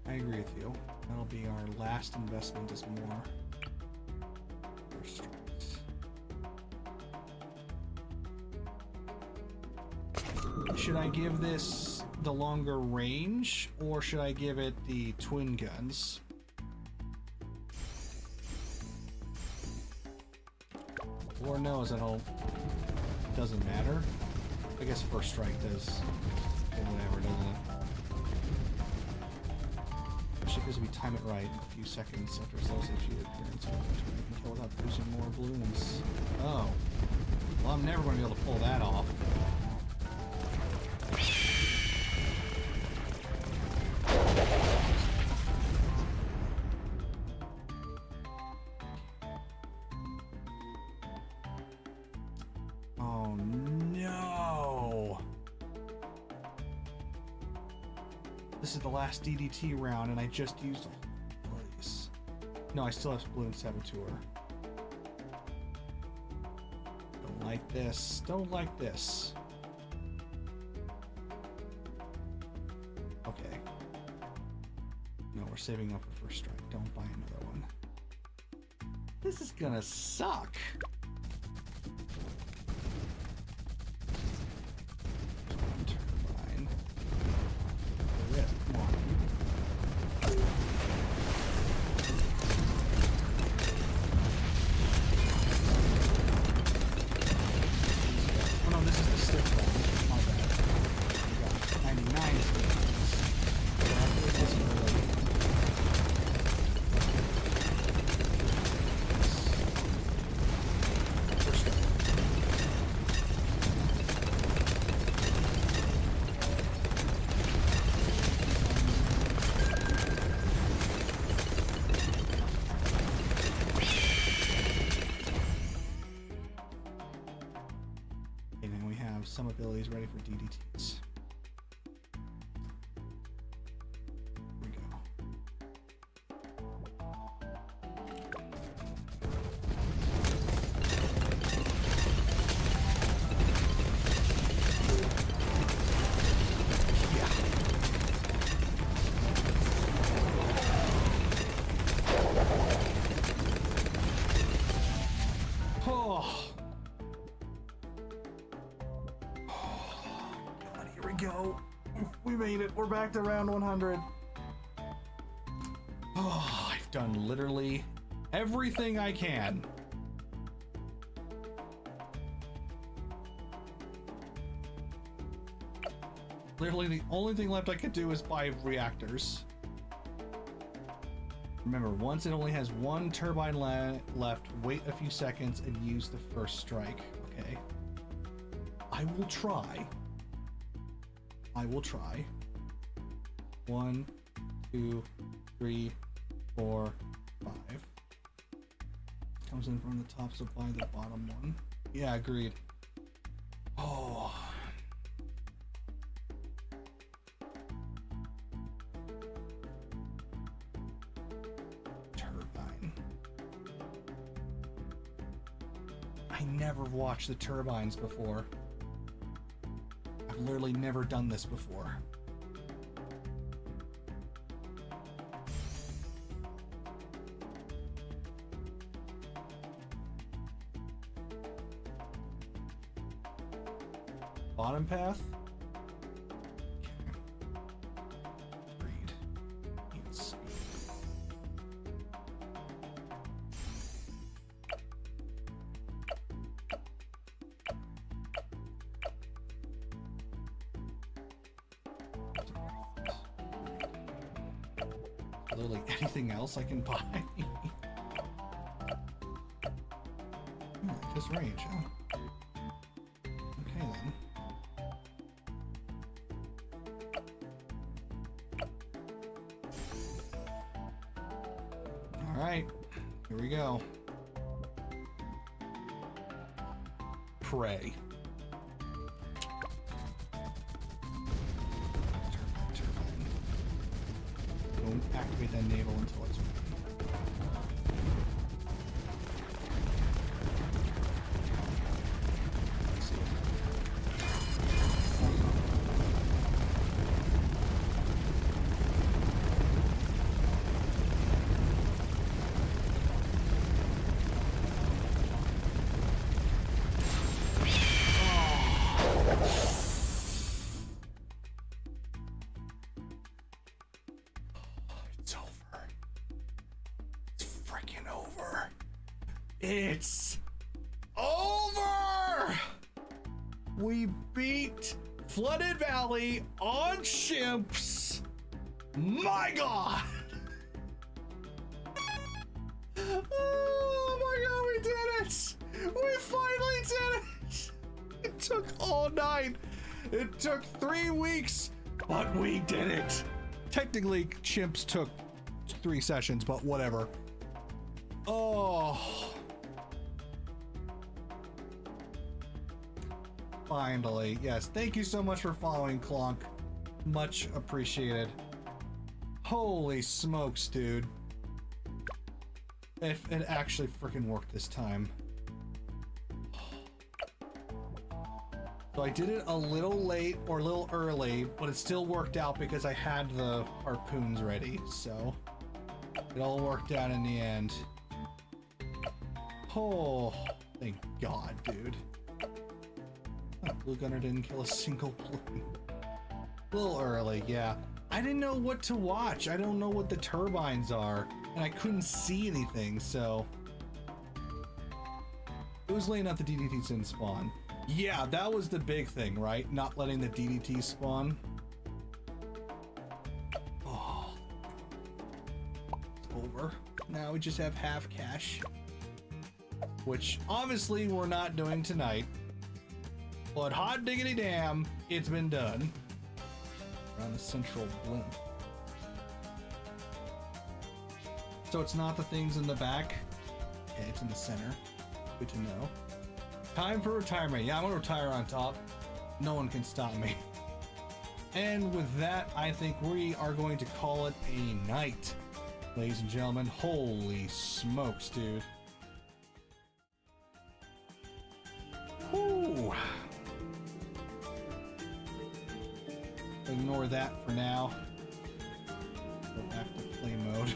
I agree with you. That'll be our last investment is more first strikes. Should I give this the longer range or should I give it the twin guns? Lord knows it doesn't matter. I guess first strike does whatever, doesn't it? Especially because we time it right a few seconds after those issue appearance, we can kill without producing more balloons. Oh. Well, I'm never going to be able to pull that off. This is the last DDT round, and I just used all these. No, I still have Balloon Saboteur. Don't like this. Don't like this. Okay. No, we're saving up for first strike. Don't buy another one. This is gonna suck. Some abilities ready for DDTs. Here we go. Oh. Go. We made it. We're back to round 100. Oh, I've done literally everything I can. Literally the only thing left I could do is buy reactors. Remember, once it only has one turbine left, wait a few seconds and use the first strike. Okay. I will try. I will try. 1, 2, 3, 4, 5. Comes in from the top, so buy the bottom one. Yeah, agreed. Oh. Turbine. I never watched the turbines before. I've literally never done this before. Bottom path. Read. Need speed. Literally anything else I can buy. Just range, huh? Okay then. Alright, here we go. Pray. Turbine. Don't activate that naval until it's ready. It's over. It's freaking over. It's over! We beat Flooded Valley on chimps. My God! Oh my God, we did it! We finally did it! It took all night. It took 3 weeks, but we did it. Technically, chimps took 3 sessions, but whatever. Oh. Finally, yes. Thank you so much for following, Clonk. Much appreciated. Holy smokes, dude. It actually freaking worked this time. So I did it a little late or a little early, but it still worked out because I had the harpoons ready. So it all worked out in the end. Oh, thank God, dude. Oh, Blue Gunner didn't kill a single balloon. A little early, yeah. I didn't know what to watch. I don't know what the turbines are, and I couldn't see anything, so it was laying out the DDTs didn't spawn. Yeah, that was the big thing, right? Not letting the DDT spawn. Oh. It's over. Now we just have half cash, which obviously we're not doing tonight. But hot diggity damn, it's been done. Around the central bloom. So it's not the things in the back. Okay, it's in the center. Good to know. Time for retirement. Yeah, I'm gonna retire on top. No one can stop me. And with that, I think we are going to call it a night. Ladies and gentlemen, holy smokes, dude. Whew. Ignore that for now. Go back to play mode.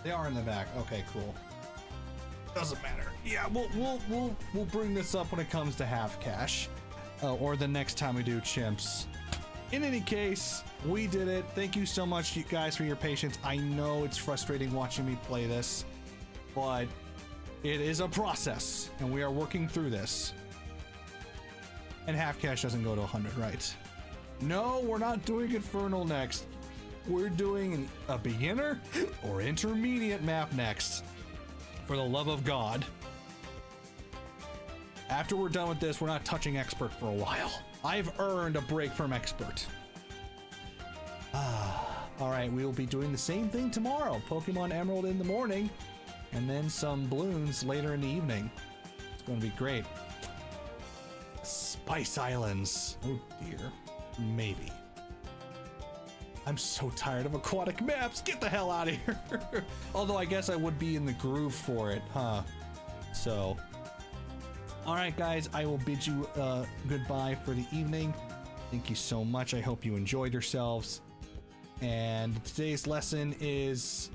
They are in the back. Okay, cool. Doesn't matter. Yeah, we'll bring this up when it comes to half cash, or the next time we do chimps. In any case, we did it. Thank you so much, you guys, for your patience. I know it's frustrating watching me play this, but it is a process, and we are working through this. And half cash doesn't go to 100, right? No, we're not doing Infernal next. We're doing a beginner or intermediate map next. For the love of God. After we're done with this, we're not touching expert for a while. I've earned a break from expert. All right, we will be doing the same thing tomorrow. Pokemon Emerald in the morning, and then some Bloons later in the evening. It's going to be great. Spice Islands. Oh dear. Maybe. I'm so tired of aquatic maps. Get the hell out of here. Although I guess I would be in the groove for it, huh? So, all right, guys, I will bid you goodbye for the evening. Thank you so much. I hope you enjoyed yourselves. And today's lesson is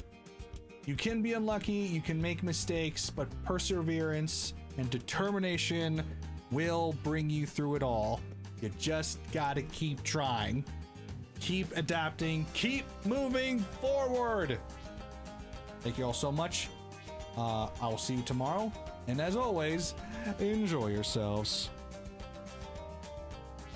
you can be unlucky, you can make mistakes, but perseverance and determination will bring you through it all. You just gotta keep trying, keep adapting, keep moving forward. Thank you all so much. I will see you tomorrow. And as always, enjoy yourselves.